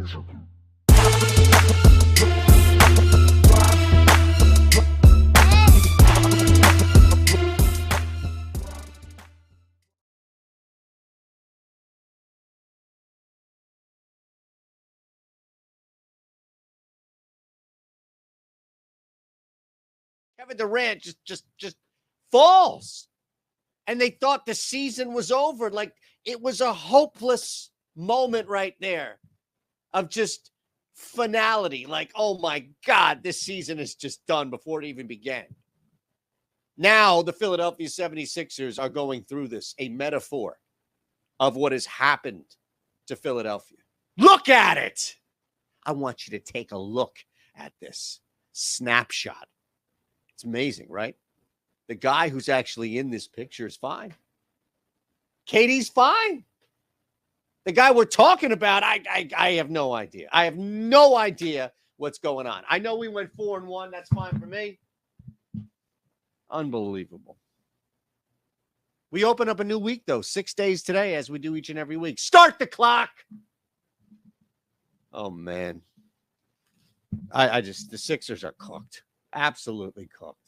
Kevin Durant just falls. And they thought the season was over. Like, it was a hopeless moment right there of just finality. Like, oh my God, this season is just done before it even began. Now the Philadelphia 76ers are going through this, a metaphor of what has happened to Philadelphia. Look at it. I want you to take a look at this snapshot. It's amazing, right? The guy who's actually in this picture is fine. KD's fine. The guy we're talking about, I have no idea. I have no idea what's going on. I know we went 4-1. That's fine for me. Unbelievable. We open up a new week, though. 6 days today, as we do each and every week. Start the clock. Oh, man. The Sixers are cooked. Absolutely cooked.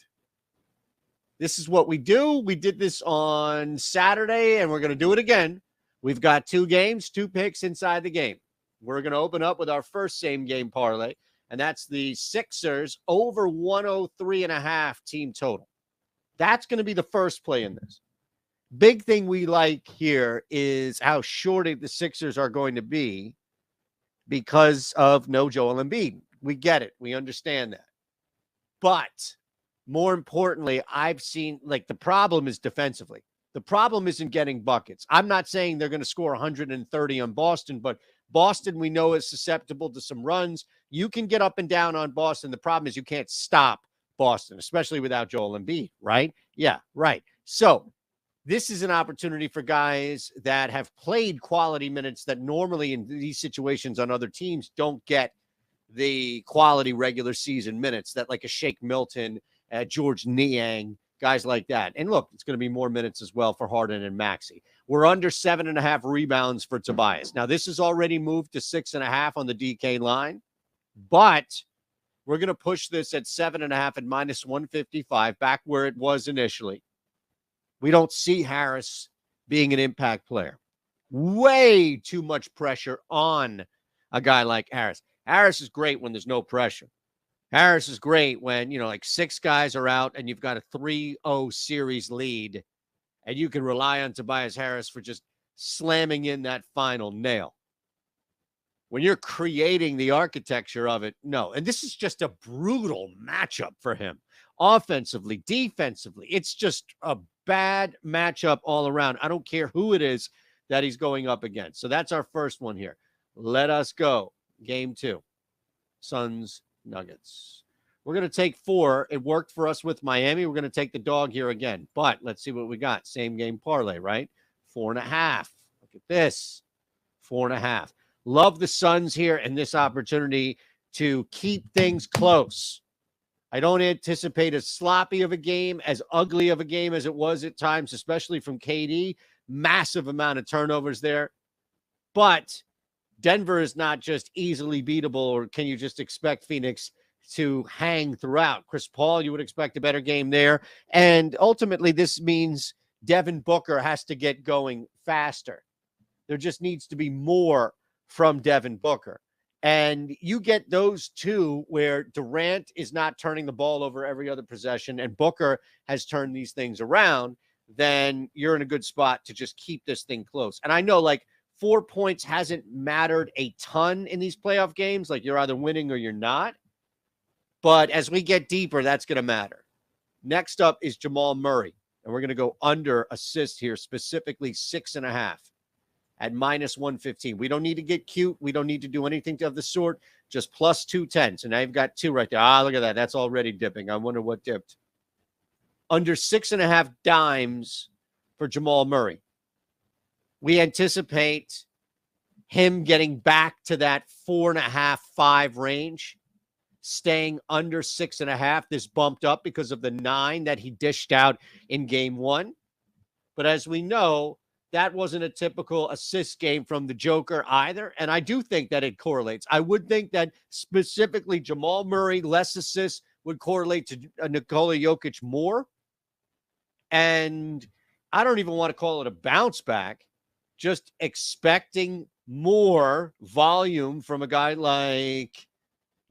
This is what we do. We did this on Saturday, and we're going to do it again. We've got 2 games, 2 picks inside the game. We're going to open up with our first same-game parlay, and that's the Sixers over 103.5 team total. That's going to be the first play in this. Big thing we like here is how short the Sixers are going to be because of no Joel Embiid. We get it. We understand that. But more importantly, I've seen, like, the problem is defensively. The problem isn't getting buckets. I'm not saying they're going to score 130 on Boston, but Boston, we know, is susceptible to some runs. You can get up and down on Boston. The problem is you can't stop Boston, especially without Joel Embiid, right? Yeah, right. So this is an opportunity for guys that have played quality minutes that normally in these situations on other teams don't get the quality regular season minutes that, like a Shake Milton, George Niang, guys like that. And look, it's going to be more minutes as well for Harden and Maxey. We're under 7.5 rebounds for Tobias. Now, this is already moved to 6.5 on the DK line, but we're going to push this at 7.5 at -155, back where it was initially. We don't see Harris being an impact player. Way too much pressure on a guy like Harris. Harris is great when there's no pressure. Harris is great when, like 6 guys are out and you've got a 3-0 series lead and you can rely on Tobias Harris for just slamming in that final nail. When you're creating the architecture of it, no. And this is just a brutal matchup for him. Offensively, defensively, it's just a bad matchup all around. I don't care who it is that he's going up against. So that's our first one here. Let us go. Game 2. Suns, Nuggets. We're going to take 4. It worked for us with Miami. We're going to take the dog here again. But let's see what we got. Same game parlay, right? 4.5. Look at this. 4.5. Love the Suns here and this opportunity to keep things close. I don't anticipate as sloppy of a game, as ugly of a game as it was at times, especially from KD. Massive amount of turnovers there. But Denver is not just easily beatable, or can you just expect Phoenix to hang throughout? Chris Paul, you would expect a better game there. And ultimately, this means Devin Booker has to get going faster. There just needs to be more from Devin Booker. And you get those two where Durant is not turning the ball over every other possession and Booker has turned these things around, then you're in a good spot to just keep this thing close. And I know, like, 4 points hasn't mattered a ton in these playoff games. Like, you're either winning or you're not. But as we get deeper, that's going to matter. Next up is Jamal Murray. And we're going to go under assists here, specifically 6.5 at -115. We don't need to get cute. We don't need to do anything of the sort. Just plus 210. So now you've got 2 right there. Look at that. That's already dipping. I wonder what dipped. Under 6.5 dimes for Jamal Murray. We anticipate him getting back to that 4.5, 5 range, staying under 6.5. This bumped up because of the 9 that he dished out in game 1. But as we know, that wasn't a typical assist game from the Joker either. And I do think that it correlates. I would think that specifically Jamal Murray, less assists, would correlate to Nikola Jokic more. And I don't even want to call it a bounce back, just expecting more volume from a guy like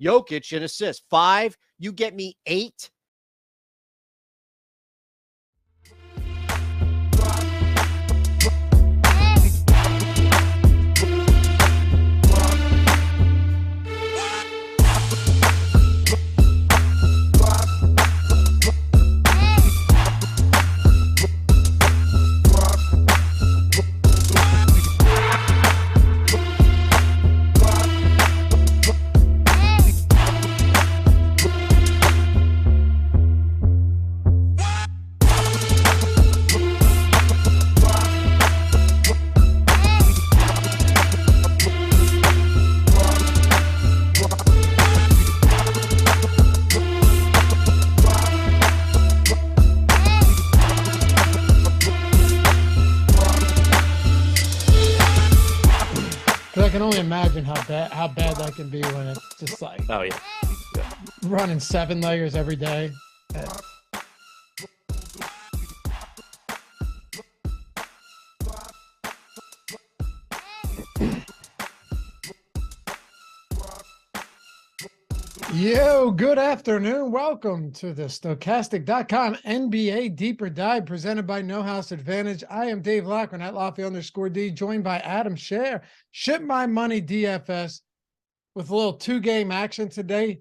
Jokic in assists. 5, you get me 8. I can only imagine how bad that can be when it's just like, oh yeah, running 7-leggers every day. Yo, good afternoon. Welcome to the Stochastic.com NBA Deeper Dive presented by No House Advantage. I am Dave Loughran at Lafayette_D, joined by Adam Scherer. Ship My Money DFS with a little 2-game action today.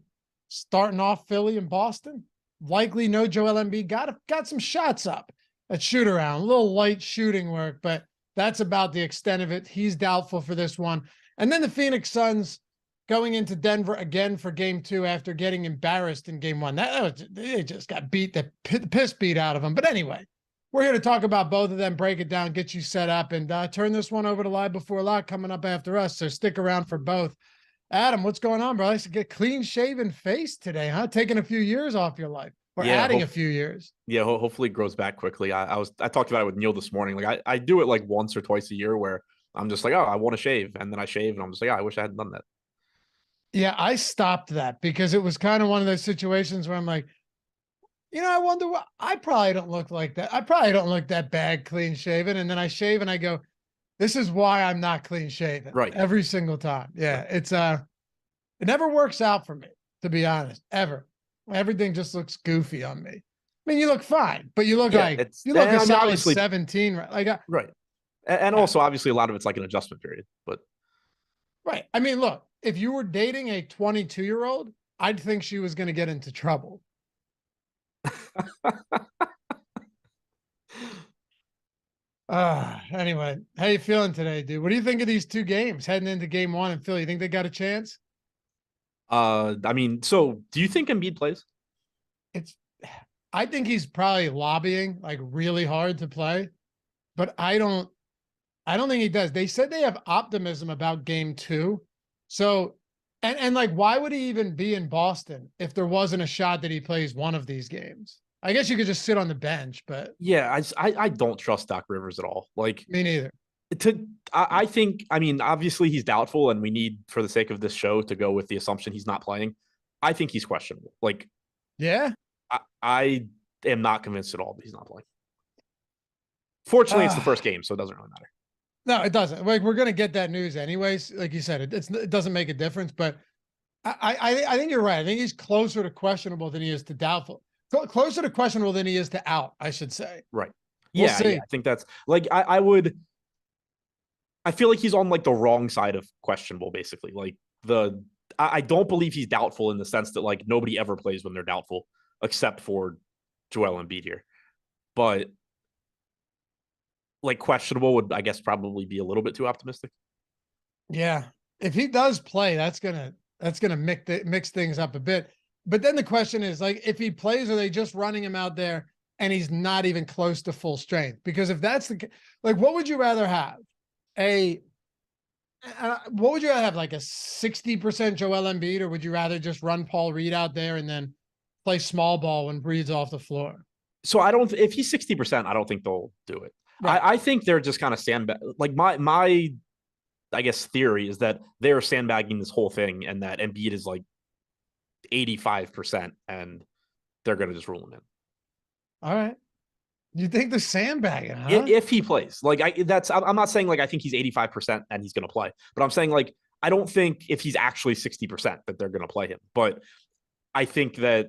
Starting off Philly and Boston. Likely no Joel Embiid. Got some shots up at shoot around. A little light shooting work, but that's about the extent of it. He's doubtful for this one. And then the Phoenix Suns going into Denver again for game 2 after getting embarrassed in game 1. They just got the piss beat out of them. But anyway, we're here to talk about both of them, break it down, get you set up, and turn this one over to Live Before Lock coming up after us. So stick around for both. Adam, what's going on, bro? I used to get clean-shaven face today, huh? Taking a few years off your life, or adding a few years. Yeah, hopefully it grows back quickly. I talked about it with Neil this morning. Like I do it like once or twice a year where I'm just like, oh, I want to shave, and then I shave, and I'm just like, oh, I wish I hadn't done that. Yeah, I stopped that because it was kind of one of those situations where I'm like, I wonder what, I probably don't look like that. I probably don't look that bad clean shaven. And then I shave and I go, this is why I'm not clean shaven. Right. Every single time. Yeah. It's it never works out for me, to be honest, ever. Everything just looks goofy on me. I mean, you look fine, but you look a solid 17, right? Like, right. And also obviously a lot of it's like an adjustment period, but. Right. I mean, look, if you were dating a 22-year-old, I'd think she was going to get into trouble. Anyway, how you feeling today, dude? What do you think of these 2 games heading into game 1 in Philly? You think they got a chance? I mean, so do you think Embiid plays? I think he's probably lobbying like really hard to play, but I don't think he does. They said they have optimism about game 2. So, and like, why would he even be in Boston if there wasn't a shot that he plays one of these games? I guess you could just sit on the bench, but yeah, I don't trust Doc Rivers at all. Like, me neither. I think, I mean, obviously he's doubtful, and we need, for the sake of this show, to go with the assumption he's not playing. I think he's questionable. Like, yeah, I am not convinced at all that he's not playing. Fortunately, it's the first game, so it doesn't really matter. No, it doesn't. Like, we're going to get that news anyways. Like you said, it doesn't make a difference, but I think you're right. I think he's closer to questionable than he is to doubtful. Closer to questionable than he is to out, I should say. Right. We'll yeah, I think that's like, I feel like he's on like the wrong side of questionable, basically. Like I don't believe he's doubtful in the sense that like nobody ever plays when they're doubtful, except for Joel Embiid here. But like questionable would, I guess, probably be a little bit too optimistic. Yeah. If he does play, that's gonna mix things up a bit. But then the question is, like, if he plays, are they just running him out there and he's not even close to full strength? Because if that's like, what would you rather have? What would you rather have? Like a 60% Joel Embiid, or would you rather just run Paul Reed out there and then play small ball when Reed's off the floor? So if he's 60%, I don't think they'll do it. Right. I think they're just kind of sandbag. Like my I guess theory is that they're sandbagging this whole thing, and that Embiid is like 85%, and they're going to just rule him in. All right. You think they're sandbagging, huh? If he plays, like I'm not saying like I think he's 85% and he's going to play, but I'm saying like I don't think if he's actually 60% that they're going to play him. But I think that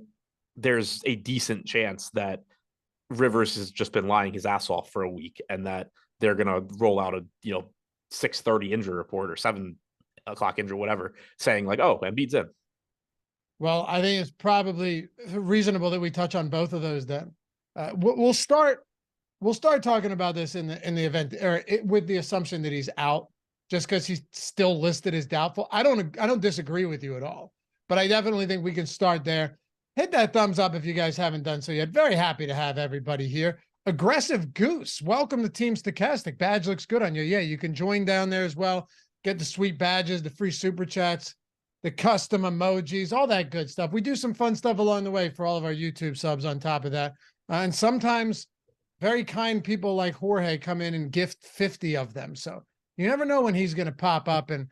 there's a decent chance that Rivers has just been lying his ass off for a week, and that they're going to roll out a 6:30 injury report or 7 o'clock injury, whatever, saying like, oh, Embiid's in. Well, I think it's probably reasonable that we touch on both of those then. We'll start talking about this in the event, or with the assumption that he's out, just because he's still listed as doubtful. I don't disagree with you at all, but I definitely think we can start there. Hit that thumbs up if you guys haven't done so yet. Very happy to have everybody here. Aggressive Goose, welcome to Team Stochastic. Badge looks good on you. Yeah, you can join down there as well. Get the sweet badges, the free super chats, the custom emojis, all that good stuff. We do some fun stuff along the way for all of our YouTube subs on top of that. And sometimes very kind people like Jorge come in and gift 50 of them. So you never know when he's going to pop up and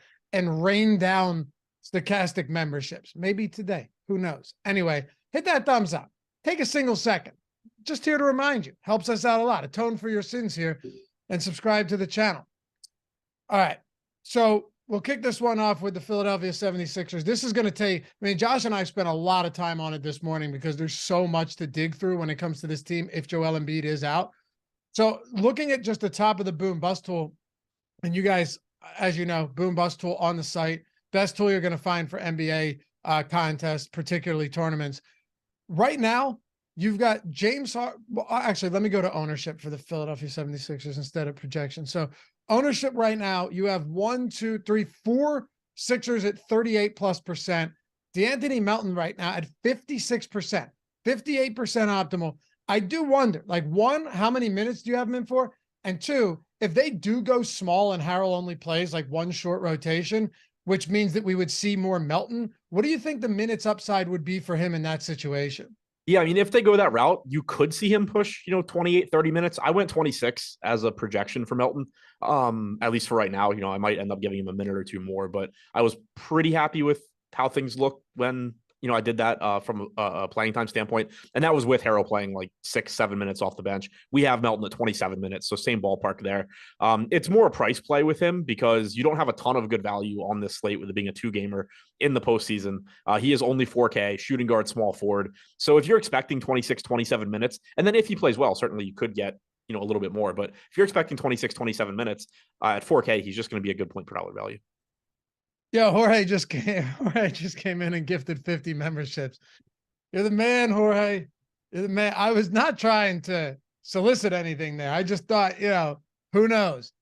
rain down Stochastic memberships. Maybe today. Who knows? Anyway, hit that thumbs up. Take a single second. Just here to remind you. Helps us out a lot. Atone for your sins here and subscribe to the channel. All right. So we'll kick this one off with the Philadelphia 76ers. This is going to take, Josh and I spent a lot of time on it this morning because there's so much to dig through when it comes to this team if Joel Embiid is out. So looking at just the top of the boom bust tool, and you guys, as you know, boom bust tool on the site, best tool you're going to find for NBA contests, particularly tournaments. Right now, you've got James Harden. Well, actually, let me go to ownership for the Philadelphia 76ers instead of projection. So ownership right now, you have 1, 2, 3, 4 Sixers at 38+%. DeAnthony Melton right now at 56%, 58% optimal. I do wonder, like, one, how many minutes do you have him in for? And two, if they do go small and Harrell only plays like one short rotation, which means that we would see more Melton, what do you think the minutes upside would be for him in that situation? Yeah, I mean, if they go that route, you could see him push, 28, 30 minutes. I went 26 as a projection for Melton, at least for right now. I might end up giving him a minute or two more, but I was pretty happy with how things looked when, I did that from a playing time standpoint. And that was with Harrell playing like 6-7 minutes off the bench. We have Melton at 27 minutes, so same ballpark there. It's more a price play with him because you don't have a ton of good value on this slate with it being a 2-gamer in the postseason. He is only 4K, shooting guard, small forward. So if you're expecting 26, 27 minutes, and then if he plays well, certainly you could get a little bit more. But if you're expecting 26, 27 minutes at 4K, he's just going to be a good point per dollar value. Yeah, Jorge just came in and gifted 50 memberships. You're the man, Jorge. You're the man. I was not trying to solicit anything there. I just thought, who knows?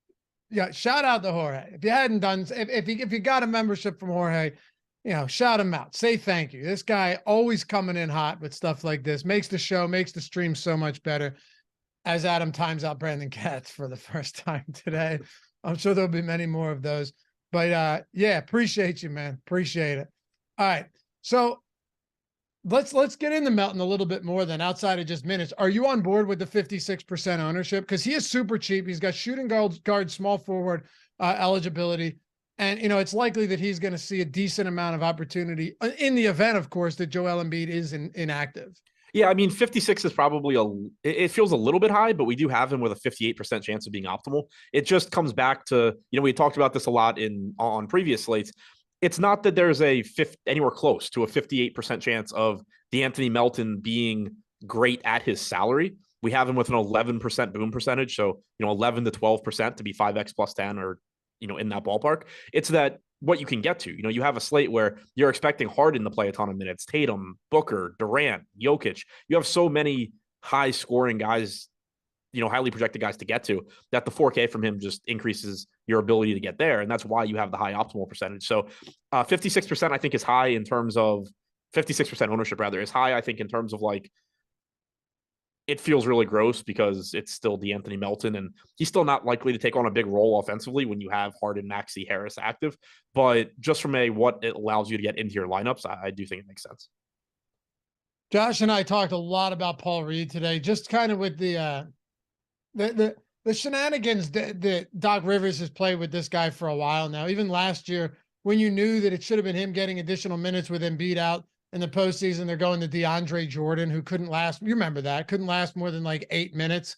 Yeah, shout out to Jorge. If you hadn't done, if you got a membership from Jorge, shout him out. Say thank you. This guy always coming in hot with stuff like this. Makes the show, makes the stream so much better. As Adam times out Brandon Katz for the first time today. I'm sure there'll be many more of those. But yeah, appreciate you, man. Appreciate it. All right. So let's get into Melton a little bit more than outside of just minutes. Are you on board with the 56% ownership? Because he is super cheap. He's got shooting guard, small forward eligibility. And, it's likely that he's going to see a decent amount of opportunity in the event, of course, that Joel Embiid is inactive. Yeah, I mean, 56 is probably it feels a little bit high, but we do have him with a 58% chance of being optimal. It just comes back to, we talked about this a lot on previous slates. It's not that there's anywhere close to a 58% chance of DeAnthony Melton being great at his salary. We have him with an 11% boom percentage. So, 11 to 12% to be 5X plus 10 or, in that ballpark. It's that what you can get to. You have a slate where you're expecting Harden to play a ton of minutes, Tatum, Booker, Durant, Jokic. You have so many high scoring guys, highly projected guys to get to, that the 4K from him just increases your ability to get there. And that's why you have the high optimal percentage. So 56% I think is high in terms of 56% ownership rather is high. I think in terms of like, it feels really gross because it's still DeAnthony Melton and he's still not likely to take on a big role offensively when you have Harden, Maxey, Harris active. But just from what it allows you to get into your lineups, I do think it makes sense. Josh and I talked a lot about Paul Reed today, just kind of with the the shenanigans that Doc Rivers has played with this guy for a while now, even last year when you knew that it should have been him getting additional minutes with Embiid out in the postseason, they're going to DeAndre Jordan, who couldn't last. You remember that? Couldn't last more than like 8 minutes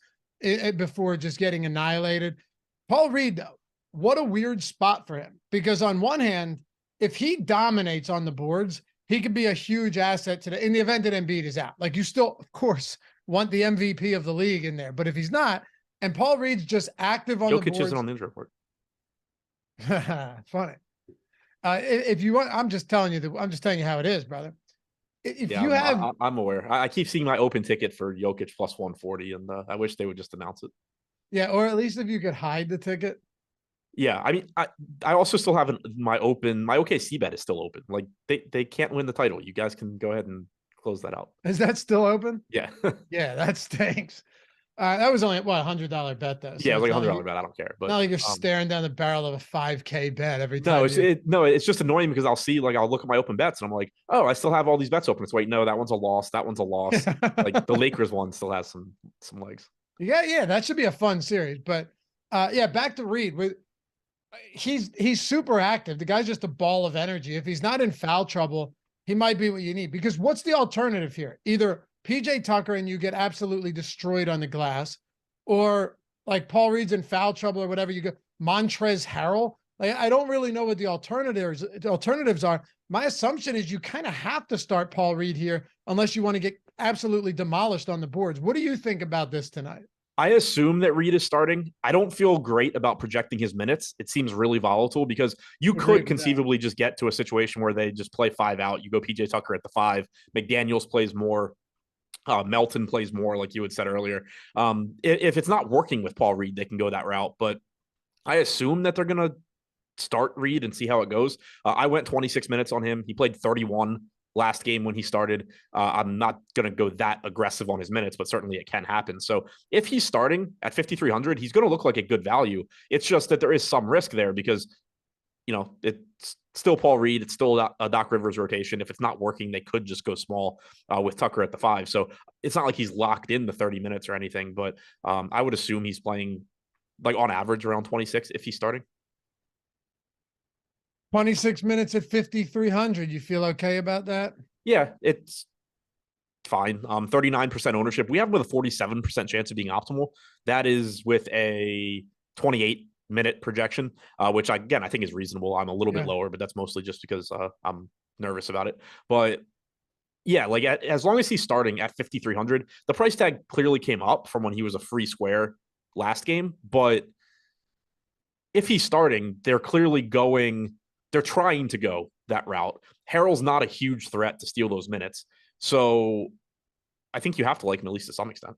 before just getting annihilated. Paul Reed, though, what a weird spot for him. Because on one hand, if he dominates on the boards, he could be a huge asset in the event that Embiid is out. Like, you still, of course, want the MVP of the league in there. But if he's not, and Paul Reed's just active on the boards. Jokic isn't on the injury report. Funny. If you want, I'm just telling you how it is, brother. If yeah, you I'm aware. I keep seeing my open ticket for Jokic plus 140, and I wish they would just announce it. Yeah, or at least if you could hide the ticket. Yeah, I mean, I also still have my OKC bet is still open. Like they can't win the title. You guys can go ahead and close that out. Is that still open? Yeah. Yeah, that stinks. That was only what $100 bet though. So yeah, it was like $100 bet. I don't care, but not like you're staring down the barrel of a $5K bet every time. It's just annoying because I'll look at my open bets and I'm like, oh, I still have all these bets open. It's wait, no, that one's a loss. That one's a loss. Like the Lakers one still has some legs. Yeah, that should be a fun series. But yeah, back to Reed. He's super active. The guy's just a ball of energy. If he's not in foul trouble, he might be what you need. Because what's the alternative here? Either PJ Tucker and you get absolutely destroyed on the glass, or like Paul Reed's in foul trouble or whatever, you go Montrezl Harrell. Like, I don't really know what the alternatives are. My assumption is you kind of have to start Paul Reed here unless you want to get absolutely demolished on the boards. What do you think about this tonight? I assume that Reed is starting. I don't feel great about projecting his minutes. It seems really volatile because you could conceivably just get to a situation where they just play 5 out. You go PJ Tucker at the 5. McDaniels plays more. Melton plays more, like you had said earlier. If it's not working with Paul Reed, they can go that route. But I assume that they're going to start Reed and see how it goes. I went 26 minutes on him. He played 31 last game when he started. I'm not going to go that aggressive on his minutes, but certainly it can happen. So if he's starting at 5,300, he's going to look like a good value. It's just that there is some risk there because, it's still Paul Reed. It's still a Doc Rivers rotation. If it's not working, they could just go small with Tucker at the 5. So it's not like he's locked in the 30 minutes or anything, but I would assume he's playing like on average around 26 if he's starting. 26 minutes at 5,300. You feel okay about that? Yeah, it's fine. 39% ownership. We have him with a 47% chance of being optimal. That is with a 28-minute projection, which I think is reasonable. I'm a little bit lower, but that's mostly just because I'm nervous about it. But yeah, like as long as he's starting at 5,300, the price tag clearly came up from when he was a free square last game. But if he's starting, they're trying to go that route. Harrell's not a huge threat to steal those minutes. So I think you have to like him at least to some extent.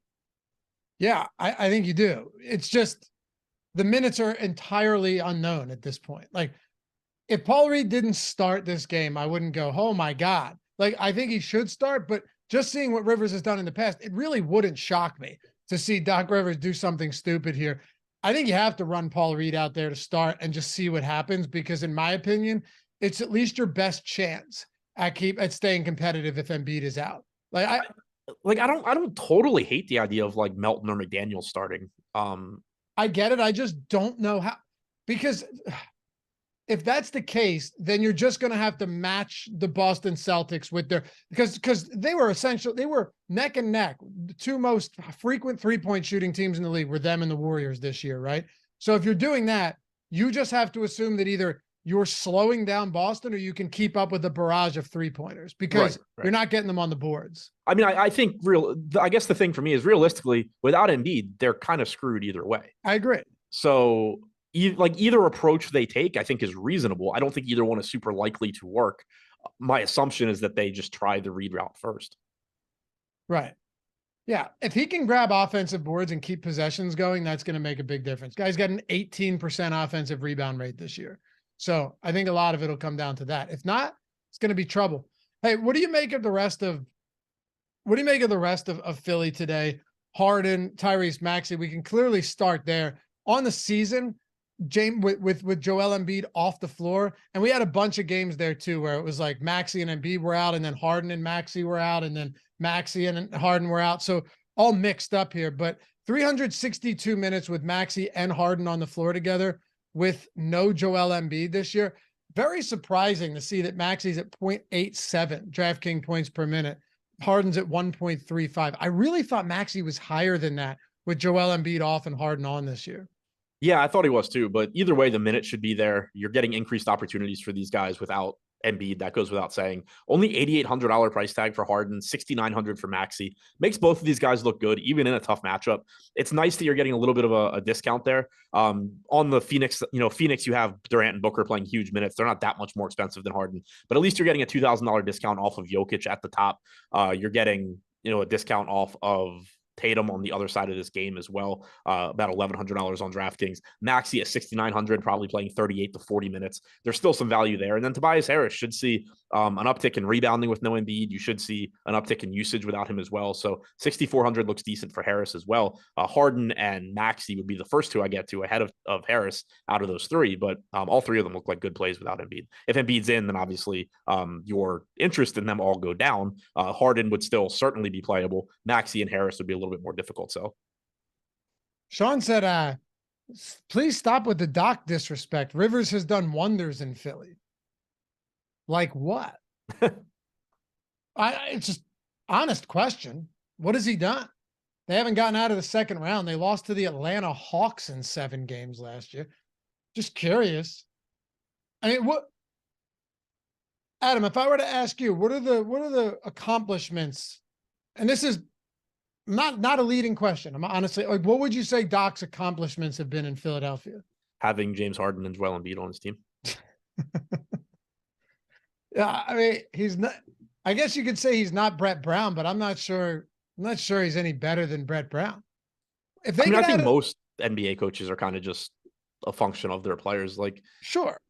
Yeah, I think you do. It's just the minutes are entirely unknown at this point. Like, if Paul Reed didn't start this game, I wouldn't go, oh my God. Like, I think he should start, but just seeing what Rivers has done in the past, it really wouldn't shock me to see Doc Rivers do something stupid here. I think you have to run Paul Reed out there to start and just see what happens, because in my opinion, it's at least your best chance at staying competitive if Embiid is out. I don't totally hate the idea of like Melton or McDaniel starting. I get it. I just don't know how, because if that's the case, then you're just going to have to match the Boston Celtics with because they were neck and neck. The two most frequent 3-point shooting teams in the league were them and the Warriors this year, right? So if you're doing that, you just have to assume that either you're slowing down Boston or you can keep up with a barrage of 3-pointers because you're not getting them on the boards. I mean, I think I guess the thing for me is realistically, without Embiid, they're kind of screwed either way. I agree. So either approach they take, I think is reasonable. I don't think either one is super likely to work. My assumption is that they just try the Reed route first. Right. Yeah. If he can grab offensive boards and keep possessions going, that's going to make a big difference. Guy's got an 18% offensive rebound rate this year. So I think a lot of it will come down to that. If not, it's going to be trouble. Hey, what do you make of the rest of Philly today? Harden, Tyrese Maxey, we can clearly start there. On the season, James with Joel Embiid off the floor, and we had a bunch of games there too where it was like Maxey and Embiid were out, and then Harden and Maxey were out, and then Maxey and Harden were out. So all mixed up here, but 362 minutes with Maxey and Harden on the floor together with no Joel Embiid this year. Very surprising to see that Maxey's at 0.87 DraftKings points per minute. Harden's at 1.35. I really thought Maxey was higher than that with Joel Embiid off and Harden on this year. Yeah, I thought he was too, but either way, the minutes should be there. You're getting increased opportunities for these guys without Embiid. That goes without saying. Only $8,800 price tag for Harden, $6,900 for Maxey. Makes both of these guys look good, even in a tough matchup. It's nice that you're getting a little bit of a discount there. On the Phoenix, Phoenix, you have Durant and Booker playing huge minutes. They're not that much more expensive than Harden, but at least you're getting a $2,000 discount off of Jokic at the top. You're getting, a discount off of Tatum on the other side of this game as well, about $1,100 on DraftKings. Maxey at $6,900, probably playing 38 to 40 minutes. There's still some value there. And then Tobias Harris should see an uptick in rebounding with no Embiid. You should see an uptick in usage without him as well. So 6,400 looks decent for Harris as well. Harden and Maxey would be the first two I get to ahead of Harris out of those three, but all three of them look like good plays without Embiid. If Embiid's in, then obviously your interest in them all go down. Harden would still certainly be playable. Maxey and Harris would be a little bit more difficult. So Sean said, please stop with the Doc disrespect. Rivers has done wonders in Philly. Like what? It's just honest question. What has he done? They haven't gotten out of the second round. They lost to the Atlanta Hawks in 7 games last year. Just curious. I mean, Adam, if I were to ask you, what are the accomplishments? And this is not a leading question. I'm honestly like, what would you say Doc's accomplishments have been in Philadelphia? Having James Harden and Joel Embiid on his team. Yeah, I mean, he's not. I guess you could say he's not Brett Brown, but I'm not sure. I'm not sure he's any better than Brett Brown. If they, I think most NBA coaches are kind of just a function of their players, like sure,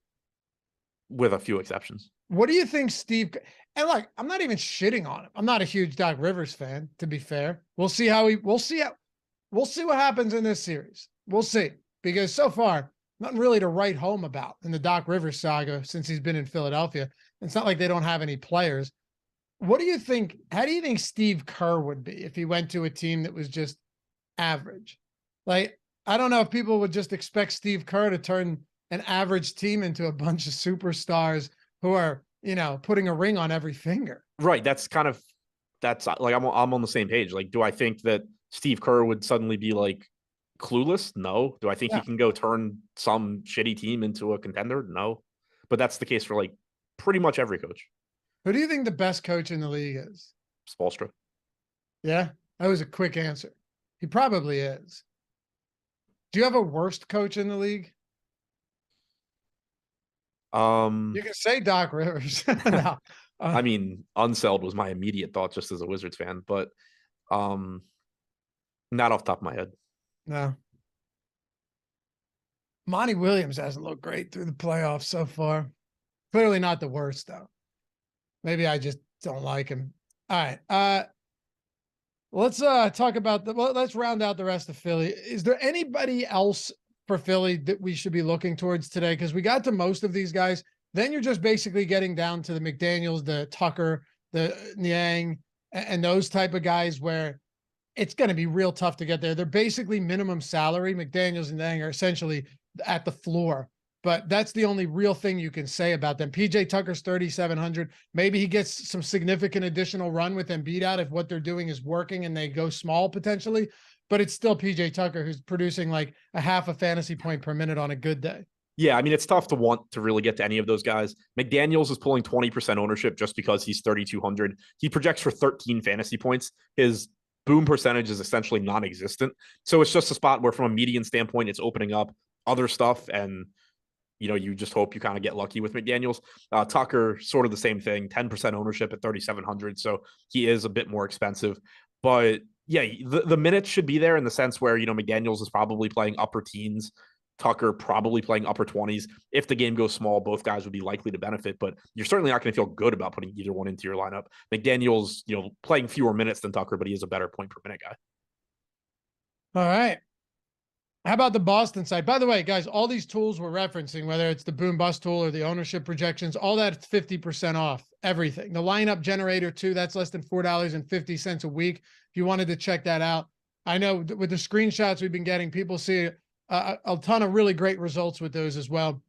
with a few exceptions. What do you think, Steve? And like, I'm not even shitting on him. I'm not a huge Doc Rivers fan, to be fair. We'll see what happens in this series. We'll see, because so far, nothing really to write home about in the Doc Rivers saga since he's been in Philadelphia. It's not like they don't have any players. What do you think? How do you think Steve Kerr would be if he went to a team that was just average? Like, I don't know if people would just expect Steve Kerr to turn an average team into a bunch of superstars who are, putting a ring on every finger. Right. That's like, I'm on the same page. Like, do I think that Steve Kerr would suddenly be like clueless? No. Do I think he can go turn some shitty team into a contender? No. But that's the case for like pretty much every coach. Who do you think the best coach in the league is? Spoelstra. Yeah, that was a quick answer. He probably is. Do you have a worst coach in the league? You can say Doc Rivers. No. I mean, Unseld was my immediate thought just as a Wizards fan, but not off the top of my head. No. Monty Williams hasn't looked great through the playoffs so far. Clearly not the worst, though. Maybe I just don't like him. All right. Let's talk about let's round out the rest of Philly. Is there anybody else for Philly that we should be looking towards today? Because we got to most of these guys. Then you're just basically getting down to the McDaniels, the Tucker, the Niang, and those type of guys where it's going to be real tough to get there. They're basically minimum salary. McDaniels and Niang are essentially at the floor, but that's the only real thing you can say about them. PJ Tucker's 3,700. Maybe he gets some significant additional run with Embiid out if what they're doing is working and they go small potentially, but it's still PJ Tucker who's producing like a half a fantasy point per minute on a good day. Yeah, I mean, it's tough to want to really get to any of those guys. McDaniels is pulling 20% ownership just because he's 3,200. He projects for 13 fantasy points. His boom percentage is essentially non-existent. So it's just a spot where from a median standpoint, it's opening up other stuff. And, you just hope you kind of get lucky with McDaniels. Tucker, sort of the same thing, 10% ownership at 3,700. So he is a bit more expensive. But yeah, the minutes should be there in the sense where, McDaniels is probably playing upper teens. Tucker probably playing upper 20s. If the game goes small, both guys would be likely to benefit, but you're certainly not going to feel good about putting either one into your lineup. McDaniels, playing fewer minutes than Tucker, but he is a better point per minute guy. All right. How about the Boston side? By the way, guys, all these tools we're referencing, whether it's the boom bust tool or the ownership projections, all that's 50% off everything. The lineup generator too, that's less than $4.50 a week. if you wanted to check that out. I know with the screenshots we've been getting, people see a ton of really great results with those as well.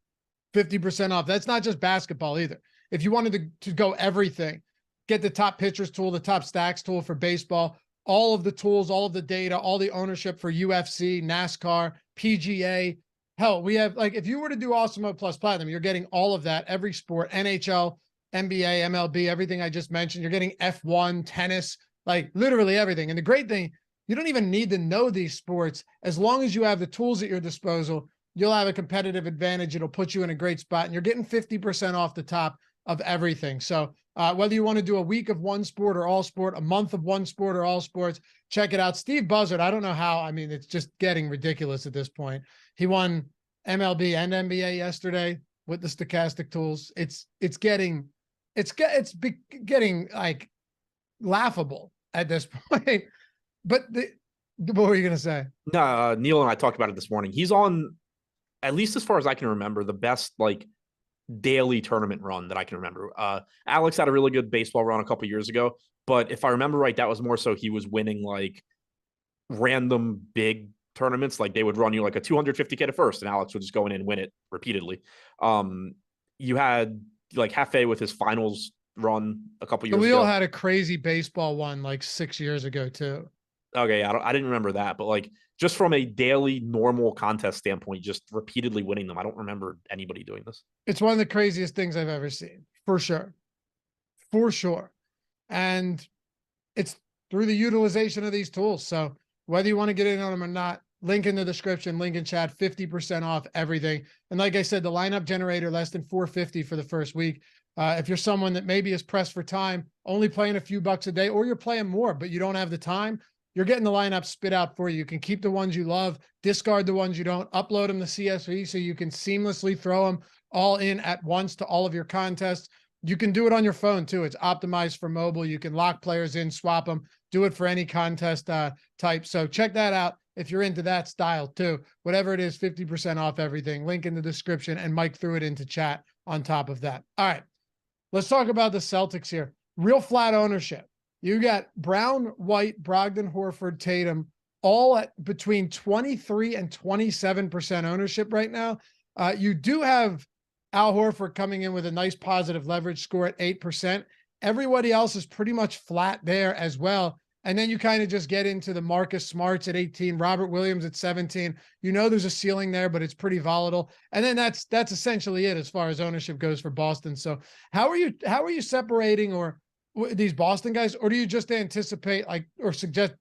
50% off. That's not just basketball either. If you wanted to go everything, get the top pitchers tool, the top stacks tool for baseball, all of the tools, all of the data, all the ownership for UFC, NASCAR, PGA. Hell, we have, like, if you were to do Awesome Mode Plus Platinum, you're getting all of that, every sport, NHL, NBA, MLB, everything I just mentioned. You're getting F1, tennis, like literally everything. And the great thing, you don't even need to know these sports. As long as you have the tools at your disposal, you'll have a competitive advantage. It'll put you in a great spot, and you're getting 50% off the top of everything. So whether you want to do a week of one sport or all sport, a month of one sport or all sports, check it out. Steve Buzzard, I don't know how. I mean, it's just getting ridiculous at this point. He won MLB and NBA yesterday with the stochastic tools. It's getting like laughable at this point. But what were you going to say? No, Neil and I talked about it this morning. He's on, at least as far as I can remember, the best like daily tournament run that I can remember. Alex had a really good baseball run a couple years ago, but if I remember right, that was more so he was winning like random big tournaments. Like they would run you like a 250K to first, and Alex would just go in and win it repeatedly. You had like Hefe with his finals run a couple years ago. We all had a crazy baseball one like 6 years ago too. Okay, I didn't remember that, but like just from a daily normal contest standpoint, just repeatedly winning them. I don't remember anybody doing this. It's one of the craziest things I've ever seen, for sure. For sure. And it's through the utilization of these tools. So whether you want to get in on them or not, link in the description, link in chat, 50% off everything. And like I said, the lineup generator, less than $450 for the first week. If you're someone that maybe is pressed for time, only playing a few bucks a day, or you're playing more, but you don't have the time, you're getting the lineup spit out for you. You can keep the ones you love, discard the ones you don't, upload them to CSV so you can seamlessly throw them all in at once to all of your contests. You can do it on your phone too. It's optimized for mobile. You can lock players in, swap them, do it for any contest type. So check that out if you're into that style too. Whatever it is, 50% off everything. Link in the description, and Mike threw it into chat on top of that. All right, let's talk about the Celtics here. Real flat ownership. You got Brown, White, Brogdon, Horford, Tatum, all at between 23 and 27% ownership right now. You do have Al Horford coming in with a nice positive leverage score at 8%. Everybody else is pretty much flat there as well. And then you kind of just get into the Marcus Smarts at 18, Robert Williams at 17. You know there's a ceiling there, but it's pretty volatile. And then that's essentially it as far as ownership goes for Boston. So how are you separating or these Boston guys, or do you just anticipate or suggest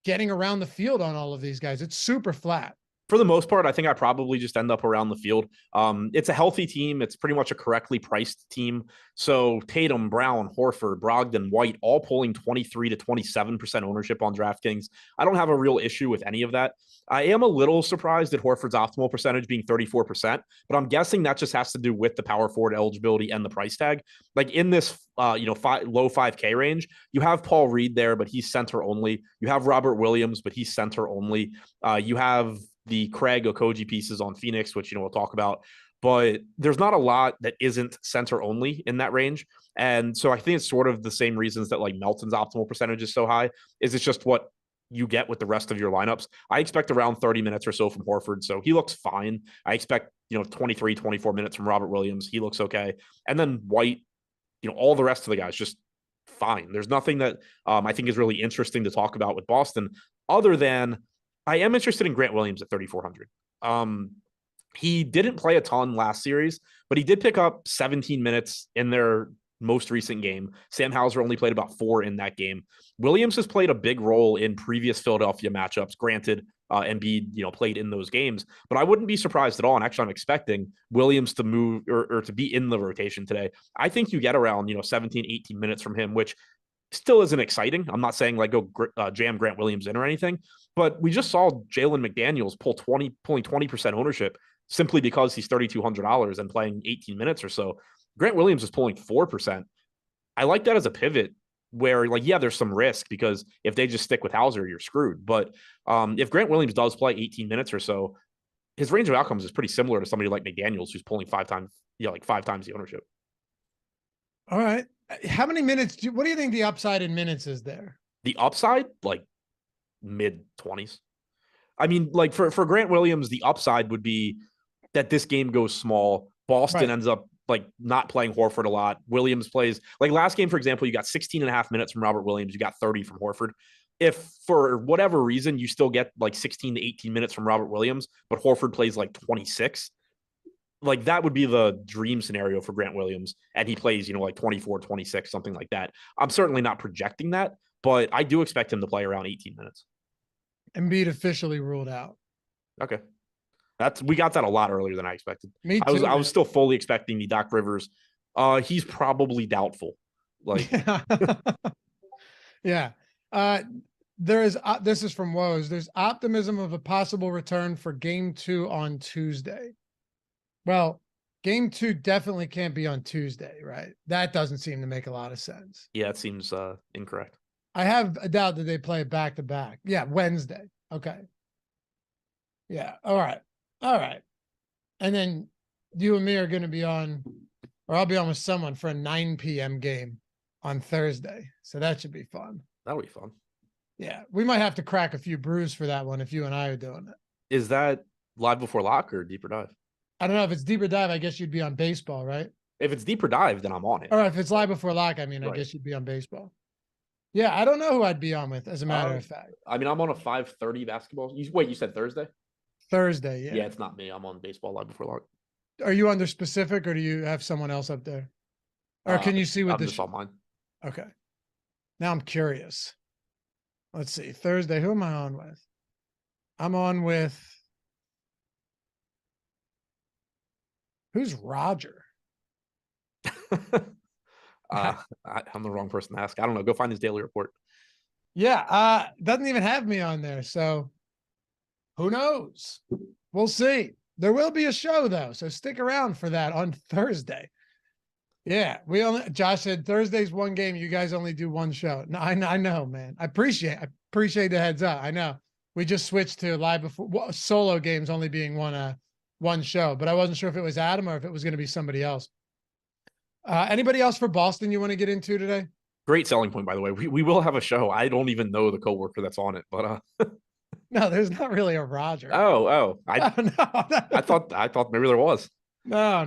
getting around the field on all of these guys? It's super flat. For the most part, I think I probably just end up around the field. It's a healthy team. It's pretty much a correctly priced team. So Tatum, Brown, Horford, Brogdon, White, all pulling 23 to 27% ownership on DraftKings. I don't have a real issue with any of that. I am a little surprised at Horford's optimal percentage being 34%, but I'm guessing that just has to do with the power forward eligibility and the price tag. Like in this, low 5K range, you have Paul Reed there, but he's center only. You have Robert Williams, but he's center only. You have the Craig Okogie pieces on Phoenix, which, we'll talk about, but there's not a lot that isn't center only in that range. And so I think it's sort of the same reasons that like Melton's optimal percentage is so high, is it's just what you get with the rest of your lineups. I expect around 30 minutes or so from Horford. So he looks fine. I expect, 23, 24 minutes from Robert Williams. He looks okay. And then White, all the rest of the guys just fine. There's nothing that I think is really interesting to talk about with Boston, other than I am interested in Grant Williams at 3,400. He didn't play a ton last series, but he did pick up 17 minutes in their most recent game. Sam Hauser only played about 4 in that game. Williams has played a big role in previous Philadelphia matchups. Granted, Embiid, played in those games, but I wouldn't be surprised at all. And actually, I'm expecting Williams to move or to be in the rotation today. I think you get around, 17, 18 minutes from him, which still isn't exciting. I'm not saying like go jam Grant Williams in or anything, but we just saw Jalen McDaniels pulling 20% ownership simply because he's $3,200 and playing 18 minutes or so. Grant Williams is pulling 4%. I like that as a pivot where there's some risk because if they just stick with Hauser, you're screwed. But if Grant Williams does play 18 minutes or so, his range of outcomes is pretty similar to somebody like McDaniels who's pulling 5 times the ownership. All right. How many minutes? What do you think the upside in minutes is there? The upside, mid-20s. I mean, like for Grant Williams, the upside would be that this game goes small. Boston ends up like not playing Horford a lot. Williams plays like last game, for example, you got 16 and a half minutes from Robert Williams. You got 30 from Horford. If for whatever reason you still get like 16 to 18 minutes from Robert Williams, but Horford plays like 26, like that would be the dream scenario for Grant Williams. And he plays, like 24, 26, something like that. I'm certainly not projecting that, but I do expect him to play around 18 minutes. Embiid officially ruled out. Okay. We got that a lot earlier than I expected. Me too. I was still fully expecting the Doc Rivers. He's probably doubtful. Like, yeah. There is this is from Woes. There's optimism of a possible return for game 2 on Tuesday. Well, game 2 definitely can't be on Tuesday, right? That doesn't seem to make a lot of sense. Yeah, it seems incorrect. I have a doubt that they play it back to back. Yeah, Wednesday. Okay. Yeah. All right. And then you and me are going to be on, or I'll be on with someone for a 9 p.m. game on Thursday. So that should be fun. That'll be fun. Yeah. We might have to crack a few brews for that one if you and I are doing it. Is that live before lock or deeper dive? I don't know. If it's deeper dive, I guess you'd be on baseball, right? If it's deeper dive, then I'm on it. Or if it's live before lock, I mean, I guess you'd be on baseball. Yeah, I don't know who I'd be on with, as a matter of fact. I mean, I'm on a 5:30 basketball. You said Thursday? Thursday, yeah. Yeah, it's not me. I'm on baseball live before lock. Are you under specific, or do you have someone else up there? Or can you see what I'm just on mine. Okay. Now I'm curious. Let's see. Thursday, who am I on with? I'm on with... Who's Roger? I'm the wrong person to ask. I don't know. Go find his daily report. Yeah, doesn't even have me on there, so who knows? We'll see. There will be a show though, so stick around for that on Thursday. Yeah, Josh said Thursday's one game. You guys only do one show. No, I know, man. I appreciate the heads up. I know we just switched to live before solo games only being one show, but I wasn't sure if it was Adam or if it was going to be somebody else. Anybody else for Boston you want to get into today? Great selling point, by the way. We will have a show. I don't even know the coworker that's on it, but no, there's not really a Roger. Oh, I thought maybe there was. No.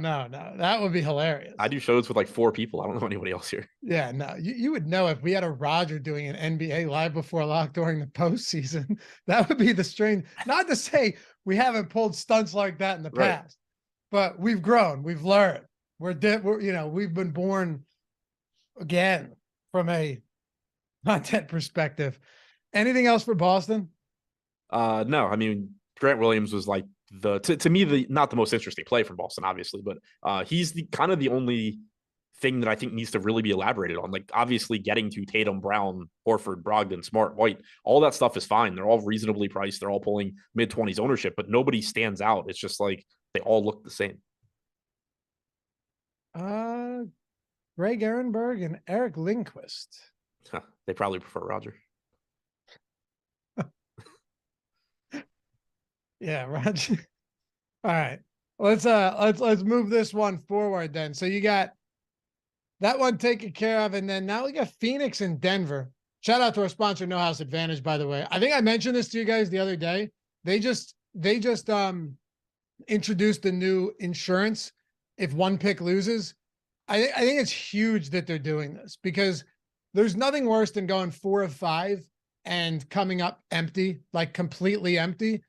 That would be hilarious. I do shows with like 4 people. I don't know anybody else here. Yeah, no. You would know if we had a Roger doing an NBA live before lock during the postseason. That would be the strange. Not to say we haven't pulled stunts like that in the past, but we've grown. We've learned. We've been born again from a content perspective. Anything else for Boston? No, I mean, Grant Williams was like to me, not the most interesting play from Boston, obviously, but he's the only thing that I think needs to really be elaborated on. Like, obviously getting to Tatum, Brown, Horford, Brogdon, Smart, White, all that stuff is fine. They're all reasonably priced. They're all pulling mid-20s ownership, but nobody stands out. It's just like they all look the same. Greg Ehrenberg and Eric Lindquist. They probably prefer Roger. Yeah, Roger. All right. Let's move this one forward then. So you got that one taken care of, and then now we got Phoenix and Denver. Shout out to our sponsor, No House Advantage, by the way. I think I mentioned this to you guys the other day. They just introduced a new insurance if one pick loses. I think it's huge that they're doing this, because there's nothing worse than going 4 of 5 and coming up empty, like completely empty.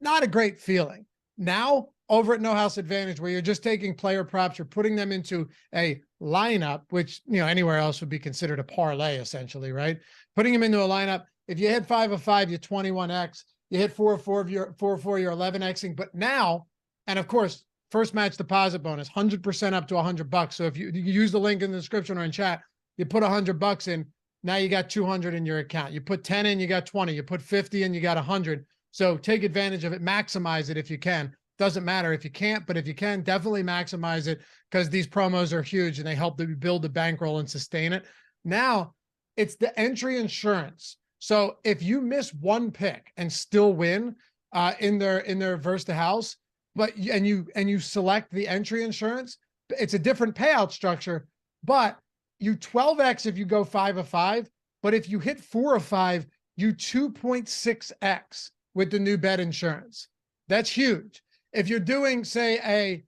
Not a great feeling. Now, over at No House Advantage, where you're just taking player props, you're putting them into a lineup, which, anywhere else would be considered a parlay, essentially, right? Putting them into a lineup. If you hit 5 of 5, you're 21x. You hit 4 of 4, you're 11xing. But now, and of course, first match deposit bonus, 100% up to $100. So if you use the link in the description or in chat, you put $100 in, now you got 200 in your account. You put 10 in, you got 20. You put 50 in, you got 100. So take advantage of it, maximize it if you can. Doesn't matter if you can't, but if you can, definitely maximize it, because these promos are huge and they help to build the bankroll and sustain it. Now it's the entry insurance. So if you miss one pick and still win in their versus the house, and you select the entry insurance, it's a different payout structure, but you 12x if you go 5 of 5. But if you hit 4 of 5, you 2.6x with the new bet insurance. That's huge. If you're doing, say, a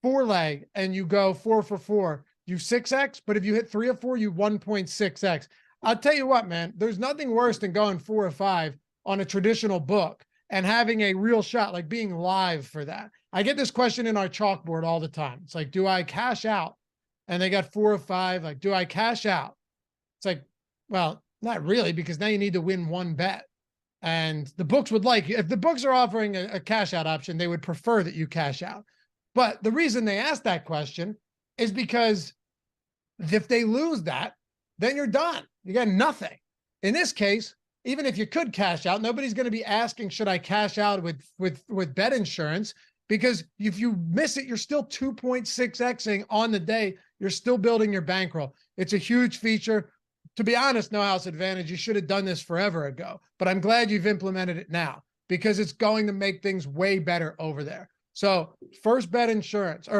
4-leg and you go 4 for 4, you 6x, but if you hit 3 or 4, you 1.6x. I'll tell you what, man, there's nothing worse than going 4 or 5 on a traditional book and having a real shot, like being live for that. I get this question in our chalkboard all the time. It's like, do I cash out? And they got 4 or 5. Like, do I cash out? It's like, well, not really, because now you need to win one bet. And the books would like, if the books are offering a cash out option, they would prefer that you cash out. But the reason they ask that question is because if they lose that, then you're done. You got nothing. In this case, even if you could cash out, nobody's going to be asking, should I cash out with bet insurance? Because if you miss it, you're still 2.6xing on the day. You're still building your bankroll. It's a huge feature. To be honest, No House Advantage, you should have done this forever ago, but I'm glad you've implemented it now because it's going to make things way better over there. So first bet insurance, or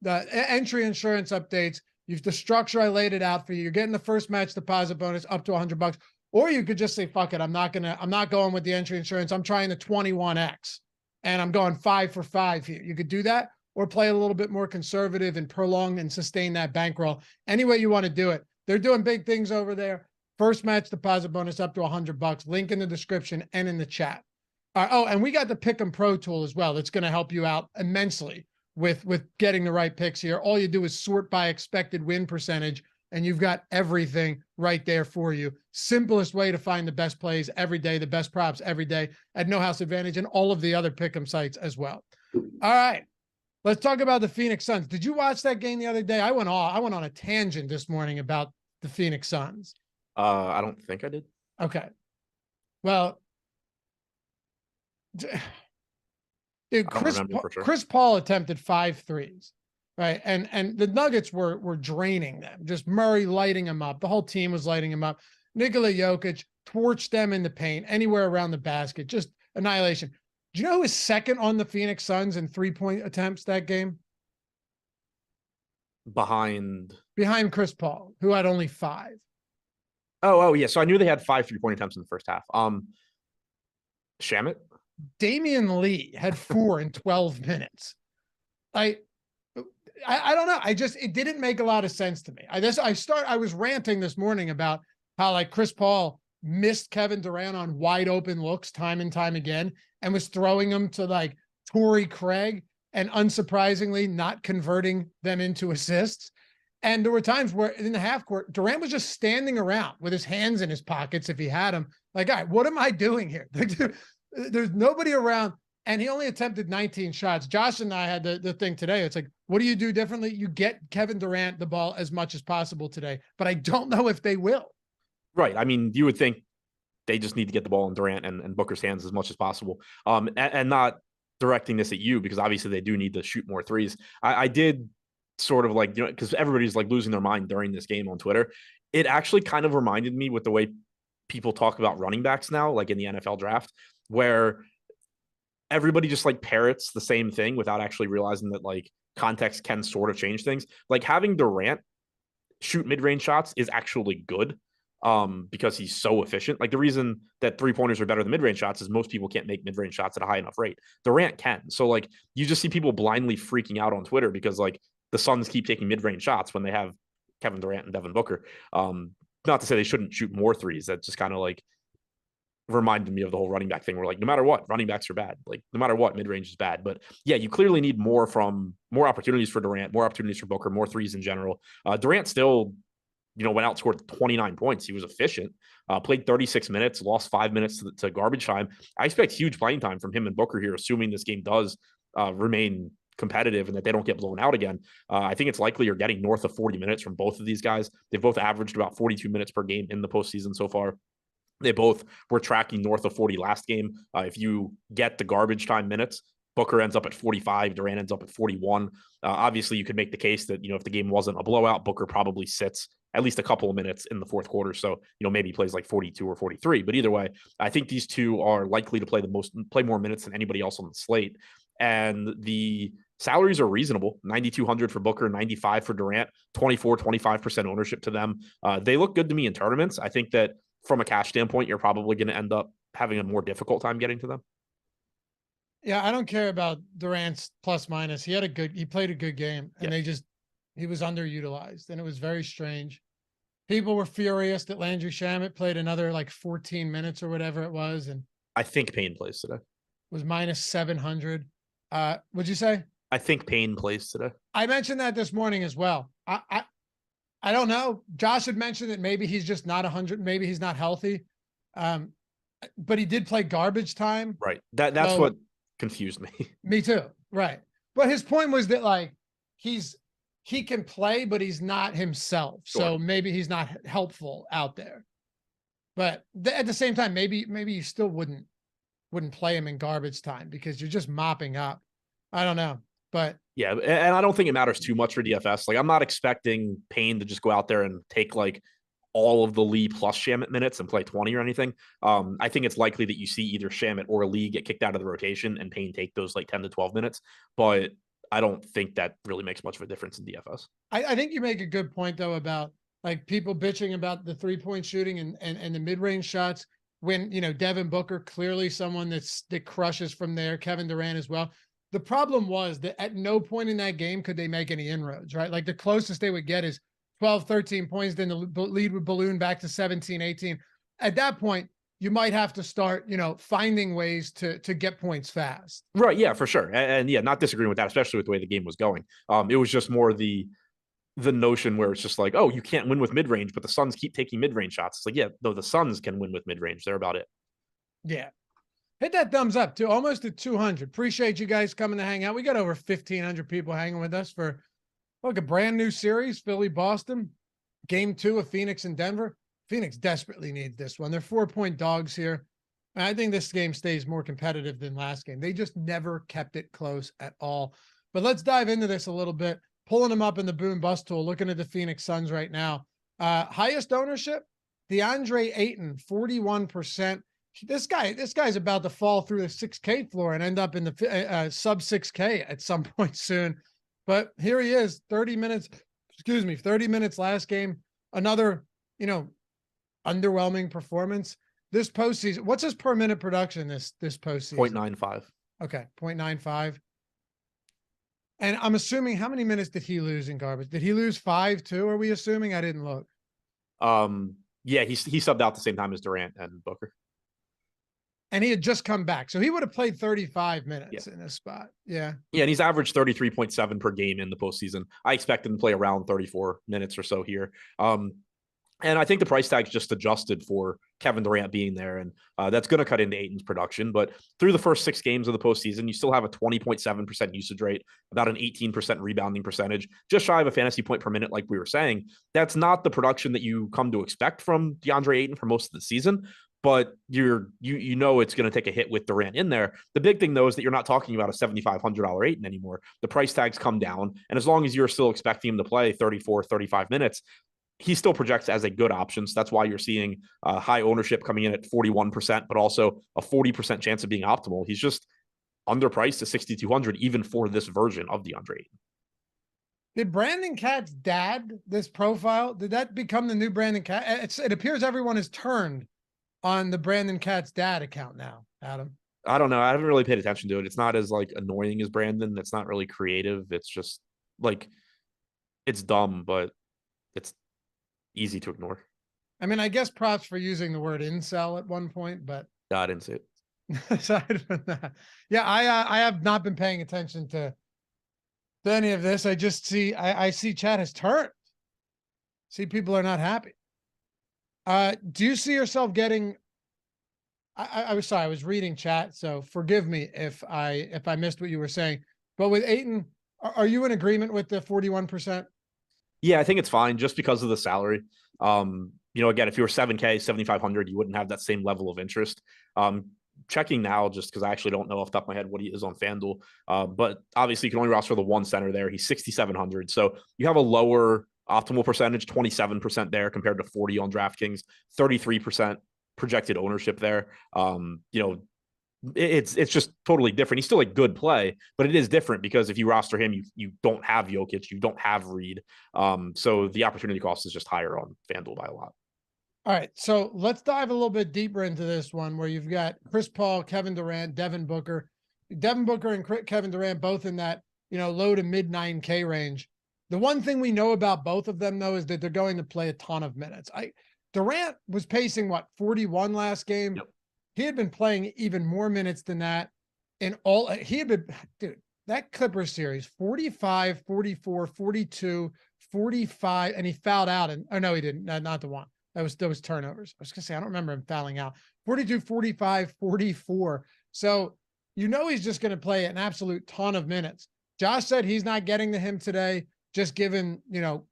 the entry insurance updates, the structure, I laid it out for you. You're getting the first match deposit bonus up to $100, or you could just say, fuck it. I'm not going with the entry insurance. I'm trying the 21X and I'm going 5 for 5 here. You could do that or play a little bit more conservative and prolong and sustain that bankroll. Any way you want to do it. They're doing big things over there. First match deposit bonus up to $100. Link in the description and in the chat. Oh, and we got the Pick'em Pro tool as well. That's going to help you out immensely with getting the right picks here. All you do is sort by expected win percentage, and you've got everything right there for you. Simplest way to find the best plays every day, the best props every day at No House Advantage and all of the other Pick'em sites as well. All right. Let's talk about the Phoenix Suns. Did you watch that game the other day? I went on a tangent this morning about the Phoenix Suns. I don't think I did. Okay. Well, dude, Chris Paul attempted 5 threes, right? And the Nuggets were draining them. Just Murray lighting them up. The whole team was lighting them up. Nikola Jokic torched them in the paint, anywhere around the basket, just annihilation. Do you know who was second on the Phoenix Suns in 3-point attempts that game? Behind Chris Paul, who had only 5. Oh, yeah. So I knew they had 5 3-point attempts in the first half. Shamit? Damian Lee had 4 in 12 minutes. I don't know. It didn't make a lot of sense to me. I was ranting this morning about how like Chris Paul missed Kevin Durant on wide open looks time and time again and was throwing them to like Torrey Craig and unsurprisingly not converting them into assists. And there were times where in the half court, Durant was just standing around with his hands in his pockets if he had them. Like, all right, what am I doing here? There's nobody around. And he only attempted 19 shots. Josh and I had the thing today. It's like, what do you do differently? You get Kevin Durant the ball as much as possible today, but I don't know if they will. Right. I mean, you would think they just need to get the ball in Durant and Booker's hands as much as possible. And not directing this at you because obviously they do need to shoot more threes. I did sort of like, because everybody's like losing their mind during this game on Twitter. It actually kind of reminded me with the way people talk about running backs now, like in the NFL draft, where everybody just like parrots the same thing without actually realizing that like context can sort of change things. Like having Durant shoot mid-range shots is actually good because he's so efficient. Like the reason that 3-pointers are better than mid-range shots is most people can't make mid-range shots at a high enough rate. Durant can. So like you just see people blindly freaking out on Twitter because like the Suns keep taking mid-range shots when they have Kevin Durant and Devin Booker. Not to say they shouldn't shoot more threes. That just kind of like reminded me of the whole running back thing where like, no matter what, running backs are bad. Like no matter what, mid-range is bad. But yeah, you clearly need more opportunities for Durant, more opportunities for Booker, more threes in general. Durant still, went out, scored 29 points. He was efficient, played 36 minutes, lost 5 minutes to garbage time. I expect huge playing time from him and Booker here, assuming this game does remain competitive and that they don't get blown out again. I think it's likely you're getting north of 40 minutes from both of these guys. They've both averaged about 42 minutes per game in the postseason so far. They both were tracking north of 40 last game. If you get the garbage time minutes, Booker ends up at 45, Durant ends up at 41. Obviously, you could make the case that, if the game wasn't a blowout, Booker probably sits at least a couple of minutes in the fourth quarter. So, maybe he plays like 42 or 43. But either way, I think these two are likely to play more minutes than anybody else on the slate. And the salaries are reasonable. 9,200 for Booker, 95 for Durant, 25% ownership to them. They look good to me in tournaments. I think that from a cash standpoint, you're probably going to end up having a more difficult time getting to them. Yeah, I don't care about Durant's plus minus. He played a good game, and he was underutilized, and it was very strange. People were furious that Landry Shamet played another like 14 minutes or whatever it was, and I think Payne plays today. Was minus 700. What'd you say? I think Payne plays today. I mentioned that this morning as well. I don't know. Josh had mentioned that maybe he's just not 100. Maybe he's not healthy. But he did play garbage time. Right. That's what confused me. Me too. Right. But his point was that like he can play, but he's not himself. Sure. So maybe he's not helpful out there. But at the same time, maybe you still wouldn't play him in garbage time because you're just mopping up. I don't know. But yeah, and I don't think it matters too much for DFS. Like I'm not expecting Payne to just go out there and take like all of the Lee plus Shamet minutes and play 20 or anything. I think it's likely that you see either Shamet or Lee get kicked out of the rotation and Payne take those like 10 to 12 minutes. But I don't think that really makes much of a difference in DFS. I think you make a good point though about like people bitching about the 3-point shooting and the mid-range shots when, you know, Devin Booker, clearly someone that crushes from there, Kevin Durant as well. The problem was that at no point in that game could they make any inroads, right? Like the closest they would get is 12, 13 points. Then the lead would balloon back to 17, 18. At that point, you might have to start, you know, finding ways to get points fast. Right. Yeah, for sure. And yeah, not disagreeing with that, especially with the way the game was going. It was just more the notion where it's just like, oh, you can't win with mid-range, but the Suns keep taking mid-range shots. It's like, yeah, though the Suns can win with mid-range. They're about it. Yeah. Hit that thumbs up to almost at 200. Appreciate you guys coming to hang out. We got over 1,500 people hanging with us for like a brand new series, Philly, Boston, game 2 of Phoenix and Denver. Phoenix desperately needs this one. They're 4-point dogs here. And I think this game stays more competitive than last game. They just never kept it close at all. But let's dive into this a little bit. Pulling them up in the boom bust tool, looking at the Phoenix Suns right now. Highest ownership, DeAndre Ayton, 41%. This guy's about to fall through the 6K floor and end up in the sub 6K at some point soon. But here he is, 30 minutes last game. Another, you know, underwhelming performance. This postseason, what's his per minute production this postseason? 0.95. Okay, 0.95. And I'm assuming, how many minutes did he lose in garbage? Did he lose 5 too? Are we assuming? I didn't look. Yeah, he subbed out the same time as Durant and Booker. And he had just come back. So he would have played 35 minutes in this spot. Yeah. Yeah, and he's averaged 33.7 per game in the postseason. I expect him to play around 34 minutes or so here. And I think the price tag's just adjusted for Kevin Durant being there, and that's going to cut into Ayton's production. But through the first 6 games of the postseason, you still have a 20.7% usage rate, about an 18% rebounding percentage, just shy of a fantasy point per minute, like we were saying. That's not the production that you come to expect from DeAndre Ayton for most of the season, but you know it's going to take a hit with Durant in there. The big thing, though, is that you're not talking about a $7,500 Ayton anymore. The price tags come down, and as long as you're still expecting him to play 34, 35 minutes, he still projects as a good option. So that's why you're seeing high ownership coming in at 41%, but also a 40% chance of being optimal. He's just underpriced to 6,200, even for this version of DeAndre Ayton. Did Brandon Katz's dad, this profile, did that become the new Brandon Katz? It appears everyone has turned on the Brandon Katz's dad account now, Adam. I don't know. I haven't really paid attention to it. It's not as like annoying as Brandon. It's not really creative. It's just like, it's dumb, but it's easy to ignore. I mean, I guess props for using the word incel at one point, but I didn't see it. Aside from that, yeah, I have not been paying attention to any of this. I just see I see chat has turned. See, people are not happy. Do you see yourself getting? I was sorry, I was reading chat, so forgive me if I missed what you were saying. But with Ayton, are you in agreement with the 41%? Yeah, I think it's fine just because of the salary. You know, again, if you were 7K, 7,500, you wouldn't have that same level of interest. Checking now, just because I actually don't know off the top of my head what he is on FanDuel. But obviously, you can only roster the one center there. He's 6,700. So you have a lower optimal percentage, 27% there compared to 40 on DraftKings, 33% projected ownership there. You know, it's just totally different. He's still a good play, but it is different because if you roster him, you don't have Jokic, you don't have Reed. So the opportunity cost is just higher on FanDuel by a lot. All right, so let's dive a little bit deeper into this one where you've got Chris Paul, Kevin Durant, Devin Booker. Devin Booker and Kevin Durant both in that, low to mid 9K range. The one thing we know about both of them, though, is that they're going to play a ton of minutes. Durant was pacing, 41 last game? Yep. He had been playing even more minutes than that. Dude, that Clippers series, 45, 44, 42, 45, and he fouled out. No, he didn't. Not the one. That was turnovers. I was going to say, I don't remember him fouling out. 42, 45, 44. So, he's just going to play an absolute ton of minutes. Josh said he's not getting to him today, just given,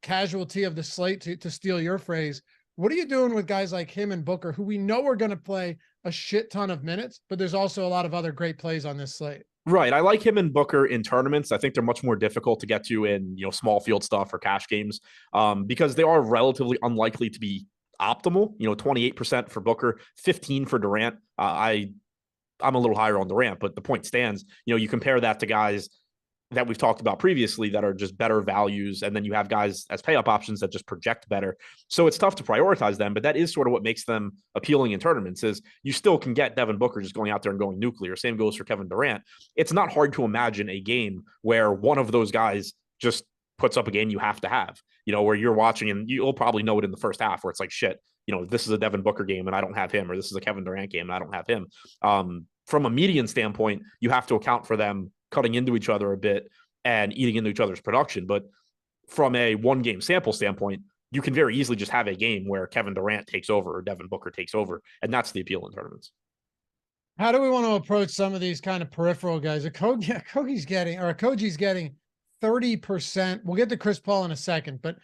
casualty of the slate, to steal your phrase. What are you doing with guys like him and Booker, who we know are going to play a shit ton of minutes, but there's also a lot of other great plays on this slate? Right. I like him and Booker in tournaments. I think they're much more difficult to get to in, small field stuff or cash games, because they are relatively unlikely to be optimal. 28% for Booker, 15 for Durant. I'm a little higher on Durant, but the point stands. You compare that to guys that we've talked about previously that are just better values, and then you have guys as pay-up options that just project better. So it's tough to prioritize them, but that is sort of what makes them appealing in tournaments. Is you still can get Devin Booker just going out there and going nuclear. Same goes for Kevin Durant. It's not hard to imagine a game where one of those guys just puts up a game you have to have, where you're watching and you'll probably know it in the first half where it's like, shit, this is a Devin Booker game and I don't have him, or this is a Kevin Durant game and I don't have him. From a median standpoint, you have to account for them cutting into each other a bit and eating into each other's production. But from a one game sample standpoint, you can very easily just have a game where Kevin Durant takes over or Devin Booker takes over. And that's the appeal in tournaments. How do we want to approach some of these kind of peripheral guys? Kogi's getting 30%. We'll get to Chris Paul in a second, but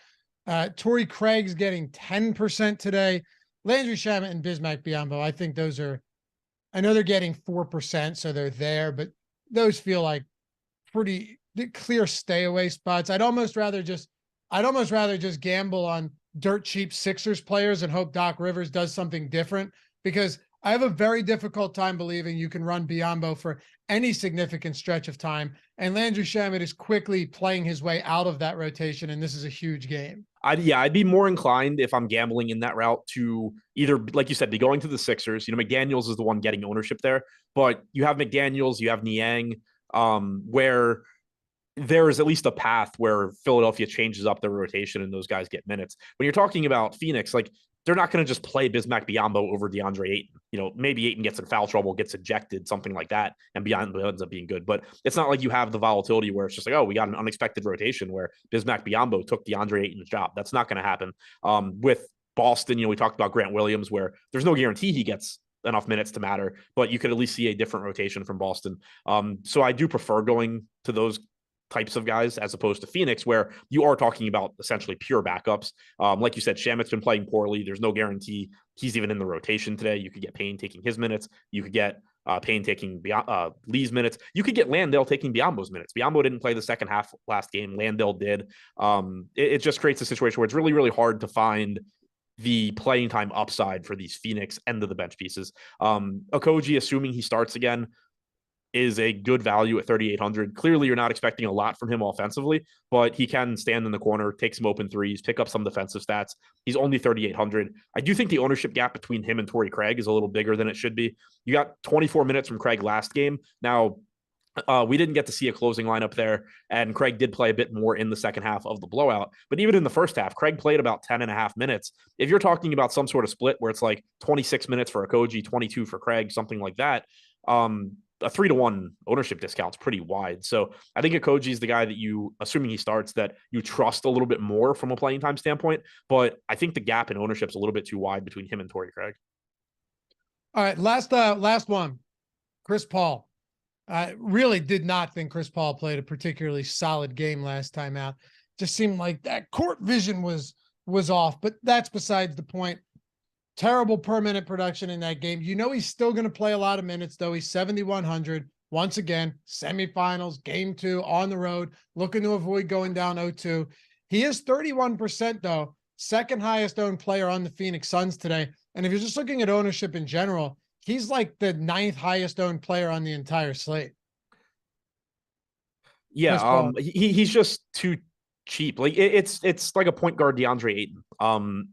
Torrey Craig's getting 10% today. Landry Shamet and Bismack Biyombo, I think I know they're getting 4%, so they're there, but those feel like pretty clear stay away spots. I'd almost rather just gamble on dirt cheap Sixers players and hope Doc Rivers does something different, because I have a very difficult time believing you can run Biyombo for any significant stretch of time. And Landry Shamet is quickly playing his way out of that rotation, and this is a huge game. I'd be more inclined, if I'm gambling in that route, to either, like you said, be going to the Sixers. McDaniels is the one getting ownership there, but you have McDaniels, you have Niang, where there is at least a path where Philadelphia changes up their rotation and those guys get minutes. When you're talking about Phoenix, like, they're not going to just play Bismack Biyombo over DeAndre Ayton. Maybe Ayton gets in foul trouble, gets ejected, something like that, and Biyombo ends up being good. But it's not like you have the volatility where it's just like, oh, we got an unexpected rotation where Bismack Biyombo took DeAndre Ayton's job. That's not going to happen. With Boston, we talked about Grant Williams, where there's no guarantee he gets enough minutes to matter, but you could at least see a different rotation from Boston. So I do prefer going to those types of guys as opposed to Phoenix, where you are talking about essentially pure backups. Like you said, Shamet's been playing poorly. There's no guarantee he's even in the rotation today. You could get Payne taking his minutes. You could get Payne taking Lee's minutes. You could get Landale taking Biyombo's minutes. Biyombo didn't play the second half last game. Landale did. It just creates a situation where it's really, really hard to find the playing time upside for these Phoenix end of the bench pieces. Okogie, assuming he starts again, is a good value at 3,800. Clearly, you're not expecting a lot from him offensively, but he can stand in the corner, take some open threes, pick up some defensive stats. He's only 3,800. I do think the ownership gap between him and Torrey Craig is a little bigger than it should be. You got 24 minutes from Craig last game. Now, we didn't get to see a closing lineup there, and Craig did play a bit more in the second half of the blowout. But even in the first half, Craig played about 10 and a half minutes. If you're talking about some sort of split where it's like 26 minutes for Okogie, 22 for Craig, something like that, a 3-to-1 ownership discount is pretty wide. So I think Okogie is the guy that you, assuming he starts, that you trust a little bit more from a playing time standpoint. But I think the gap in ownership is a little bit too wide between him and Torrey Craig. All right, last one, Chris Paul. I really did not think Chris Paul played a particularly solid game last time out. Just seemed like that court vision was off, but that's besides the point. Terrible per minute production in that game. He's still going to play a lot of minutes, though. He's 7,100. Once again, semifinals, game 2, on the road, looking to avoid going down 0-2. He is 31%, though. Second highest owned player on the Phoenix Suns today. And if you're just looking at ownership in general, he's like the 9th highest owned player on the entire slate. Yeah, he's just too cheap. Like it's like a point guard DeAndre Ayton.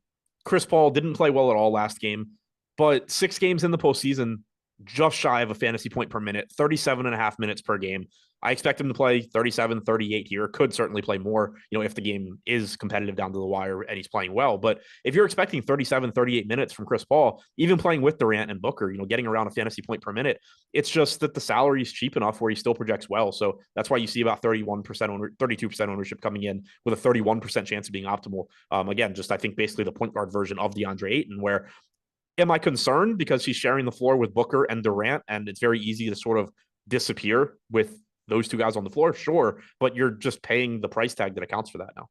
Chris Paul didn't play well at all last game, but 6 games in the postseason, just shy of a fantasy point per minute, 37.5 minutes per game. I expect him to play 37, 38 here. Could certainly play more, if the game is competitive down to the wire and he's playing well. But if you're expecting 37, 38 minutes from Chris Paul, even playing with Durant and Booker, getting around a fantasy point per minute, it's just that the salary is cheap enough where he still projects well. So that's why you see about 32% ownership coming in with a 31% chance of being optimal. Again, just I think basically the point guard version of DeAndre Ayton, where am I concerned because he's sharing the floor with Booker and Durant, and it's very easy to sort of disappear with those 2 guys on the floor? Sure, but you're just paying the price tag that accounts for that now.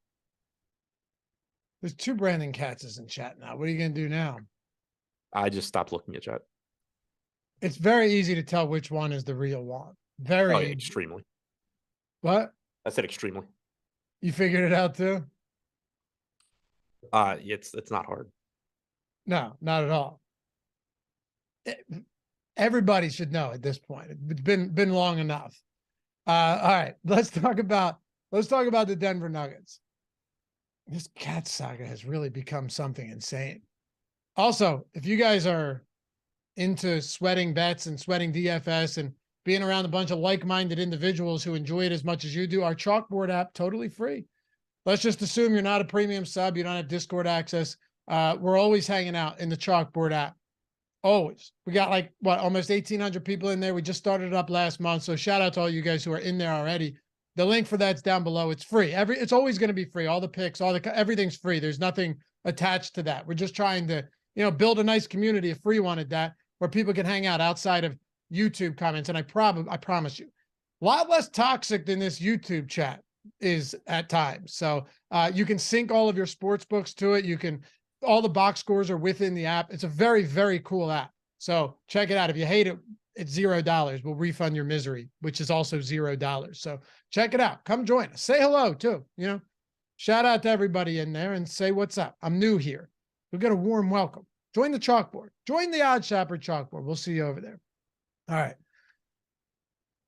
There's 2 Brandon Katzes in chat now. What are you going to do now? I just stopped looking at chat. It's very easy to tell which one is the real one. Very extremely. What? I said extremely. You figured it out too? It's not hard. No, not at all. Everybody should know at this point. It's been long enough. All right, let's talk about the Denver Nuggets. This cat saga has really become something insane. Also, if you guys are into sweating bets and sweating DFS and being around a bunch of like-minded individuals who enjoy it as much as you do, our Chalkboard app, totally free. Let's just assume you're not a premium sub, you don't have Discord access. We're always hanging out in the Chalkboard app. Always. We got almost 1,800 people in there. We just started it up last month. So shout out to all you guys who are in there already. The link for that's down below. It's free. It's always going to be free. All the picks, everything's free. There's nothing attached to that. We're just trying to, build a nice community, a free one at that, where people can hang out outside of YouTube comments. And I promise you, a lot less toxic than this YouTube chat is at times. So you can sync all of your sports books to it. All the box scores are within the app. It's a very, very cool app. So check it out. If you hate it, it's $0. We'll refund your misery, which is also $0. So check it out. Come join us. Say hello too. Shout out to everybody in there and say what's up. I'm new here. You'll get a warm welcome. Join the Chalkboard. Join the Odd Shopper Chalkboard. We'll see you over there. All right.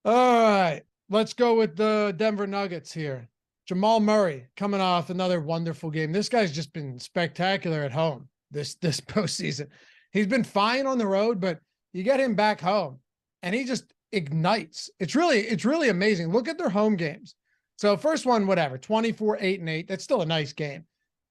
All right. Let's go with the Denver Nuggets here. Jamal Murray coming off another wonderful game. This guy's just been spectacular at home this postseason. He's been fine on the road, but you get him back home and he just ignites. It's really amazing. Look at their home games. So first one, 24, 8 and 8. That's still a nice game.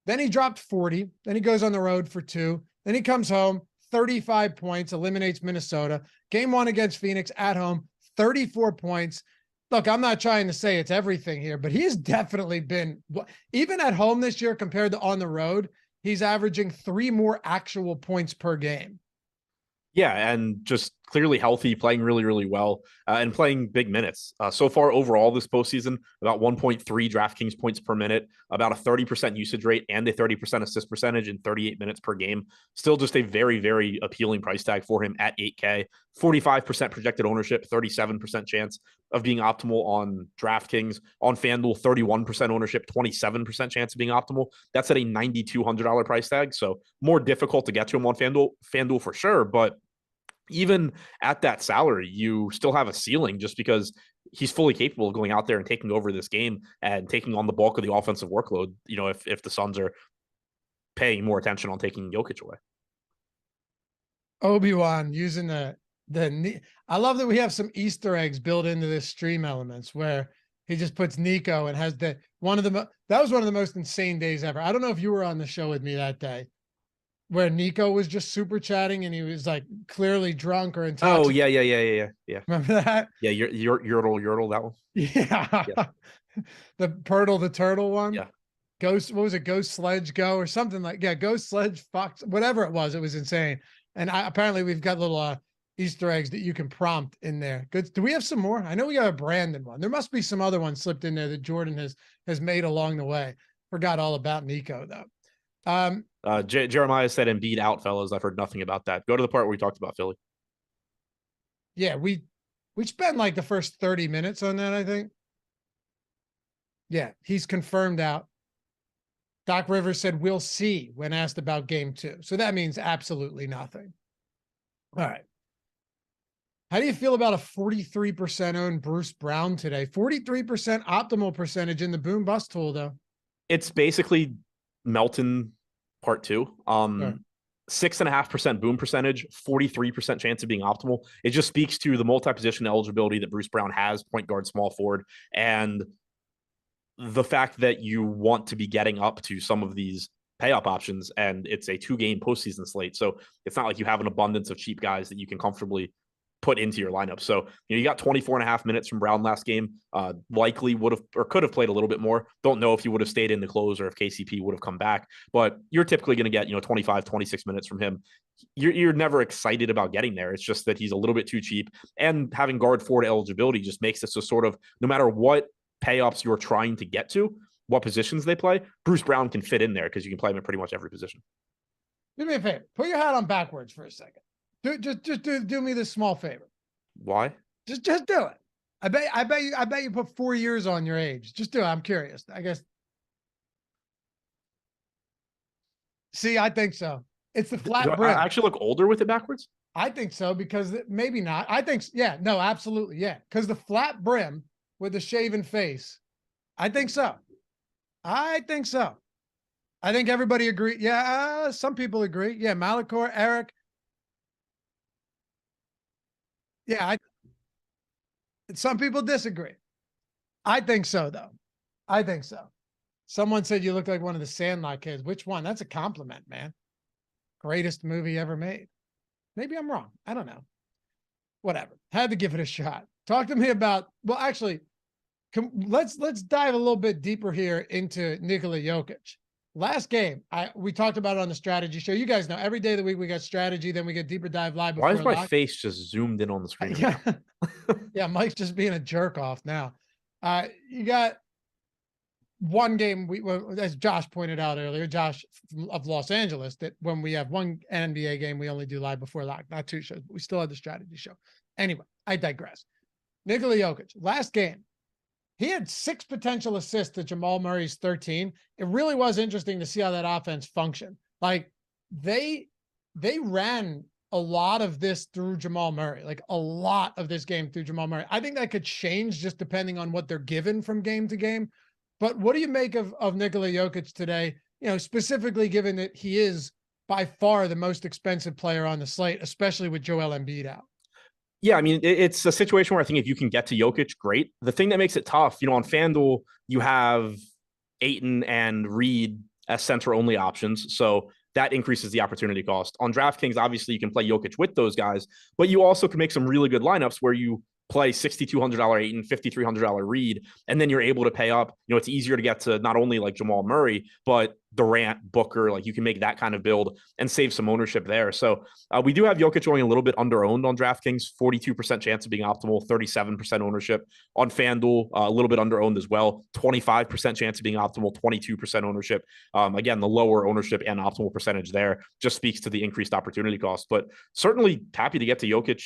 Then he dropped 40. Then he goes on the road for 2. Then he comes home, 35 points, eliminates Minnesota. Game 1 against Phoenix at home, 34 points. Look, I'm not trying to say it's everything here, but he's definitely been, even at home this year compared to on the road, he's averaging 3 more actual points per game. Yeah, and just clearly healthy, playing really, really well, and playing big minutes. So far overall this postseason, about 1.3 DraftKings points per minute, about a 30% usage rate and a 30% assist percentage in 38 minutes per game. Still just a very, very appealing price tag for him at $8K. 45% projected ownership, 37% chance of being optimal on DraftKings. On FanDuel, 31% ownership, 27% chance of being optimal. That's at a $9,200 price tag. So more difficult to get to him on FanDuel for sure. But even at that salary, you still have a ceiling just because he's fully capable of going out there and taking over this game and taking on the bulk of the offensive workload, if the Suns are paying more attention on taking Jokic away. Obi-Wan using I love that we have some Easter eggs built into this stream elements where he just puts Nico and has that was one of the most insane days ever. I don't know if you were on the show with me that day where Nico was just super chatting and he was clearly drunk or intoxicated. Oh yeah. Remember that? Yeah, Yordle, that one. Yeah. The Pirtle the Turtle one. Yeah. Ghost Sledge Go or something Ghost Sledge Fox, whatever it was insane. And apparently we've got little Easter eggs that you can prompt in there. Good. Do we have some more? I know we got a Brandon one. There must be some other ones slipped in there that Jordan has made along the way. Forgot all about Nico though. Jeremiah said Embiid out, fellas. I've heard nothing about that. Go to the part where we talked about Philly. Yeah, we spent the first 30 minutes on that, I think. Yeah, he's confirmed out. Doc Rivers said we'll see when asked about game 2. So that means absolutely nothing. All right. How do you feel about a 43% owned Bruce Brown today? 43% optimal percentage in the boom bust tool, though. It's basically Melton part two. Sure. 6.5% boom percentage, 43% chance of being optimal. It just speaks to the multi-position eligibility that Bruce Brown has, point guard, small forward, and the fact that you want to be getting up to some of these pay up options, and it's a 2-game postseason slate. So it's not like you have an abundance of cheap guys that you can comfortably put into your lineup. So, you got 24.5 minutes from Brown last game. Likely would have or could have played a little bit more. Don't know if he would have stayed in the close or if KCP would have come back, but you're typically going to get, 25, 26 minutes from him. You're never excited about getting there. It's just that he's a little bit too cheap, and having guard forward eligibility just makes it so sort of no matter what pay ups you're trying to get to, what positions they play, Bruce Brown can fit in there because you can play him in pretty much every position. Do me a favor. Put your hat on backwards for a second. Just do me this small favor. Why? Just do it. I bet you put 4 years on your age. Just do it. I'm curious. I guess. See, I think so. It's the flat brim. I actually look older with it backwards? I think so, because maybe not. I think, yeah, no, absolutely. Yeah. Because the flat brim with the shaven face. I think so. I think everybody agree. Yeah. Some people agree. Yeah. Malachor, Eric. Yeah, some people disagree. I think so, though. I think so. Someone said you look like one of the Sandlot kids. Which one? That's a compliment, man. Greatest movie ever made. Maybe I'm wrong. I don't know. Whatever. Had to give it a shot. Talk to me about, well, actually, let's dive a little bit deeper here into Nikola Jokic. Last game, we talked about it on the strategy show. You guys know every day of the week we got strategy, then we get deeper dive live. Why is my face just zoomed in on the screen? Yeah, yeah. Mike's just being a jerk off now. You got one game. As Josh pointed out earlier, Josh of Los Angeles, that when we have one NBA game, we only do live before lock, not 2 shows. But we still have the strategy show. Anyway, I digress. Nikola Jokic, last game. He had 6 potential assists to Jamal Murray's 13. It really was interesting to see how that offense functioned. Like they ran a lot of this through Jamal Murray, like a lot of this game through Jamal Murray. I think that could change just depending on what they're given from game to game. But what do you make of Nikola Jokic today? Specifically given that he is by far the most expensive player on the slate, especially with Joel Embiid out. Yeah, I mean, it's a situation where I think if you can get to Jokic, great. The thing that makes it tough, on FanDuel, you have Ayton and Reed as center-only options, so that increases the opportunity cost. On DraftKings, obviously, you can play Jokic with those guys, but you also can make some really good lineups where you play $6,200 Ayton, $5,300 Reed, and then you're able to pay up. It's easier to get to not only like Jamal Murray, but Durant, Booker. Like you can make that kind of build and save some ownership there. So we do have Jokic going a little bit under-owned on DraftKings, 42% chance of being optimal, 37% ownership. On FanDuel, a little bit under-owned as well, 25% chance of being optimal, 22% ownership. Again, the lower ownership and optimal percentage there just speaks to the increased opportunity cost. But certainly happy to get to Jokic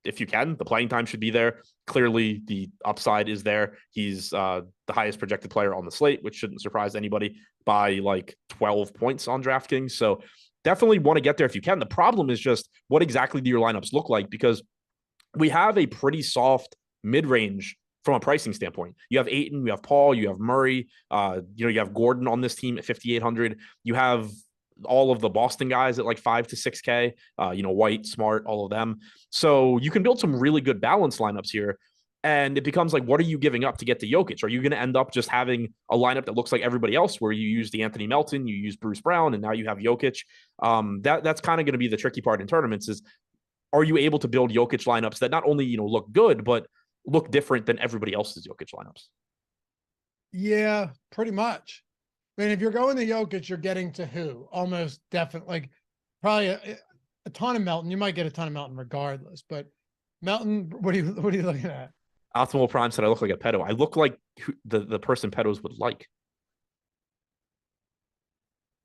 if you can. The playing time should be there. Clearly, the upside is there. He's the highest projected player on the slate, which shouldn't surprise anybody, by like 12 points on DraftKings. So definitely want to get there if you can. The problem is just what exactly do your lineups look like? Because we have a pretty soft mid-range from a pricing standpoint. You have Ayton, you have Paul, you have Murray, you have Gordon on this team at 5,800. You have all of the Boston guys at like 5 to 6K, White, Smart, all of them. So you can build some really good balance lineups here. And it becomes like, what are you giving up to get to Jokic? Are you going to end up just having a lineup that looks like everybody else, where you use the Anthony Melton, you use Bruce Brown, and now you have Jokic? That's kind of going to be the tricky part in tournaments is, are you able to build Jokic lineups that not only, look good, but look different than everybody else's Jokic lineups? Yeah, pretty much. I mean, if you're going to Jokic, you're getting to who? Almost definitely, like probably a ton of Melton. You might get a ton of Melton regardless, but Melton, what are you looking at? Optimal Prime said I look like a pedo. I look like the person pedos would like.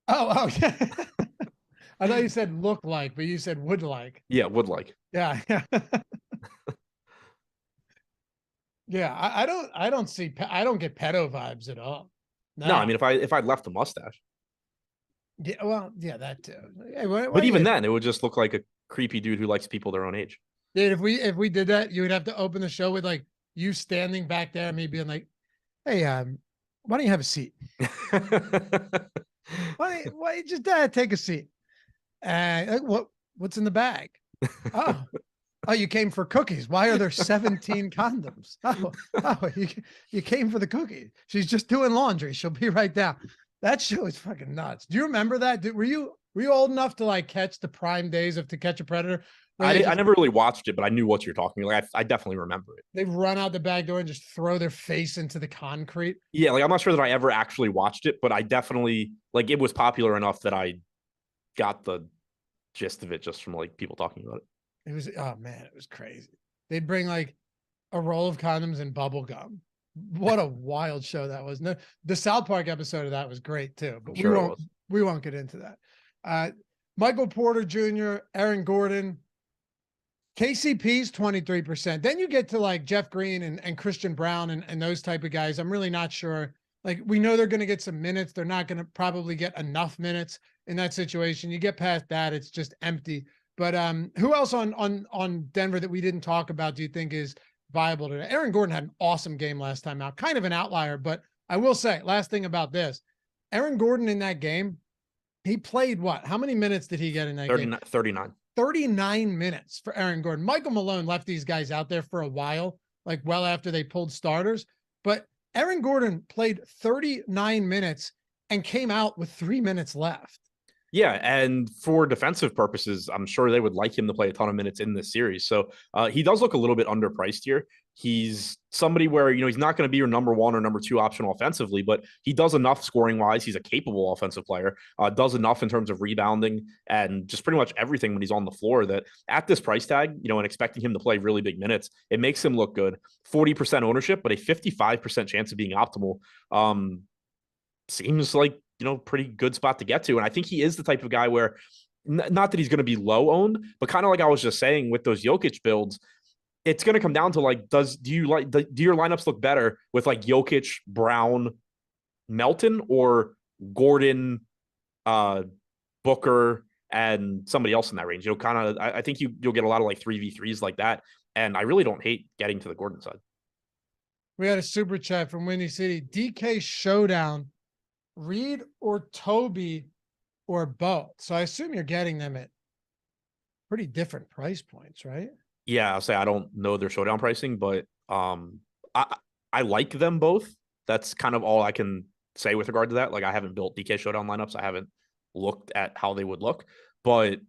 Oh, yeah. I thought you said look like, but you said would like. Yeah, would like. Yeah. Yeah, I don't get pedo vibes at all. No, I mean if I left the mustache. Yeah, well, yeah, that too. Hey, but even then, it would just look like a creepy dude who likes people their own age. Dude, if we did that, you would have to open the show with like you standing back there and me being like, "Hey, why don't you have a seat?" Why just take a seat? What's in the bag? Oh, you came for cookies. Why are there 17 condoms? You came for the cookie. She's just doing laundry. She'll be right down. That show is fucking nuts. Do you remember that? Were you old enough to like catch the prime days of To Catch a Predator? I never really watched it, but I knew what you're talking about. I definitely remember it. They run out the back door and just throw their face into the concrete. Yeah, like I'm not sure that I ever actually watched it, but I definitely like it was popular enough that I got the gist of it just from like people talking about it. It was, oh man, it was crazy. They'd bring like a roll of condoms and bubble gum. What a wild show that was. No, the South Park episode of that was great too, but we won't get into that. Michael Porter Jr., Aaron Gordon, KCP's 23%. Then you get to like Jeff Green and Christian Brown and those type of guys. I'm really not sure. Like we know they're going to get some minutes. They're not going to probably get enough minutes in that situation. You get past that, it's just empty. But who else on Denver that we didn't talk about do you think is viable today? Aaron Gordon had an awesome game last time out, kind of an outlier, but I will say, last thing about this, Aaron Gordon in that game, he played what? How many minutes did he get in that game? 39. 39 minutes for Aaron Gordon. Michael Malone left these guys out there for a while, like well after they pulled starters, but Aaron Gordon played 39 minutes and came out with 3 minutes left. Yeah, and for defensive purposes, I'm sure they would like him to play a ton of minutes in this series. So he does look a little bit underpriced here. He's somebody where, he's not going to be your number one or number two option offensively, but he does enough scoring wise. He's a capable offensive player, does enough in terms of rebounding and just pretty much everything when he's on the floor that at this price tag, and expecting him to play really big minutes, it makes him look good. 40% ownership, but a 55% chance of being optimal. Seems like, pretty good spot to get to. And I think he is the type of guy where not that he's going to be low owned, but kind of like I was just saying with those Jokic builds, it's going to come down to like, do your lineups look better with like Jokic, Brown, Melton, or Gordon, Booker, and somebody else in that range? I think you'll get a lot of like 3v3s like that. And I really don't hate getting to the Gordon side. We had a super chat from Windy City. DK Showdown, Reed or Toby or both. So I assume you're getting them at pretty different price points, right? Yeah, I'll say I don't know their showdown pricing, but I like them both. That's kind of all I can say with regard to that. Like I haven't built DK showdown lineups. I haven't looked at how they would look, but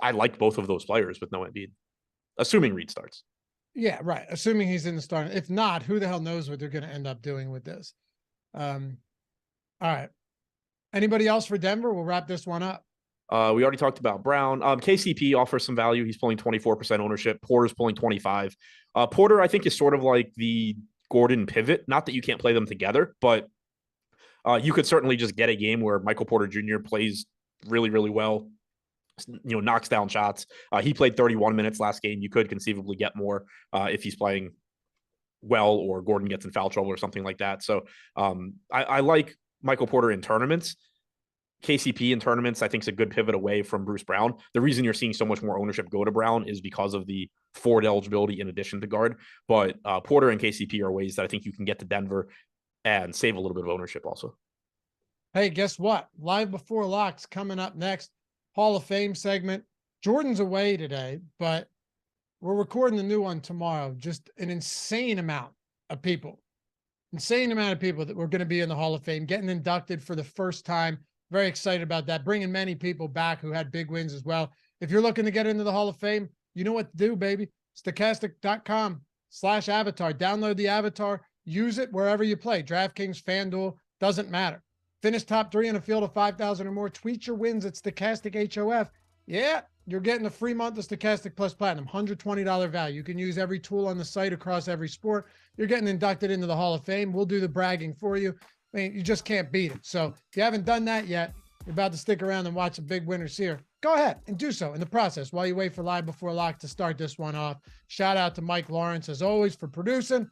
I like both of those players with no Embiid, assuming Reed starts. Yeah, right. Assuming he's in the starting. If not, who the hell knows what they're going to end up doing with this. All right. Anybody else for Denver? We'll wrap this one up. We already talked about Brown. KCP offers some value. He's pulling 24% ownership. Porter's pulling 25. Porter, I think, is sort of like the Gordon pivot. Not that you can't play them together, but you could certainly just get a game where Michael Porter Jr. plays really, really well, knocks down shots. He played 31 minutes last game. You could conceivably get more if he's playing well or Gordon gets in foul trouble or something like that. So I like Michael Porter in tournaments. KCP in tournaments, I think, is a good pivot away from Bruce Brown. The reason you're seeing so much more ownership go to Brown is because of the forward eligibility in addition to guard. But Porter and KCP are ways that I think you can get to Denver and save a little bit of ownership also. Hey, guess what? Live Before Locks coming up next. Hall of Fame segment. Jordan's away today, but we're recording the new one tomorrow. Just an insane amount of people. Insane amount of people that we're going to be in the Hall of Fame, getting inducted for the first time. Very excited about that. Bringing many people back who had big wins as well. If you're looking to get into the Hall of Fame, you know what to do, baby. Stochastic.com/avatar. Download the avatar. Use it wherever you play. DraftKings, FanDuel, doesn't matter. Finish top 3 in a field of 5,000 or more. Tweet your wins at Stochastic HOF. Yeah, you're getting a free month of Stochastic Plus Platinum. $120 value. You can use every tool on the site across every sport. You're getting inducted into the Hall of Fame. We'll do the bragging for you. I mean, you just can't beat it. So if you haven't done that yet, you're about to stick around and watch the big winners here. Go ahead and do so in the process while you wait for Live Before Lock to start this one off. Shout out to Mike Lawrence, as always, for producing.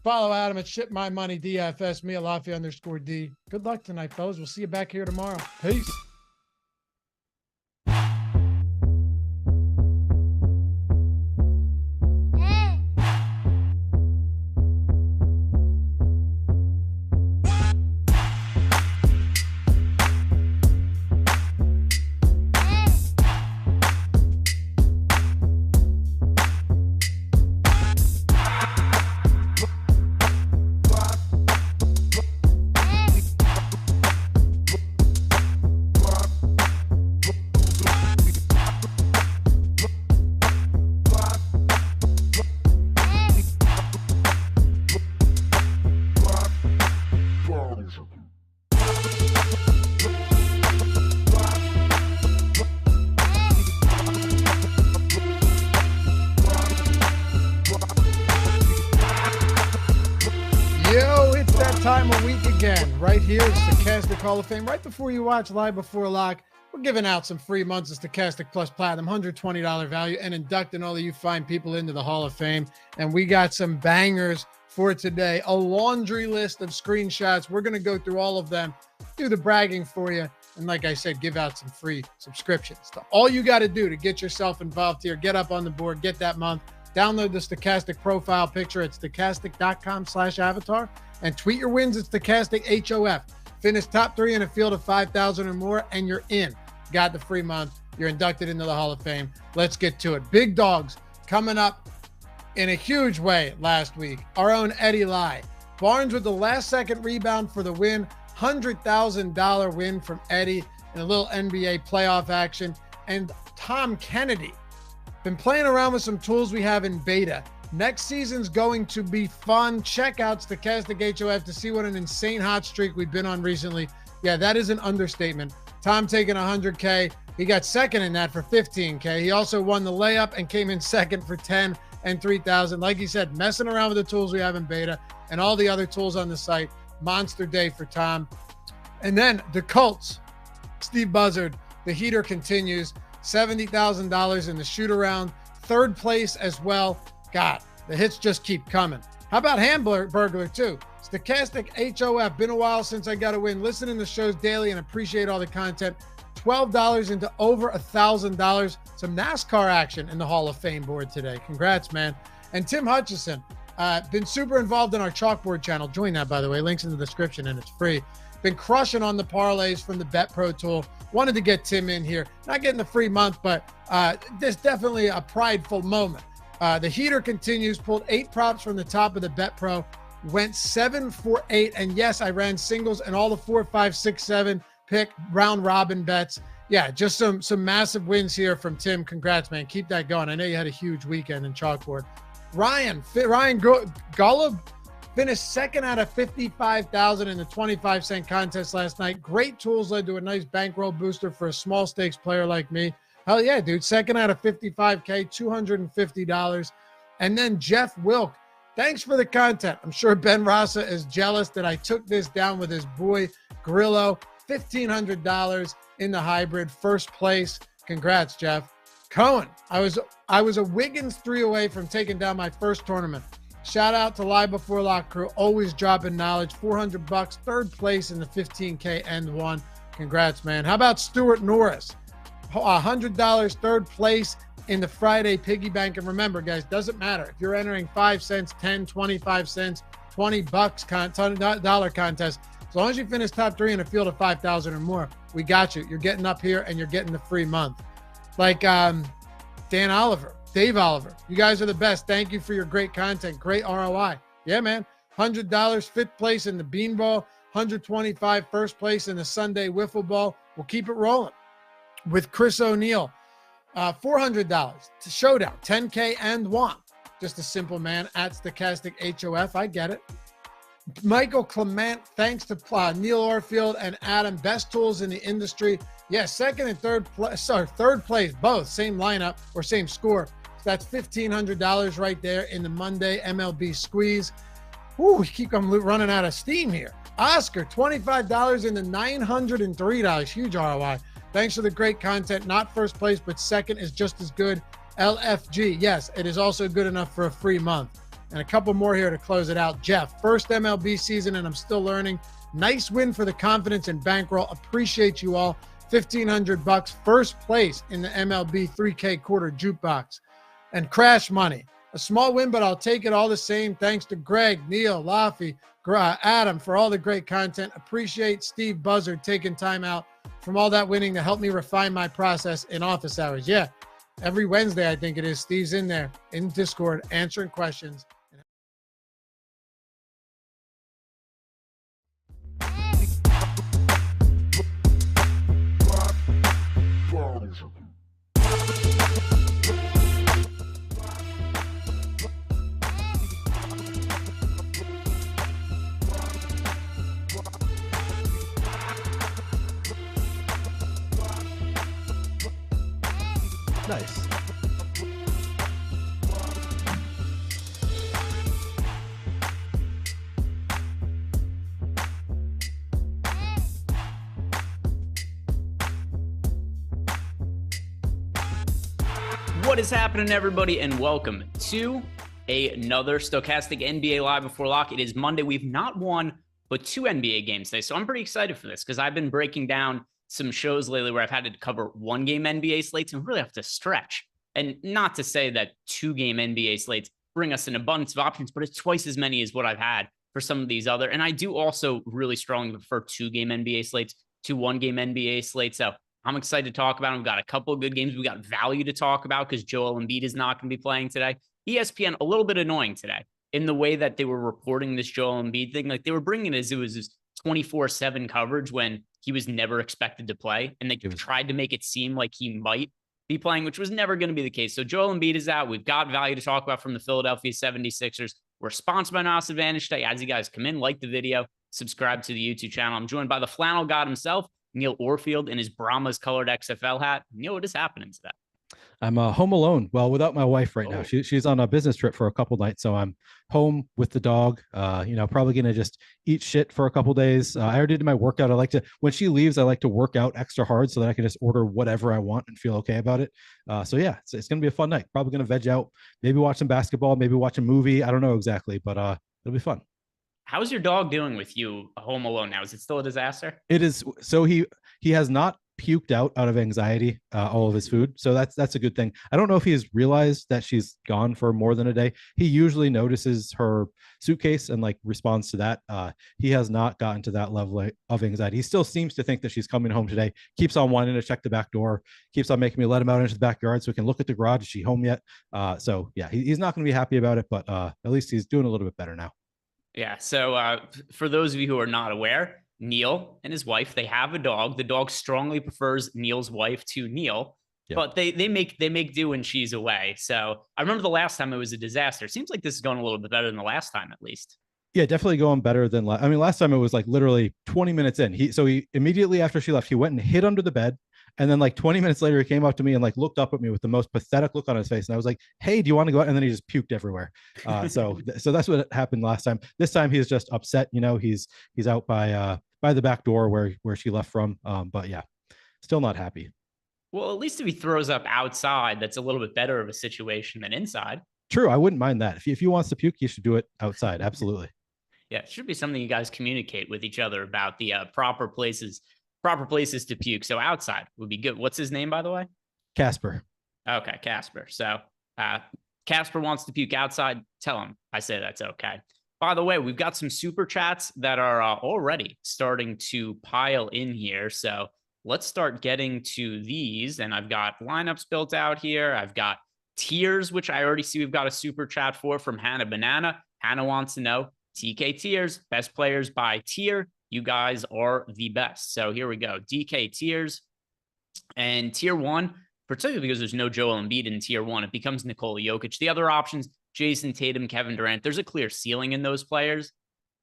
Follow Adam at Ship My Money DFS, me at Lafayette_D. Good luck tonight, fellas. We'll see you back here tomorrow. Peace. again, right here, it's Stochastic Hall of Fame. Right before you watch Live Before Lock, we're giving out some free months of Stochastic Plus Platinum, $120 value, and inducting all of you fine people into the Hall of Fame. And we got some bangers for today, a laundry list of screenshots. We're going to go through all of them, do the bragging for you, and like I said, give out some free subscriptions. So all you got to do to get yourself involved here, get up on the board, get that month, download the Stochastic profile picture at stochastic.com/avatar, and tweet your wins at Stochastic HOF. Finish top 3 in a field of 5,000 or more, and you're in. Got the free month. You're inducted into the Hall of Fame. Let's get to it. Big dogs coming up in a huge way last week. Our own Eddie Lai. Barnes with the last-second rebound for the win. $100,000 win from Eddie in a little NBA playoff action. And Tom Kennedy. Been playing around with some tools we have in beta. Next season's going to be fun. Check out Stochastic HOF to see what an insane hot streak we've been on recently. Yeah, that is an understatement. Tom taking 100K. He got second in that for 15K. He also won the layup and came in second for 10 and 3,000. Like he said, messing around with the tools we have in beta and all the other tools on the site. Monster day for Tom. And then the Colts, Steve Buzzard, the heater continues. $70,000 in the shoot around. Third place as well. God, the hits just keep coming. How about Hamburglar too? Stochastic HOF. Been a while since I got a win. Listening to shows daily and appreciate all the content. $12 into over $1,000. Some NASCAR action in the Hall of Fame board today. Congrats, man. And Tim Hutchison, been super involved in our chalkboard channel. Join that, by the way. Links in the description and it's free. Been crushing on the parlays from the Bet Pro tool. Wanted to get Tim in here. Not getting the free month, but there's definitely a prideful moment. The heater continues. Pulled 8 props from the top of the Bet Pro. Went 7 for 8. And yes, I ran singles and all the 4, 5, 6, 7 pick round robin bets. Yeah, just some massive wins here from Tim. Congrats, man. Keep that going. I know you had a huge weekend in chalkboard. Ryan Golub finished second out of 55,000 in the 25-cent contest last night. Great tools led to a nice bankroll booster for a small stakes player like me. Hell yeah, dude. Second out of 55K, $250. And then Jeff Wilk. Thanks for the content. I'm sure Ben Rasa is jealous that I took this down with his boy Grillo. $1,500 in the hybrid, first place. Congrats, Jeff. Cohen, I was a Wiggins 3 away from taking down my first tournament. Shout out to Live Before Lock crew, always dropping knowledge. $400, third place in the 15K end one. Congrats, man. How about Stuart Norris? $100, third place in the Friday piggy bank. And remember, guys, doesn't matter if you're entering 5 cents, 10, 25 cents, $20 dollar contest. As long as you finish top 3 in a field of 5,000 or more, we got you. You're getting up here and you're getting the free month. Like Dave Oliver, you guys are the best. Thank you for your great content. Great ROI. Yeah, man. $100, fifth place in the beanball. $125, first place in the Sunday wiffle ball. We'll keep it rolling. With Chris O'Neill, $400 to showdown, 10K and one. Just a simple man at Stochastic HOF. I get it. Michael Clement, thanks to Neil Orfield and Adam, best tools in the industry. Yes, second and third place, both same lineup or same score. So that's $1,500 right there in the Monday MLB squeeze. Ooh, we keep running out of steam here. Oscar, $25 in the $903, huge ROI. Thanks for the great content. Not first place, but second is just as good. LFG, yes, it is also good enough for a free month. And a couple more here to close it out. Jeff, first MLB season, and I'm still learning. Nice win for the confidence and bankroll. Appreciate you all. $1,500, first place in the MLB 3K quarter jukebox. And Crash Money, a small win, but I'll take it all the same. Thanks to Greg, Neil, Laffy, Adam for all the great content. Appreciate Steve Buzzard taking time out from all that winning to help me refine my process in office hours. Yeah, every Wednesday, I think it is. Steve's in there in Discord answering questions. Nice. What is happening, everybody, and welcome to another Stochastic NBA Live Before Lock. It is Monday. We've not won but 2 NBA games today, so I'm pretty excited for this because I've been breaking down some shows lately where I've had to cover 1-game NBA slates and really have to stretch. And not to say that 2-game NBA slates bring us an abundance of options, but it's twice as many as what I've had for some of these other. And I do also really strongly prefer 2-game NBA slates to 1-game NBA slates. So I'm excited to talk about them. We've got a couple of good games. We've got value to talk about because Joel Embiid is not going to be playing today. ESPN, a little bit annoying today in the way that they were reporting this Joel Embiid thing. Like they were bringing it as it was this 24/7 coverage when he was never expected to play. And they tried to make it seem like he might be playing, which was never going to be the case. So Joel Embiid is out. We've got value to talk about from the Philadelphia 76ers. We're sponsored by Nos Advantage today. As you guys come in, like the video, subscribe to the YouTube channel. I'm joined by the flannel god himself, Neil Orfield, in his Brahmas colored XFL hat. Neil, what is happening today? I'm home alone. Well, without my wife right now. She's on a business trip for a couple nights, so I'm home with the dog. Probably gonna just eat shit for a couple days. I already did my workout. I like to, when she leaves, I like to work out extra hard so that I can just order whatever I want and feel okay about it. So yeah, it's gonna be a fun night. Probably gonna veg out, maybe watch some basketball, maybe watch a movie. I don't know exactly, but it'll be fun. How's your dog doing with you home alone now? Is it still a disaster? It is. So he has not puked out of anxiety all of his food, so that's a good thing. I don't know if he has realized that she's gone for more than a day. He usually notices her suitcase and like responds to that. He has not gotten to that level of anxiety. He still seems to think that she's coming home today, keeps on wanting to check the back door, keeps on making me let him out into the backyard so we can look at the garage. Is she home yet? So yeah, he's not going to be happy about it, but at least he's doing a little bit better now. Yeah. So for those of you who are not aware, Neil and his wife, they have a dog. The dog strongly prefers Neil's wife to Neil, but they make do when she's away. So I remember the last time it was a disaster. Seems like this is going a little bit better than the last time, at least. Yeah, definitely going better than last time it was like literally 20 minutes in. He immediately after she left, he went and hid under the bed. And then like 20 minutes later, he came up to me and like looked up at me with the most pathetic look on his face. And I was like, hey, do you want to go out? And then he just puked everywhere. So that's what happened last time. This time he's just upset. He's out by the back door where she left from. But yeah, still not happy. Well, at least if he throws up outside, that's a little bit better of a situation than inside. True. I wouldn't mind that. If he wants to puke, he should do it outside. Absolutely. Yeah, it should be something you guys communicate with each other about, the proper places to puke. So outside would be good. What's his name, by the way? Casper. Okay, Casper. So Casper wants to puke outside. Tell him I say that's okay. By the way, we've got some super chats that are already starting to pile in here. So let's start getting to these. And I've got lineups built out here. I've got tiers, which I already see we've got a super chat from Hannah Banana. Hannah wants to know TK tiers, best players by tier. You guys are the best. So here we go. DK tiers. And tier 1, particularly because there's no Joel Embiid in tier 1, it becomes Nikola Jokic. The other options, Jason Tatum, Kevin Durant, there's a clear ceiling in those players,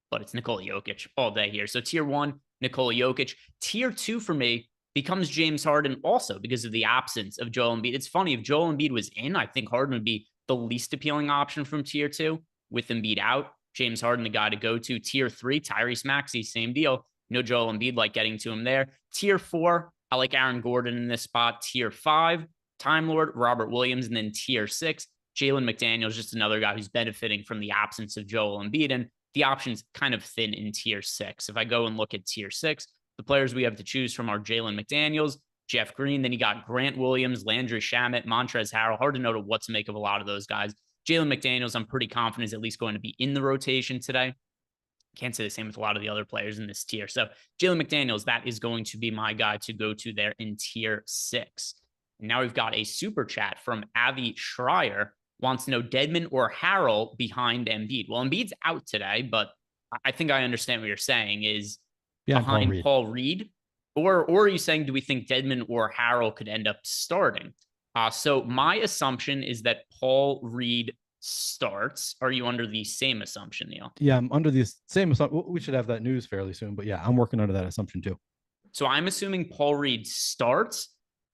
but it's Nikola Jokic all day here. So tier 1, Nikola Jokic. Tier 2 for me becomes James Harden also because of the absence of Joel Embiid. It's funny, if Joel Embiid was in, I think Harden would be the least appealing option from tier 2 with Embiid out. James Harden, the guy to go to. Tier 3, Tyrese Maxey, same deal. No Joel Embiid, like getting to him there. Tier 4, I like Aaron Gordon in this spot. Tier 5, Time Lord, Robert Williams. And then tier 6, Jalen McDaniels, just another guy who's benefiting from the absence of Joel Embiid. And the options kind of thin in tier 6. If I go and look at tier 6, the players we have to choose from are Jalen McDaniels, Jeff Green. Then you got Grant Williams, Landry Shamet, Montrezl Harrell. Hard to know what to make of a lot of those guys. Jalen McDaniels, I'm pretty confident is at least going to be in the rotation today. Can't say the same with a lot of the other players in this tier. So Jalen McDaniels, that is going to be my guy to go to there in tier 6. And now we've got a super chat from Avi Schreier. Wants to know Dedmon or Harrell behind Embiid. Well, Embiid's out today, but I think I understand what you're saying is behind Paul Reed. Or are you saying, do we think Dedmon or Harrell could end up starting? So my assumption is that Paul Reed starts. Are you under the same assumption, Neil? Yeah, I'm under the same assumption. We should have that news fairly soon, but yeah, I'm working under that assumption too. So I'm assuming Paul Reed starts,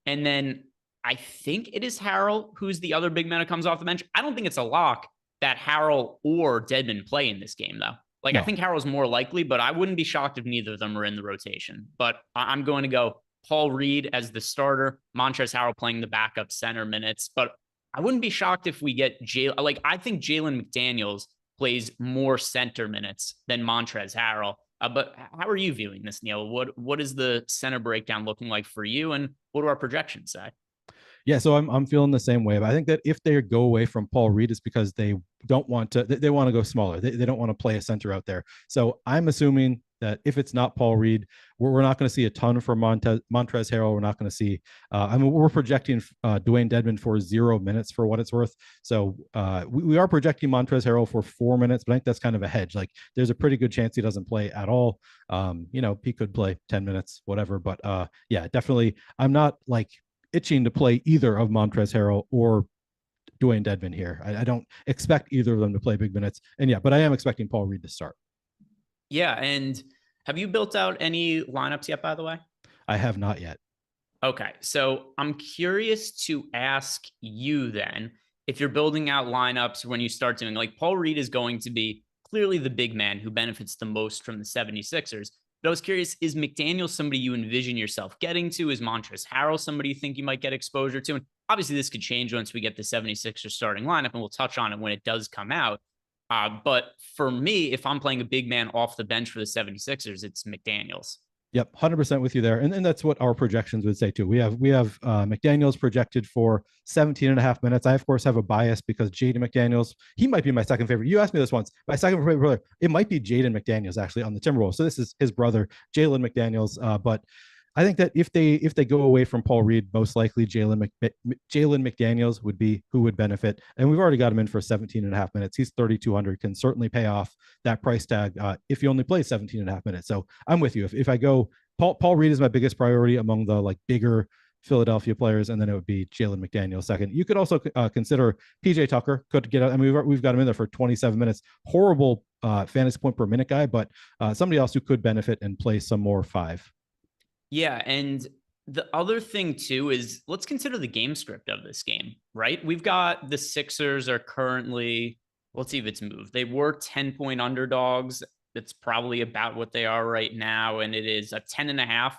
and then I think it is Harrell who's the other big man who comes off the bench. I don't think it's a lock that Harrell or Dedmon play in this game, though. No. I think Harrell's more likely, but I wouldn't be shocked if neither of them are in the rotation. But I'm going to go Paul Reed as the starter, Montrezl Harrell playing the backup center minutes. But I wouldn't be shocked if we get I think Jalen McDaniels plays more center minutes than Montrezl Harrell. But how are you viewing this, Neil? What is the center breakdown looking like for you, and what do our projections say? Yeah, so I'm feeling the same way. But I think that if they go away from Paul Reed, it's because they don't want to. They want to go smaller. They don't want to play a center out there. So I'm assuming that if it's not Paul Reed, we're not going to see a ton for Montrezl Harrell. We're not going to see. We're projecting Dwayne Dedmon for 0 minutes for what it's worth. So we are projecting Montrezl Harrell for 4 minutes, but I think that's kind of a hedge. Like there's a pretty good chance he doesn't play at all. He could play 10 minutes, whatever. But yeah, definitely, I'm not like itching to play either of Montrezl Harrell or Dwayne Dedmon here. I don't expect either of them to play big minutes. And yeah, but I am expecting Paul Reed to start. Yeah. And have you built out any lineups yet, by the way? I have not yet. Okay. So I'm curious to ask you then, if you're building out lineups when you start doing, like, Paul Reed is going to be clearly the big man who benefits the most from the 76ers. But I was curious, is McDaniel somebody you envision yourself getting to? Is Montrezl Harrell somebody you think you might get exposure to? And obviously this could change once we get the 76ers starting lineup, and we'll touch on it when it does come out. But for me, if I'm playing a big man off the bench for the 76ers, it's McDaniels. Yep, 100% with you there. And that's what our projections would say too. We have McDaniels projected for 17 and a half minutes. I, of course, have a bias because Jaden McDaniels, he might be my second favorite. You asked me this once. My second favorite brother, it might be Jaden McDaniels actually on the Timberwolves. So this is his brother, Jalen McDaniels. But I think that if they go away from Paul Reed, most likely Jalen McDaniels would be who would benefit. And we've already got him in for 17 and a half minutes. He's 3,200, can certainly pay off that price tag if he only plays 17 and a half minutes. So I'm with you. If I go, Paul Reed is my biggest priority among the like bigger Philadelphia players, and then it would be Jalen McDaniels second. You could also consider PJ Tucker. Could get out. I mean, we've got him in there for 27 minutes. Horrible fantasy point per minute guy, but somebody else who could benefit and play some more 5. Yeah, and the other thing too is, let's consider the game script of this game, right? We've got the Sixers are currently, let's see if it's moved. They were 10-point underdogs. That's probably about what they are right now, and it is a 10.5.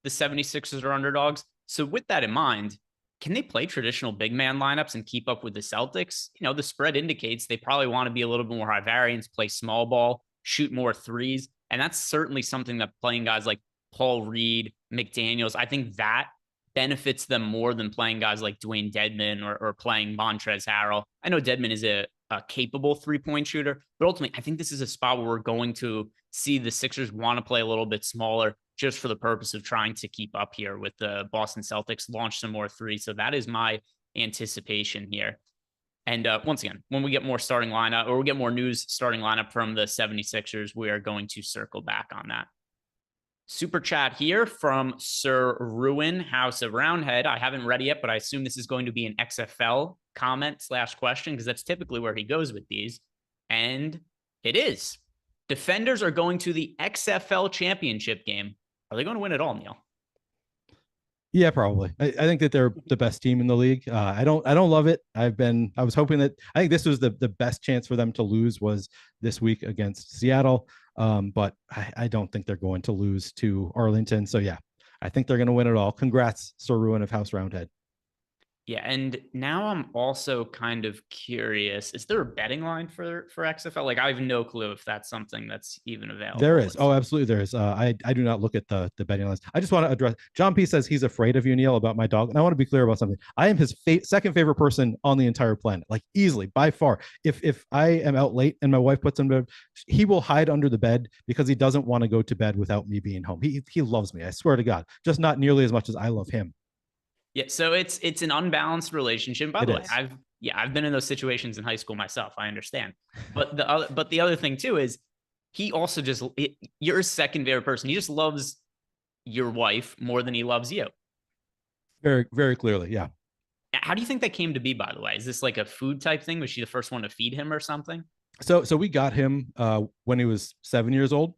The 76ers are underdogs. So with that in mind, can they play traditional big man lineups and keep up with the Celtics? The spread indicates they probably want to be a little bit more high variance, play small ball, shoot more threes, and that's certainly something that playing guys like Paul Reed, McDaniels, I think that benefits them more than playing guys like Dwayne Dedmon or playing Montrezl Harrell. I know Dedmon is a capable 3-point shooter, but ultimately, I think this is a spot where we're going to see the Sixers want to play a little bit smaller just for the purpose of trying to keep up here with the Boston Celtics, launch some more threes. So that is my anticipation here. And once again, when we get more starting lineup, or we get more news starting lineup from the 76ers, we are going to circle back on that. Super chat here from Sir Ruin, House of Roundhead. I haven't read it yet, but I assume this is going to be an XFL comment/question, because that's typically where he goes with these. And it is. Defenders are going to the XFL championship game. Are they going to win it all, Neil? Yeah, probably. I think that they're the best team in the league. I don't love it. I was hoping that, I think this was the best chance for them to lose was this week against Seattle. But I don't think they're going to lose to Arlington. So yeah, I think they're going to win it all. Congrats, Sir Ruin of House Roundhead. Yeah, and now I'm also kind of curious. Is there a betting line for XFL? Like, I have no clue if that's something that's even available. There is. Oh, absolutely there is. I do not look at the betting lines. I just want to address, John P says he's afraid of you, Neil, about my dog. And I want to be clear about something. I am his second favorite person on the entire planet, like easily, by far. If I am out late and my wife puts him to bed, he will hide under the bed because he doesn't want to go to bed without me being home. He loves me. I swear to God, just not nearly as much as I love him. Yeah, so it's an unbalanced relationship. By the way, I've been in those situations in high school myself. I understand, but the other thing too is he also you're a second favorite person. He just loves your wife more than he loves you. Very, very clearly, yeah. How do you think that came to be? By the way, is this like a food type thing? Was she the first one to feed him or something? So we got him when he was 7 years old.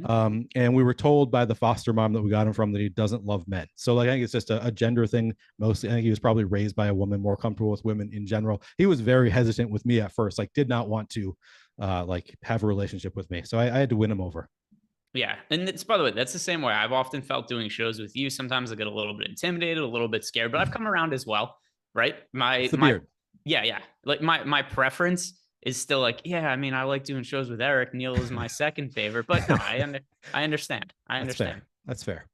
And we were told by the foster mom that we got him from that he doesn't love men. So like, I think it's just a gender thing. Mostly, I think he was probably raised by a woman, more comfortable with women in general. He was very hesitant with me at first, like did not want to like have a relationship with me. So I had to win him over. Yeah. And it's, by the way, that's the same way I've often felt doing shows with you. Sometimes I get a little bit intimidated, a little bit scared, but I've come around as well. Right. My Yeah. Like my preference is still like, yeah, I mean, I like doing shows with Eric. Neil is my second favorite, but no, I understand. I understand. That's fair.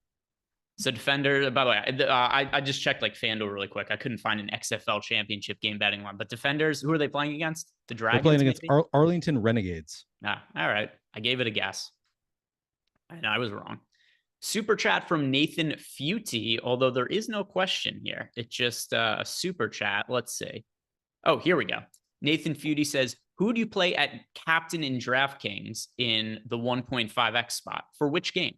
So defender, by the way, I just checked like FanDuel really quick. I couldn't find an XFL championship game betting line, but defenders, who are they playing against? The Dragons? They're playing against Arlington Renegades. Ah, all right. I gave it a guess. And I was wrong. Super chat from Nathan Futi, although there is no question here. It's just a super chat. Let's see. Oh, here we go. Nathan Futi says, who do you play at captain in DraftKings in the 1.5x spot? For which game?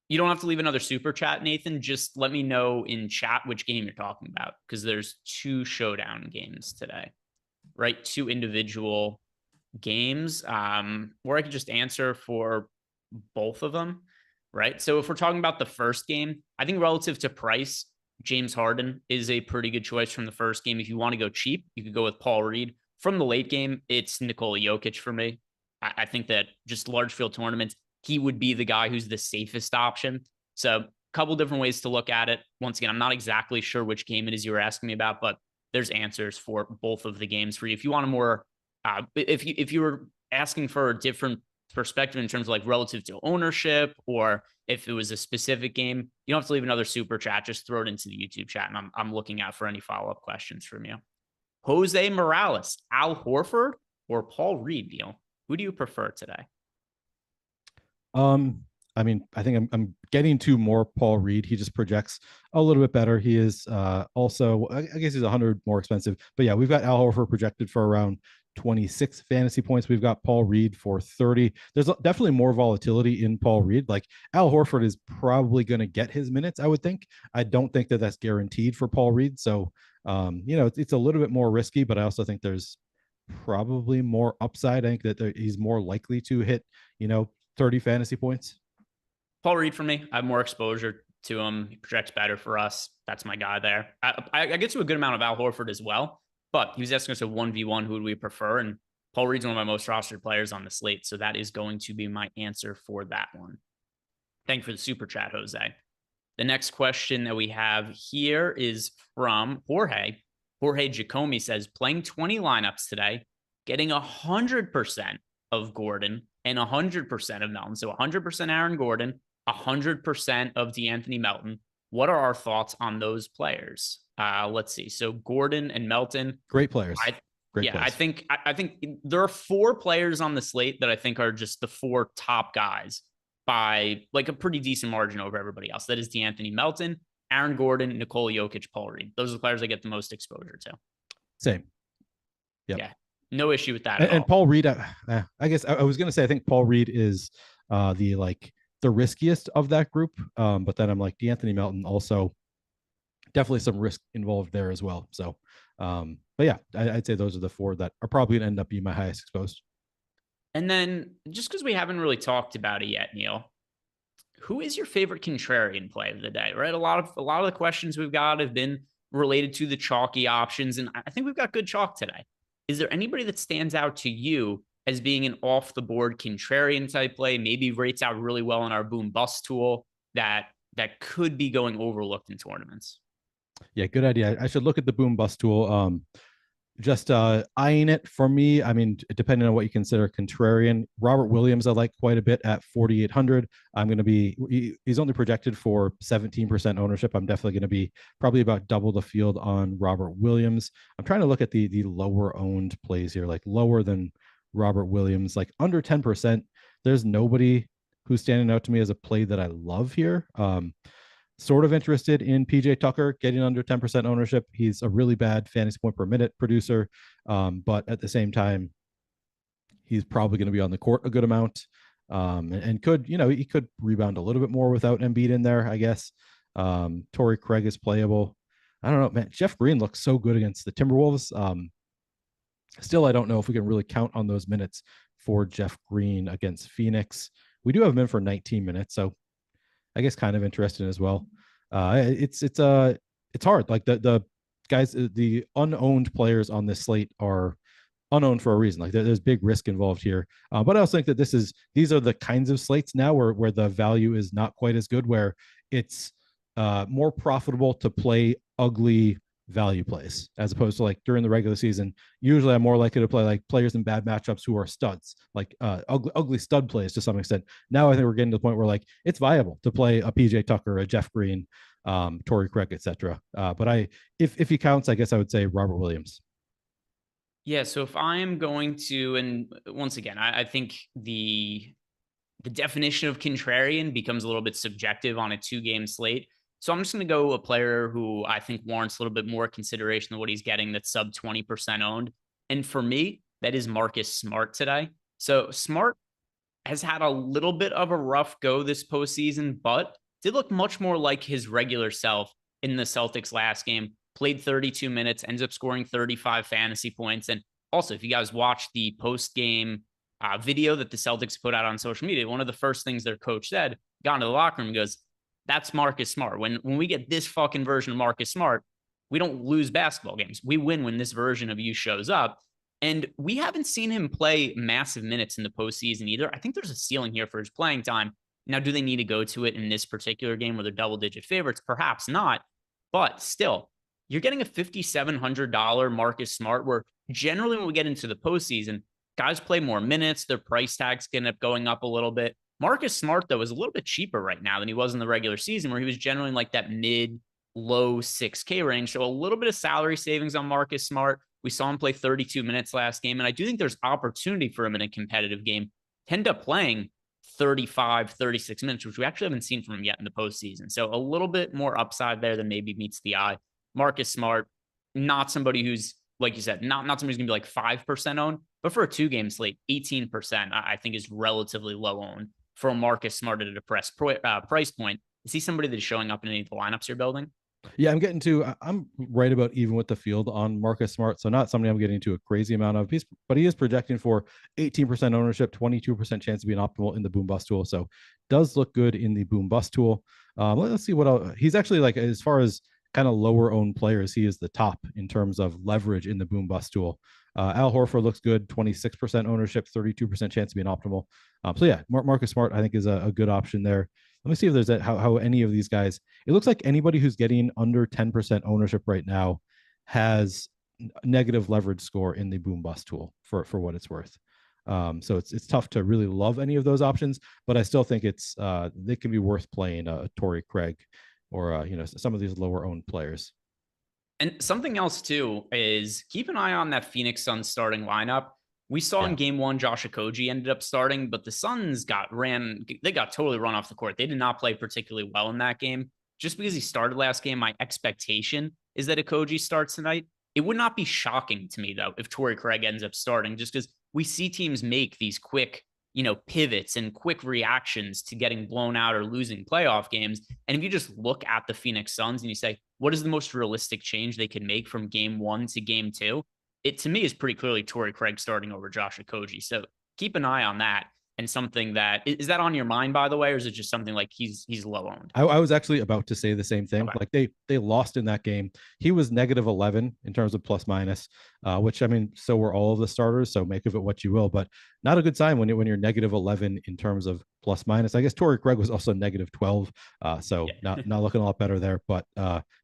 You don't have to leave another super chat, Nathan. Just let me know in chat which game you're talking about, because there's 2 showdown games today, right? 2 individual games, or I could just answer for both of them, right? So if we're talking about the first game, I think relative to price, James Harden is a pretty good choice from the first game. If you want to go cheap, you could go with Paul Reed. From the late game, it's Nikola Jokic for me. I think that just large field tournaments, he would be the guy who's the safest option. So a couple different ways to look at it. Once again, I'm not exactly sure which game it is you were asking me about, but there's answers for both of the games for you. If you want a more, if you were asking for a different perspective in terms of like relative to ownership, or if it was a specific game, you don't have to leave another super chat. Just throw it into the YouTube chat, and I'm looking out for any follow-up questions from you. Jose Morales, Al Horford, or Paul Reed, Neil? Who do you prefer today? I mean, I think I'm getting to more Paul Reed. He just projects a little bit better. He is also, I guess he's 100 more expensive. But yeah, we've got Al Horford projected for around 26 fantasy points. We've got Paul Reed for 30. There's definitely more volatility in Paul Reed. Like Al Horford is probably going to get his minutes, I would think. I don't think that that's guaranteed for Paul Reed. So, it's a little bit more risky, but I also think there's probably more upside. I think that he's more likely to hit, 30 fantasy points. Paul Reed for me. I have more exposure to him. He projects better for us. That's my guy there. I get to a good amount of Al Horford as well, but he was asking us a 1v1, who would we prefer? And Paul Reed's one of my most rostered players on the slate. So that is going to be my answer for that one. Thank you for the super chat, Jose. The next question that we have here is from Jorge. Jorge Giacomi says, playing 20 lineups today, getting 100% of Gordon and 100% of Melton. So 100% Aaron Gordon, 100% of DeAnthony Melton. What are our thoughts on those players? Let's see. So Gordon and Melton. Great players. Great players. I think there are 4 players on the slate that I think are just the 4 top guys by like a pretty decent margin over everybody else. That is DeAnthony Melton, Aaron Gordon, Nikola Jokic, Paul Reed. Those are the players I get the most exposure to. Same. Yep. Yeah. No issue with that. And Paul Reed, I guess I was going to say, I think Paul Reed is the riskiest of that group. But then I'm like, DeAnthony Melton also definitely some risk involved there as well. So, but yeah, I'd say those are the 4 that are probably going to end up being my highest exposed. And then just because we haven't really talked about it yet, Neil, who is your favorite contrarian play of the day, right? A lot of the questions we've got have been related to the chalky options. And I think we've got good chalk today. Is there anybody that stands out to you as being an off the board contrarian type play, maybe rates out really well in our boom bust tool that could be going overlooked in tournaments? Yeah, good idea. I should look at the boom bust tool. Just eyeing it for me. I mean, depending on what you consider contrarian, Robert Williams I like quite a bit at 4,800. He's only projected for 17% ownership. I'm definitely going to be probably about double the field on Robert Williams. I'm trying to look at the lower owned plays here, like lower than Robert Williams, like under 10%. There's nobody who's standing out to me as a play that I love here. Sort of interested in PJ Tucker getting under 10% ownership. He's a really bad fantasy point per minute producer. But at the same time, he's probably going to be on the court a good amount. And could, he could rebound a little bit more without Embiid in there, I guess. Torrey Craig is playable. I don't know, man. Jeff Green looks so good against the Timberwolves. Still, I don't know if we can really count on those minutes for Jeff Green against Phoenix. We do have him in for 19 minutes, so I guess kind of interesting as well. It's hard. Like the guys, the unowned players on this slate are unowned for a reason. Like there's big risk involved here. But I also think that these are the kinds of slates now where the value is not quite as good, where it's more profitable to play ugly value plays, as opposed to like during the regular season. Usually I'm more likely to play like players in bad matchups who are studs, like ugly stud plays to some extent. Now I think we're getting to the point where like it's viable to play a PJ Tucker, a Jeff Green, Torrey Craig, etc. But if he counts, I guess I would say Robert Williams. Yeah, so if I am going to, and once again, I think the definition of contrarian becomes a little bit subjective on a 2-game slate. So I'm just going to go a player who I think warrants a little bit more consideration than what he's getting, that's sub 20% owned. And for me, that is Marcus Smart today. So Smart has had a little bit of a rough go this postseason, but did look much more like his regular self in the Celtics last game. Played 32 minutes, ends up scoring 35 fantasy points. And also, if you guys watch the post-game video that the Celtics put out on social media, one of the first things their coach said, got into the locker room and goes, that's Marcus Smart. When we get this fucking version of Marcus Smart, we don't lose basketball games. We win when this version of you shows up. And we haven't seen him play massive minutes in the postseason either. I think there's a ceiling here for his playing time. Now, do they need to go to it in this particular game where they're double-digit favorites? Perhaps not. But still, you're getting a $5,700 Marcus Smart, where generally when we get into the postseason, guys play more minutes, their price tags can end up going up a little bit. Marcus Smart, though, is a little bit cheaper right now than he was in the regular season, where he was generally like that mid-low 6K range. So a little bit of salary savings on Marcus Smart. We saw him play 32 minutes last game, and I do think there's opportunity for him in a competitive game to end up playing 35, 36 minutes, which we actually haven't seen from him yet in the postseason. So a little bit more upside there than maybe meets the eye. Marcus Smart, not somebody who's, like you said, not somebody who's going to be like 5% owned, but for a 2-game slate, 18%, I think is relatively low owned for a Marcus Smart at a depressed price point. Is he somebody that is showing up in any of the lineups you're building? Yeah, I'm right about even with the field on Marcus Smart. So not somebody I'm getting to a crazy amount of, but he is projecting for 18% ownership, 22% chance to be an optimal in the boom bust tool. So does look good in the boom bust tool. Let's see what else. He's actually, like, as far as kind of lower owned players, he is the top in terms of leverage in the boom bust tool. Al Horford looks good, 26% ownership, 32% chance to be an optimal. So yeah, Marcus Smart, I think, is a good option there. Let me see if there's how any of these guys, it looks like anybody who's getting under 10% ownership right now has negative leverage score in the boom bust tool for what it's worth. So it's tough to really love any of those options, but I still think they can be worth playing a Torrey Craig or some of these lower owned players. And something else too is keep an eye on that Phoenix Suns starting lineup. We saw in game 1, Josh Okogie ended up starting, but the Suns got totally run off the court. They did not play particularly well in that game. Just because he started last game, my expectation is that Okogie starts tonight. It would not be shocking to me, though, if Torrey Craig ends up starting, just because we see teams make these quick, pivots and quick reactions to getting blown out or losing playoff games. And if you just look at the Phoenix Suns and you say, what is the most realistic change they can make from game 1 to game 2? It, to me, is pretty clearly Torrey Craig starting over Josh Okogie. So keep an eye on that. And something that is that on your mind, by the way, or is it just something like he's low owned? I was actually about to say the same thing. Okay. Like they lost in that game. He was negative 11 in terms of plus minus, which, I mean, so were all of the starters. So make of it what you will, but not a good sign when you're negative 11 in terms of plus minus. I guess Torrey Craig was also negative 12. So not looking a lot better there. But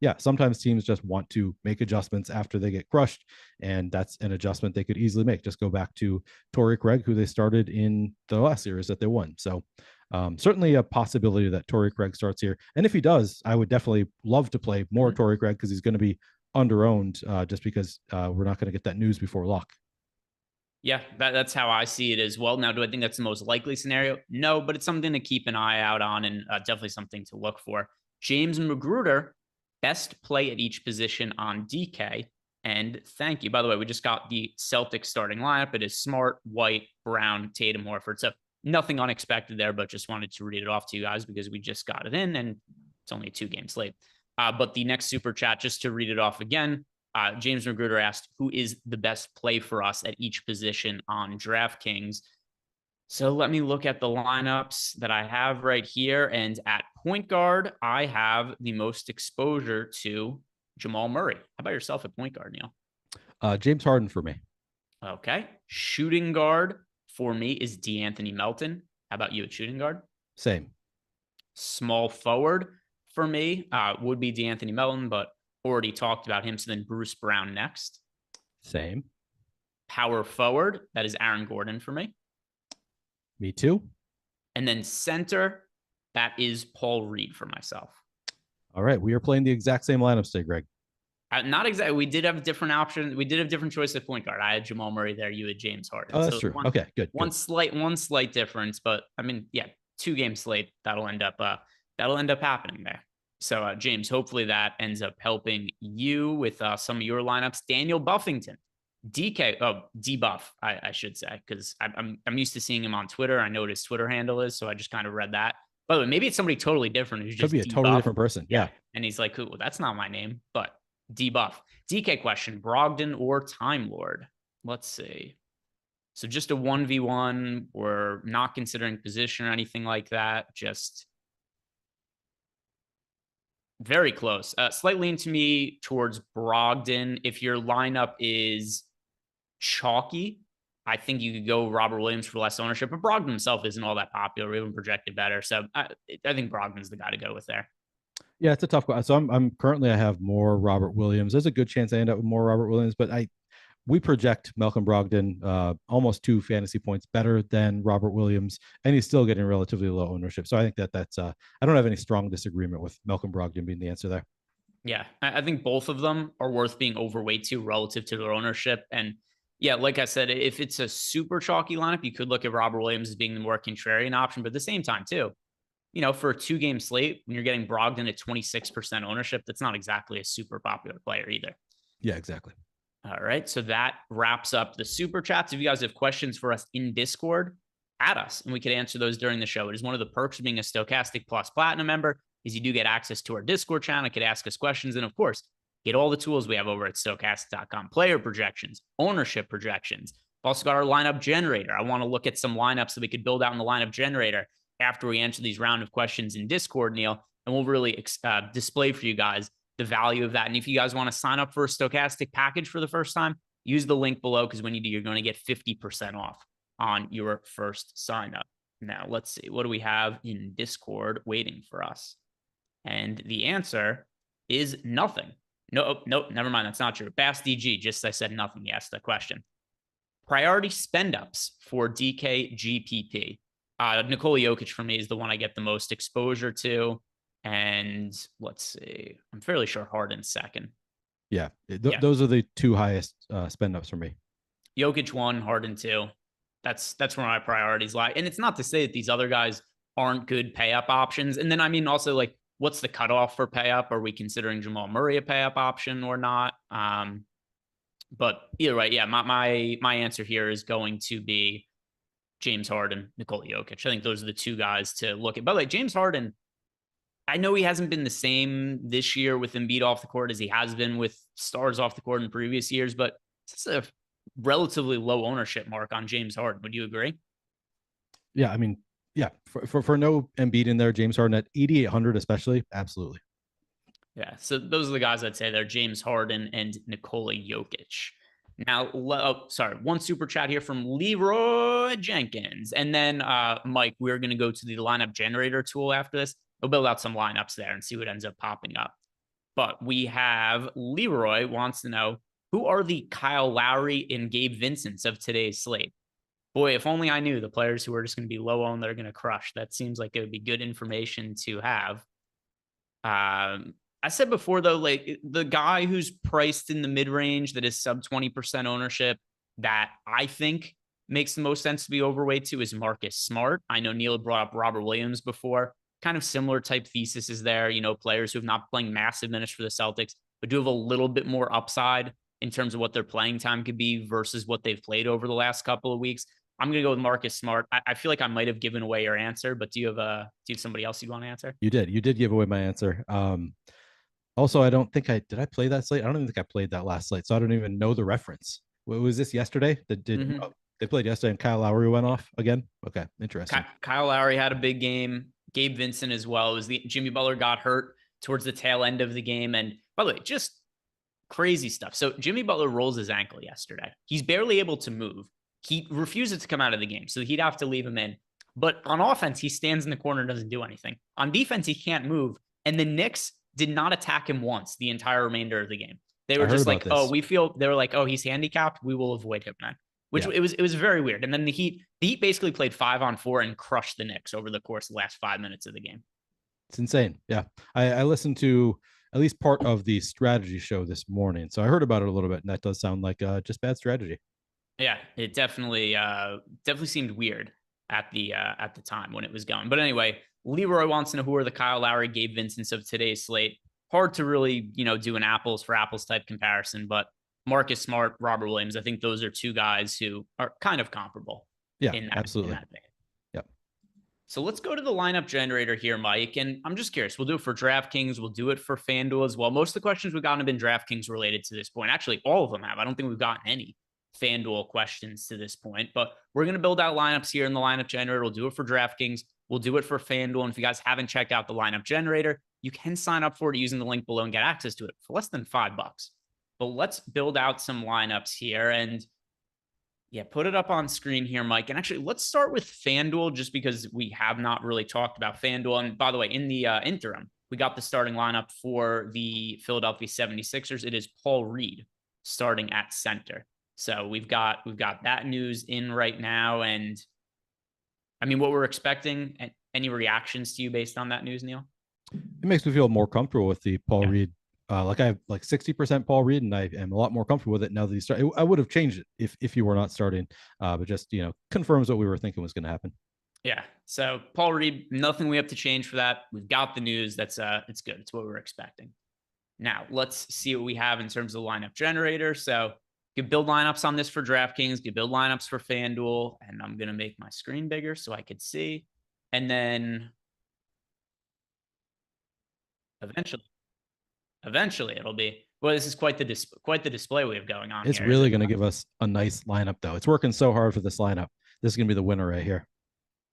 yeah, sometimes teams just want to make adjustments after they get crushed. And that's an adjustment they could easily make. Just go back to Torrey Craig, who they started in the last series that they won. So certainly a possibility that Torrey Craig starts here. And if he does, I would definitely love to play more Torrey Craig, because he's going to be under-owned just because we're not going to get that news before lock. Yeah, that's how I see it as well. Now, do I think that's the most likely scenario? No, but it's something to keep an eye out on, and definitely something to look for. James Magruder, best play at each position on DK. And thank you. By the way, we just got the Celtics starting lineup. It is Smart, White, Brown, Tatum, Horford. So nothing unexpected there, but just wanted to read it off to you guys because we just got it in and it's only a 2-game slate. But the next super chat, just to read it off again, James Magruder asked, who is the best play for us at each position on DraftKings? So let me look at the lineups that I have right here. And at point guard, I have the most exposure to Jamal Murray. How about yourself at point guard, Neil? James Harden for me. Okay. Shooting guard for me is DeAnthony Melton. How about you at shooting guard? Same. Small forward for me would be DeAnthony Melton, but Already talked about him. So then Bruce Brown next. Same. Power forward, that is Aaron Gordon for me. Me too. And then center, that is Paul Reed for myself. All right. We are playing the exact same lineups today, Greg. Not exactly. We did have a different option. We did have different choice at point guard. I had Jamal Murray there. You had James Harden. Oh, that's true. Okay, good. One slight difference, but I mean, yeah, 2-game slate. That'll end up happening there. So James, hopefully that ends up helping you with some of your lineups. Daniel Buffington, D-Buff, I should say, because I'm used to seeing him on Twitter. I know what his Twitter handle is, so I just kind of read that. By the way, maybe it's somebody totally different who's just could be a D-Buff. totally different person. Yeah. And he's like, well, that's not my name, but D-Buff. DK question, Brogdon or Time Lord? Let's see. So just a 1v1. We're not considering position or anything like that. Just very close. Slight lean to me towards Brogdon. If your lineup is chalky, I think you could go Robert Williams for less ownership, but Brogdon himself isn't all that popular. We haven't projected better. So I think Brogdon's the guy to go with there. Yeah, it's a tough question. So I'm currently, I have more Robert Williams. There's a good chance I end up with more Robert Williams, but we project Malcolm Brogdon almost 2 fantasy points better than Robert Williams, and he's still getting relatively low ownership. So I think that's I don't have any strong disagreement with Malcolm Brogdon being the answer there. Yeah, I think both of them are worth being overweight to relative to their ownership. And yeah, like I said, if it's a super chalky lineup, you could look at Robert Williams as being the more contrarian option, but at the same time too, for a 2-game slate, when you're getting Brogdon at 26% ownership, that's not exactly a super popular player either. Yeah, exactly. All right. So that wraps up the super chats. If you guys have questions for us in Discord, add us and we could answer those during the show. It is one of the perks of being a Stochastic Plus Platinum member is you do get access to our Discord channel. You could ask us questions. And of course, get all the tools we have over at Stochastic.com, player projections, ownership projections. We've also got our lineup generator. I want to look at some lineups that we could build out in the lineup generator after we answer these round of questions in Discord, Neil, and we'll really display for you guys the value of that. And if you guys want to sign up for a Stochastic package for the first time, use the link below, because when you do, you're going to get 50% off on your first sign up. Now, let's see. What do we have in Discord waiting for us? And the answer is nothing. Nope, never mind. That's not true. Bass DG, just I said nothing. Yes, the question. Priority spend ups for DK GPP. Nikola Jokic for me is the one I get the most exposure to. And let's see, I'm fairly sure Harden's second. Yeah, those are the 2 highest spend ups for me. Jokic 1, Harden 2. That's where my priorities lie. And it's not to say that these other guys aren't good pay up options. And then, I mean, also like, what's the cutoff for pay up? Are we considering Jamal Murray a pay up option or not? But either way, yeah, my answer here is going to be James Harden, Nikola Jokic. I think those are the 2 guys to look at. By the way, James Harden, I know he hasn't been the same this year with Embiid off the court as he has been with stars off the court in previous years, but it's a relatively low ownership mark on James Harden. Would you agree? Yeah, I mean, yeah, for no Embiid in there, James Harden at 8,800 especially, absolutely. Yeah, so those are the guys I'd say they're James Harden and Nikola Jokic. Now, one super chat here from Leroy Jenkins. And then, Mike, we're going to go to the lineup generator tool after this. We'll build out some lineups there and see what ends up popping up. But we have Leroy wants to know, who are the Kyle Lowry and Gabe Vincents of today's slate? Boy, if only I knew the players who are just going to be low owned that are going to crush. That seems like it would be good information to have. I said before, though, like the guy who's priced in the mid-range that is sub 20% ownership that I think makes the most sense to be overweight to is Marcus Smart. I know Neil brought up Robert Williams before. Kind of similar type thesis is there, players who have not playing massive minutes for the Celtics, but do have a little bit more upside in terms of what their playing time could be versus what they've played over the last couple of weeks. I'm going to go with Marcus Smart. I feel like I might have given away your answer, but do you have somebody else you want to answer? You did give away my answer. Also, I don't think did I play that slate? I don't even think I played that last slate, so I don't even know the reference. Was this yesterday? They played yesterday and Kyle Lowry went off again? Okay, interesting. Kyle Lowry had a big game. Gabe Vincent as well. Jimmy Butler got hurt towards the tail end of the game. And by the way, just crazy stuff. So Jimmy Butler rolls his ankle yesterday. He's barely able to move. He refuses to come out of the game, so he'd have to leave him in. But on offense, he stands in the corner and doesn't do anything. On defense, he can't move. And the Knicks did not attack him once the entire remainder of the game. They were I heard just about like, oh, this. they were like, oh, he's handicapped. We will avoid him then. Which Yeah. it was very weird. And then the Heat basically played 5-on-4 and crushed the Knicks over the course of the last 5 minutes of the game. It's insane. Yeah. I listened to at least part of the strategy show this morning. So I heard about it a little bit, and that does sound like just bad strategy. Yeah, it definitely seemed weird at the time when it was going. But anyway, Leroy wants to know who are the Kyle Lowry, Gabe Vincents of today's slate. Hard to really, do an apples for apples type comparison, but Marcus Smart, Robert Williams, I think those are two guys who are kind of comparable. Yeah, in that, absolutely. In that vein. Yep. So let's go to the lineup generator here, Mike. And I'm just curious. We'll do it for DraftKings. We'll do it for FanDuel as well. Most of the questions we've gotten have been DraftKings related to this point. Actually, all of them have. I don't think we've gotten any FanDuel questions to this point, but we're going to build out lineups here in the lineup generator. We'll do it for DraftKings. We'll do it for FanDuel. And if you guys haven't checked out the lineup generator, you can sign up for it using the link below and get access to it for less than $5. But let's build out some lineups here and put it up on screen here, Mike. And actually, let's start with FanDuel just because we have not really talked about FanDuel. And by the way, in the interim, we got the starting lineup for the Philadelphia 76ers. It is Paul Reed starting at center. So we've got that news in right now. And I mean, what we're expecting, any reactions to you based on that news, Neil? It makes me feel more comfortable with the Paul Reed. Like I have like 60% Paul Reed, and I am a lot more comfortable with it now that he's starting. I would have changed it if you were not starting, but just, confirms what we were thinking was going to happen. Yeah. So Paul Reed, nothing we have to change for that. We've got the news. It's good. It's what we're expecting. Now let's see what we have in terms of lineup generator. So you can build lineups on this for DraftKings. You can build lineups for FanDuel, and I'm going to make my screen bigger so I could see. And then eventually it'll be, well, this is quite the display we have going on. It's really going to give us a nice lineup, though. It's working so hard for this lineup. This is going to be the winner right here.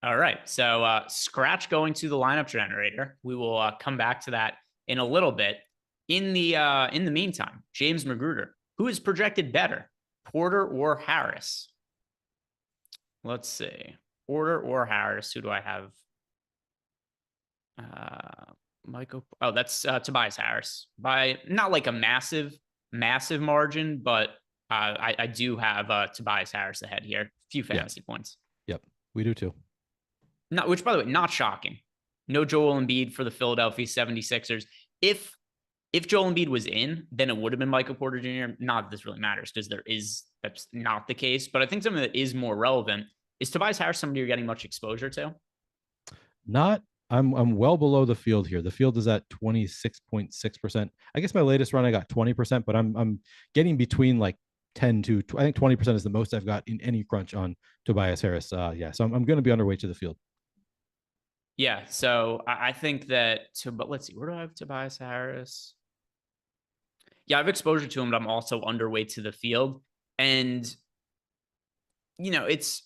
All right. So scratch going to the lineup generator. We will come back to that in a little bit. In the meantime, James Magruder, who is projected better, Porter or Harris? Let's see. Porter or Harris? Who do I have? Michael. Oh, that's Tobias Harris by not like a massive margin, but I do have Tobias Harris ahead here. A few fantasy points. Yep, we do too. Which, by the way, not shocking. No Joel Embiid for the Philadelphia 76ers. If Joel Embiid was in, then it would have been Michael Porter Jr. Not that this really matters because that's not the case. But I think something that is more relevant is Tobias Harris somebody you're getting much exposure to? Not. I'm well below the field here. The field is at 26.6%. I guess my latest run I got 20%, but I'm getting between like 10 to I think 20% is the most I've got in any crunch on Tobias Harris. So I'm going to be underweight to the field. Yeah, so I think that. But let's see, where do I have Tobias Harris? Yeah, I have exposure to him, but I'm also underweight to the field, and it's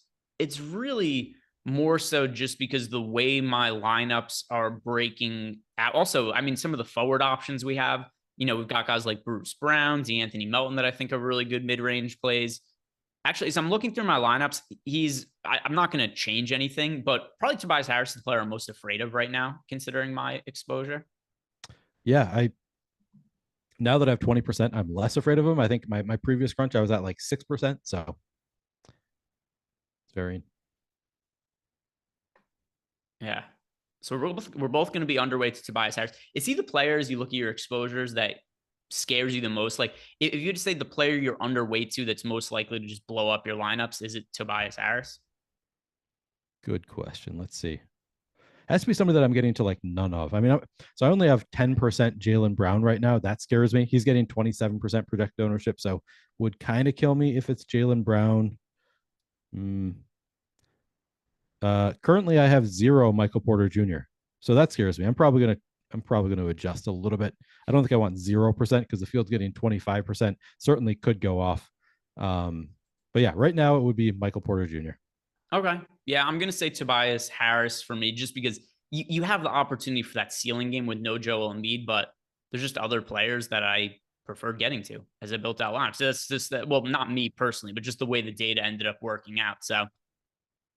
really more so just because the way my lineups are breaking out. Also, I mean, some of the forward options we have, we've got guys like Bruce Brown, DeAnthony Melton that I think are really good mid-range plays. Actually, as I'm looking through my lineups, I'm not going to change anything, but probably Tobias Harris is the player I'm most afraid of right now, considering my exposure. Yeah, now that I have 20%, I'm less afraid of him. I think my previous crunch, I was at like 6%. So it's very. Yeah. So we're both going to be underweight to Tobias Harris. Is he the player, as you look at your exposures, that scares you the most? Like, if you had to say the player you're underweight to that's most likely to just blow up your lineups, is it Tobias Harris? Good question. Let's see. It has to be somebody that I'm getting to like none of. I mean, so I only have 10% Jaylen Brown right now. That scares me. He's getting 27% projected ownership, so would kind of kill me if it's Jaylen Brown. Currently I have 0 Michael Porter Jr. So that scares me. I'm probably gonna adjust a little bit. I don't think I want 0% because the field's getting 25%. Certainly could go off. But yeah, right now it would be Michael Porter Jr. Okay. Yeah, I'm gonna say Tobias Harris for me, just because you have the opportunity for that ceiling game with no Joel Embiid, but there's just other players that I preferred getting to as I built out lineup. So that's just that. Well, not me personally, but just the way the data ended up working out. So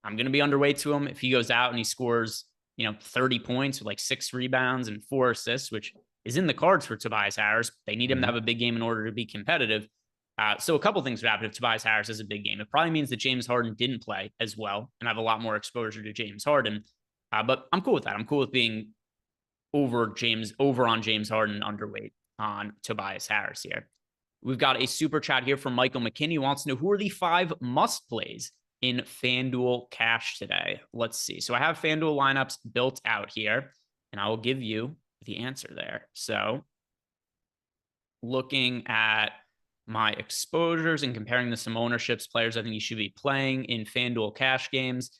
I'm going to be underweight to him. If he goes out and he scores, 30 points with like 6 rebounds and 4 assists, which is in the cards for Tobias Harris. They need him to have a big game in order to be competitive. So a couple things would happen if Tobias Harris has a big game. It probably means that James Harden didn't play as well, and I have a lot more exposure to James Harden. But I'm cool with that. I'm cool with being over on James Harden, underweight on Tobias Harris here. We've got a super chat here from Michael McKinney, who wants to know who are the 5 must plays in FanDuel Cash today. Let's see. So I have FanDuel lineups built out here, and I will give you the answer there. So looking at my exposures and comparing to some ownerships, players I think you should be playing in FanDuel Cash games.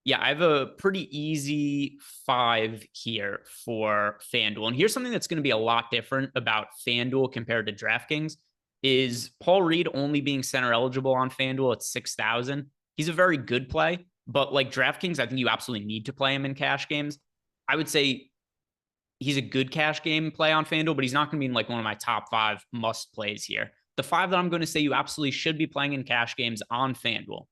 Yeah, I have a pretty easy 5 here for FanDuel. And here's something that's going to be a lot different about FanDuel compared to DraftKings is Paul Reed only being center eligible on FanDuel at 6,000. He's a very good play, but like DraftKings, I think you absolutely need to play him in cash games. I would say he's a good cash game play on FanDuel, but he's not going to be in like one of my top 5 must plays here. The 5 that I'm going to say you absolutely should be playing in cash games on FanDuel: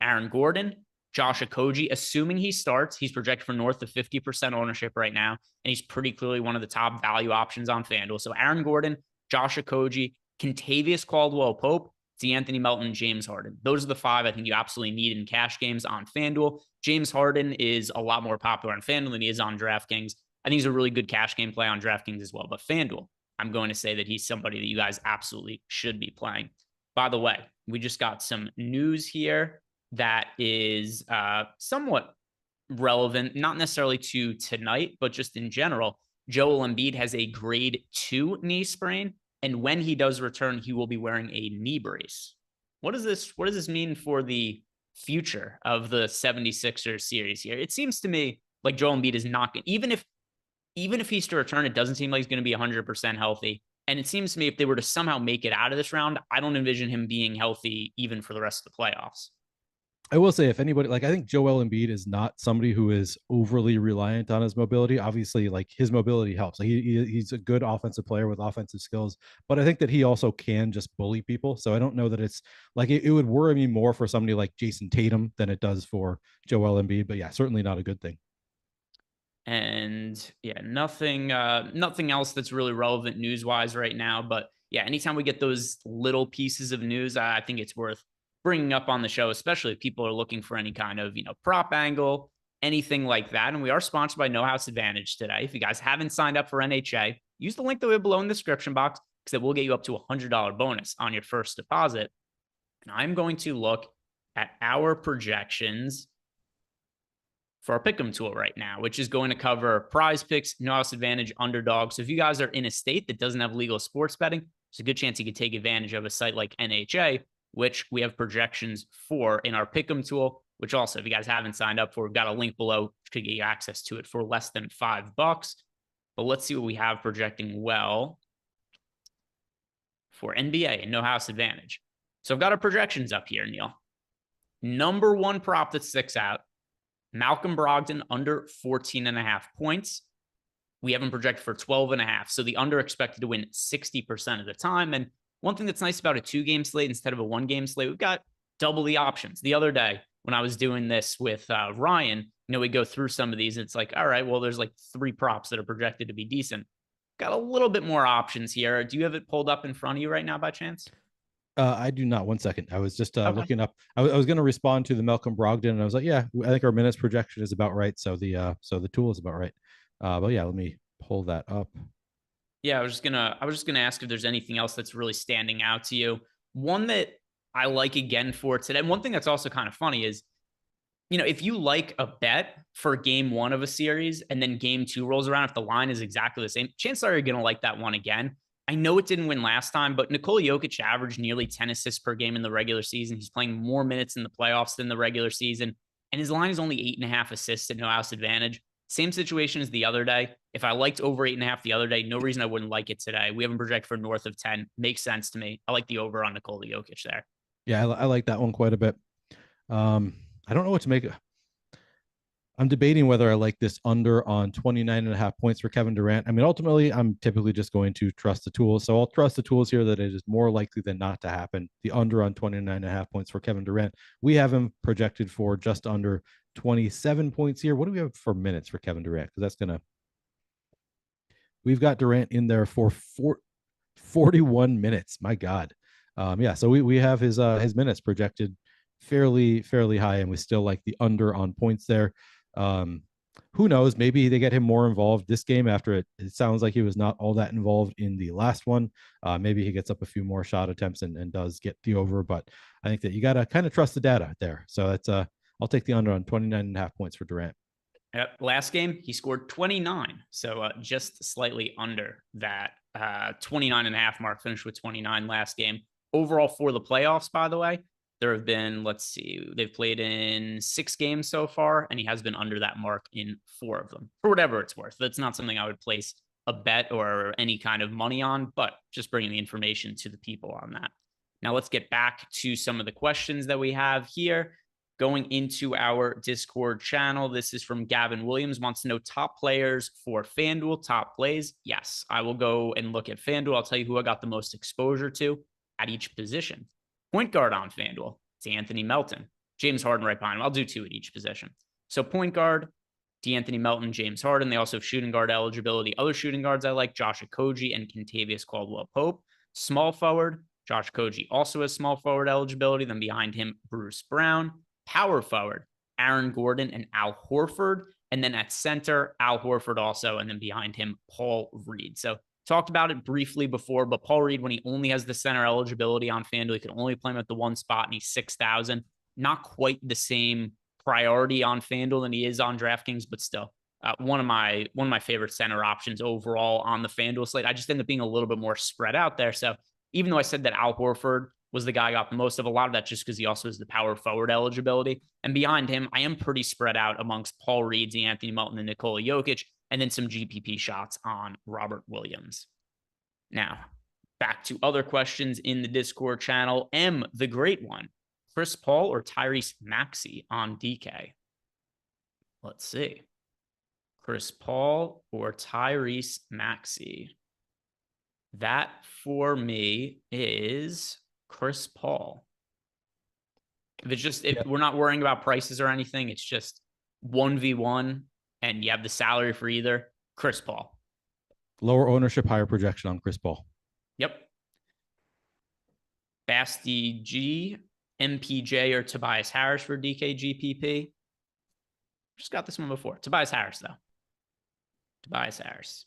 Aaron Gordon, Josh Okogie, assuming he starts. He's projected for north of 50% ownership right now, and he's pretty clearly one of the top value options on FanDuel. So Aaron Gordon, Josh Okogie, Kentavious Caldwell-Pope, DeAnthony Melton, James Harden. Those are the 5 I think you absolutely need in cash games on FanDuel. James Harden is a lot more popular on FanDuel than he is on DraftKings. I think he's a really good cash game play on DraftKings as well. But FanDuel, I'm going to say that he's somebody that you guys absolutely should be playing. By the way, we just got some news here that is somewhat relevant, not necessarily to tonight, but just in general. Joel Embiid has a grade 2 knee sprain, and when he does return, he will be wearing a knee brace. What does this mean for the future of the 76ers series here? It seems to me like Joel Embiid is not going to, even if he's to return, it doesn't seem like he's going to be 100% healthy. And it seems to me if they were to somehow make it out of this round, I don't envision him being healthy even for the rest of the playoffs. I will say, if anybody, like, I think Joel Embiid is not somebody who is overly reliant on his mobility. Obviously, like, his mobility helps. Like, he's a good offensive player with offensive skills, but I think that he also can just bully people. So I don't know that it's like, it would worry me more for somebody like Jason Tatum than it does for Joel Embiid. But yeah, certainly not a good thing. And yeah, nothing else that's really relevant news-wise right now. But yeah, anytime we get those little pieces of news, I think it's worth bringing up on the show, especially if people are looking for any kind of, prop angle, anything like that. And we are sponsored by No House Advantage today. If you guys haven't signed up for NHA, use the link that we have below in the description box, because it will get you up to a $100 bonus on your first deposit. And I'm going to look at our projections for our Pick'em tool right now, which is going to cover Prize Picks, No House Advantage, Underdog. So if you guys are in a state that doesn't have legal sports betting, there's a good chance you could take advantage of a site like NHA, which we have projections for in our Pick'em tool, which also, if you guys haven't signed up for, we've got a link below, which could get you access to it for less than $5. But let's see what we have projecting well for NBA and No House Advantage. So I've got our projections up here, Neil. Number 1 prop that sticks out, Malcolm Brogdon under 14.5 points. We have him projected for 12.5. So the under expected to win 60% of the time. And one thing that's nice about a 2-game slate instead of a 1-game slate, we've got double the options. The other day when I was doing this with Ryan, we go through some of these. It's like, all right, well, there's like 3 props that are projected to be decent. Got a little bit more options here. Do you have it pulled up in front of you right now by chance? I do not. 1 second. I was just looking up. I was going to respond to the Malcolm Brogdon, and I was like, yeah, I think our minutes projection is about right. So the tool is about right. But yeah, let me pull that up. Yeah, I was just gonna ask if there's anything else that's really standing out to you. One that I like again for today, and one thing that's also kind of funny is, if you like a bet for game 1 of a series and then game 2 rolls around, if the line is exactly the same, chances are you're gonna like that one again. I know it didn't win last time, but Nikola Jokic averaged nearly 10 assists per game in the regular season. He's playing more minutes in the playoffs than the regular season, and his line is only 8.5 assists at No House Advantage. Same situation as the other day. If I liked over 8.5 the other day, no reason I wouldn't like it today. We have him projected for north of 10. Makes sense to me. I like the over on Nikola Jokic there. Yeah, I like that one quite a bit. I don't know what to make. I'm debating whether I like this under on 29.5 points for Kevin Durant. I mean, ultimately, I'm typically just going to trust the tools. So I'll trust the tools here that it is more likely than not to happen. The under on 29.5 points for Kevin Durant. We have him projected for just under 27 points here. What do we have for minutes for Kevin Durant? Because that's going to we've got Durant in there for 41 minutes. My God. Yeah, so we have his minutes projected fairly high, and we still like the under on points there. Who knows? Maybe they get him more involved this game after it sounds like he was not all that involved in the last one. Maybe he gets up a few more shot attempts and does get the over, but I think that you got to kind of trust the data there. So that's I'll take the under on 29.5 points for Durant. Last game, he scored 29. So just slightly under that 29.5 mark, finished with 29 last game. Overall for the playoffs, by the way, there have been, let's see, they've played in 6 games so far, and he has been under that mark in 4 of them, for whatever it's worth. That's not something I would place a bet or any kind of money on, but just bringing the information to the people on that. Now let's get back to some of the questions that we have here. Going into our Discord channel, this is from Gavin Williams, wants to know top players for FanDuel, top plays. Yes, I will go and look at FanDuel. I'll tell you who I got the most exposure to at each position. Point guard on FanDuel, it's Anthony Melton. James Harden right behind him. I'll do 2 at each position. So point guard, D'Anthony Melton, James Harden. They also have shooting guard eligibility. Other shooting guards I like, Josh Okogie and Kentavious Caldwell-Pope. Small forward, Josh Okogie also has small forward eligibility. Then behind him, Bruce Brown. Power forward, Aaron Gordon and Al Horford. And then at center, Al Horford also. And then behind him, Paul Reed. So talked about it briefly before, but Paul Reed, when he only has the center eligibility on FanDuel, he can only play him at the 1 spot, and he's 6,000. Not quite the same priority on FanDuel than he is on DraftKings, but still one of my favorite center options overall on the FanDuel slate. I just end up being a little bit more spread out there. So even though I said that Al Horford was the guy I got the most of, a lot of that just because he also has the power forward eligibility. And behind him, I am pretty spread out amongst Paul Reed, Anthony Melton, and Nikola Jokic, and then some GPP shots on Robert Williams. Now, back to other questions in the Discord channel. The great one, Chris Paul or Tyrese Maxey on DK? Let's see. Chris Paul or Tyrese Maxey? That for me is Chris Paul. If we're not worrying about prices or anything, it's just 1v1 and you have the salary for either, Chris Paul. Lower ownership, higher projection on Chris Paul. Yep. Basti G, MPJ, or Tobias Harris for DKGPP. Just got this one before. Tobias Harris, though. Tobias Harris.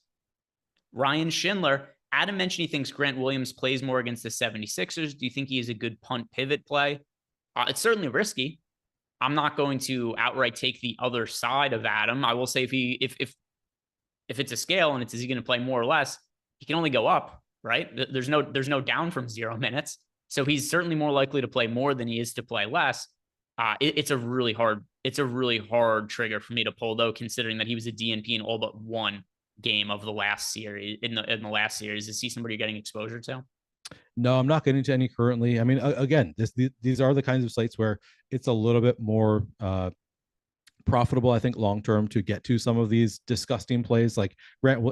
Ryan Schindler. Adam mentioned he thinks Grant Williams plays more against the 76ers. Do you think he is a good punt pivot play? It's certainly risky. I'm not going to outright take the other side of Adam. I will say if it's a scale and it's, is he going to play more or less, he can only go up, right? There's no down from 0 minutes. So he's certainly more likely to play more than he is to play less. It's a really hard trigger for me to pull, though, considering that he was a DNP in all but 1 game of the last series. In the last series, is he somebody you're getting exposure to? No, I'm not getting to any currently. I mean, again, these are the kinds of slates where it's a little bit more profitable, I think, long term to get to some of these disgusting plays. Like Grant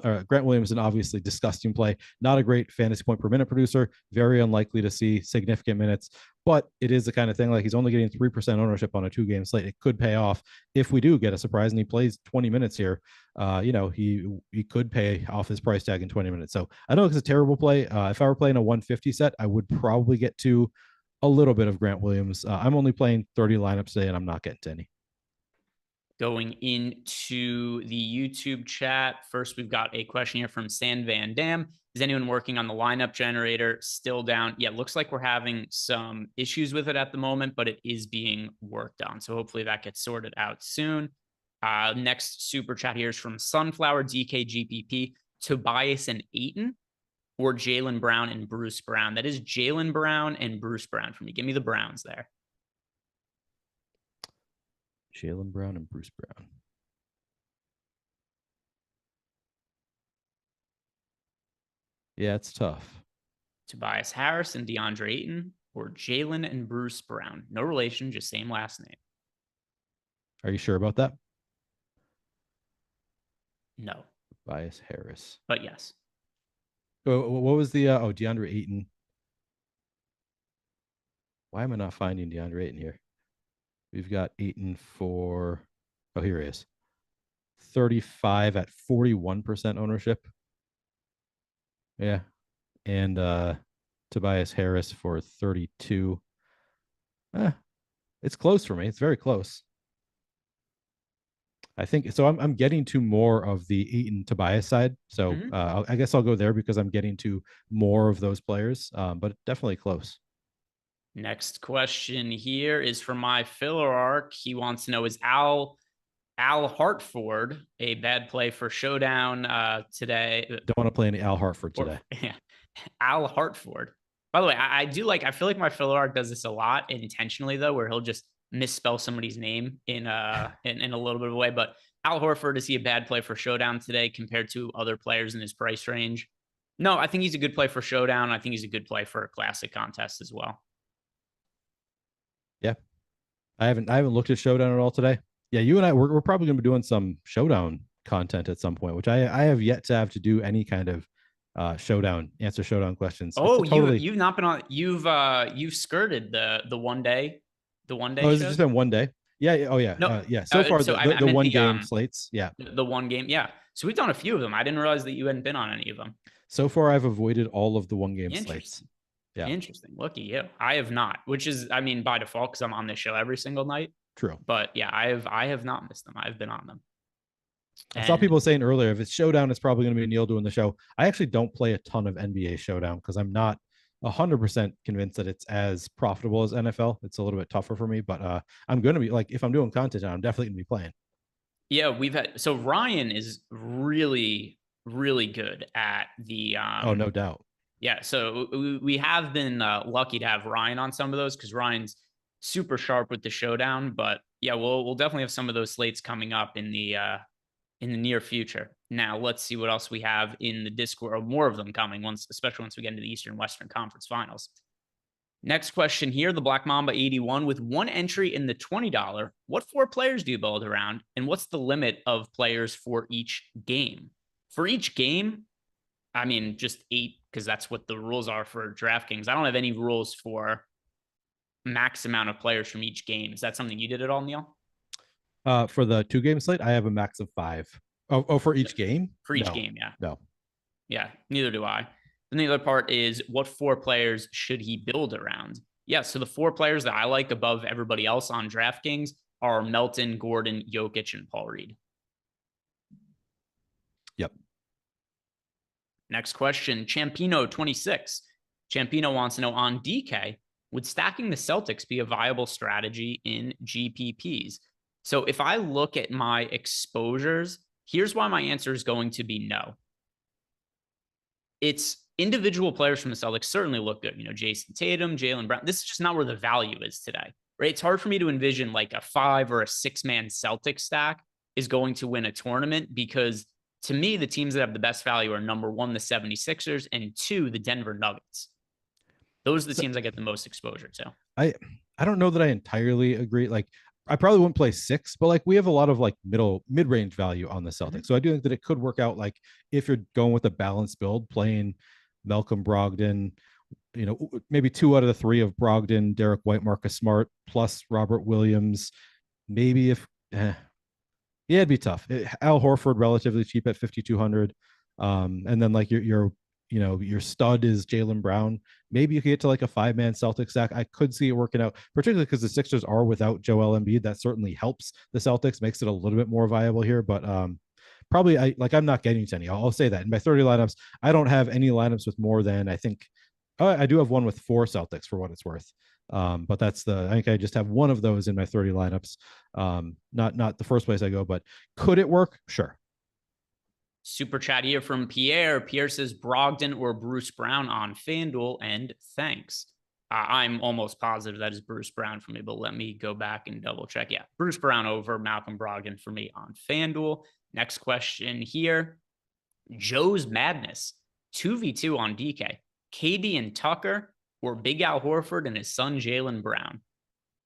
Williams, an obviously disgusting play, not a great fantasy point per minute producer, very unlikely to see significant minutes, but it is the kind of thing, like, he's only getting 3% ownership on a 2-game slate. It could pay off if we do get a surprise and he plays 20 minutes here. He could pay off his price tag in 20 minutes. So I know it's a terrible play. If I were playing a 150 set, I would probably get to a little bit of Grant Williams. I'm only playing 30 lineups today and I'm not getting to any. Going into the YouTube chat, first we've got a question here from San Van Dam. Is anyone working on the lineup generator? Still down? Yeah, looks like we're having some issues with it at the moment, but it is being worked on. So hopefully that gets sorted out soon. Next super chat here is from Sunflower DKGPP. Tobias and Ayton or Jaylen Brown and Bruce Brown? That is Jaylen Brown and Bruce Brown for me. Give me the Browns there. Jaylen Brown and Bruce Brown. Yeah, it's tough. Tobias Harris and DeAndre Ayton or Jaylen and Bruce Brown. No relation, just same last name. Are you sure about that? No. Tobias Harris. But yes. What was the DeAndre Ayton? Why am I not finding DeAndre Ayton here? We've got Ayton for, here he is. 35 at 41% ownership. Yeah. And Tobias Harris for 32. It's close for me. It's very close. I think so. I'm getting to more of the Eaton Tobias side. So I guess I'll go there because I'm getting to more of those players. But definitely close. Next question here is from my filler arc. He wants to know, is Al Hartford a bad play for Showdown today? Don't want to play any Al Hartford today. Yeah. Al Hartford. By the way, I feel like my filler arc does this a lot intentionally though, where he'll just misspell somebody's name in a little bit of a way. But Al Horford, is he a bad play for Showdown today compared to other players in his price range? No, I think he's a good play for Showdown. I think he's a good play for a classic contest as well. Yeah. I haven't looked at Showdown at all today. Yeah, you and I we're probably gonna be doing some Showdown content at some point, which I have yet to have to do any kind of answer showdown questions. Oh, you've not been on, you've skirted the one day. Oh, has it just been one day? Yeah. Oh yeah. No, yeah. So far the one game slates. Yeah. The one game. Yeah. So we've done a few of them. I didn't realize that you hadn't been on any of them. So far I've avoided all of the one game slates. Yeah. Interesting. Lucky you. I have not, which is, I mean, by default, because I'm on this show every single night. True. But yeah, I have not missed them. I've been on them. I saw people saying earlier, if it's Showdown, it's probably going to be Neil doing the show. I actually don't play a ton of NBA Showdown because I'm not 100% convinced that it's as profitable as NFL. It's a little bit tougher for me, but I'm going to be like, if I'm doing content, I'm definitely going to be playing. Yeah, so Ryan is really, really good at the. Oh, no doubt. Yeah, so we have been lucky to have Ryan on some of those because Ryan's super sharp with the Showdown. But yeah, we'll definitely have some of those slates coming up in the near future. Now let's see what else we have in the Discord, or more of them coming especially once we get into the Eastern Western Conference Finals. Next question here, the Black Mamba 81 with one entry in the $20. What 4 players do you build around, and what's the limit of players for each game? For each game, I mean, just 8, because that's what the rules are for DraftKings. I don't have any rules for max amount of players from each game. Is that something you did at all, Neil? For the 2-game slate, I have a max of 5. Oh, for each game? For each game, yeah. No. Yeah, neither do I. And the other part is, what 4 players should he build around? Yeah, so the 4 players that I like above everybody else on DraftKings are Melton, Gordon, Jokic, and Paul Reed. Yep. Next question, Champino26. Champino wants to know, on DK, would stacking the Celtics be a viable strategy in GPPs? So if I look at my exposures, here's why my answer is going to be no. It's individual players from the Celtics certainly look good. You know, Jason Tatum, Jaylen Brown. This is just not where the value is today, right? It's hard for me to envision like a 5 or a 6-man Celtics stack is going to win a tournament, because to me, the teams that have the best value are number 1, the 76ers, and 2, the Denver Nuggets. Those are the teams I get the most exposure to. I don't know that I entirely agree. Like, I probably wouldn't play 6, but like we have a lot of like mid-range value on the Celtics. So I do think that it could work out. Like if you're going with a balanced build, playing Malcolm Brogdon, you know, maybe 2 out of the 3 of Brogdon, Derek White, Marcus Smart, plus Robert Williams. Maybe if, yeah, it'd be tough. Al Horford, relatively cheap at 5,200. And then like your stud is Jaylen Brown. Maybe you could get to like a 5-man Celtics stack. I could see it working out, particularly because the Sixers are without Joel Embiid. That certainly helps the Celtics, makes it a little bit more viable here. But probably I'm not getting to any. I'll say that in my 30 lineups, I don't have any lineups with more than, I think I do have one with 4 Celtics for what it's worth. But I think I just have one of those in my 30 lineups. Not the first place I go, but could it work? Sure. Super chat here from Pierre. Pierre says Brogdon or Bruce Brown on FanDuel, and thanks. I'm almost positive that is Bruce Brown for me, but let me go back and double check. Yeah, Bruce Brown over Malcolm Brogdon for me on FanDuel. Next question here. Joe's Madness, 2v2 on DK. KD and Tucker or Big Al Horford and his son Jaylen Brown?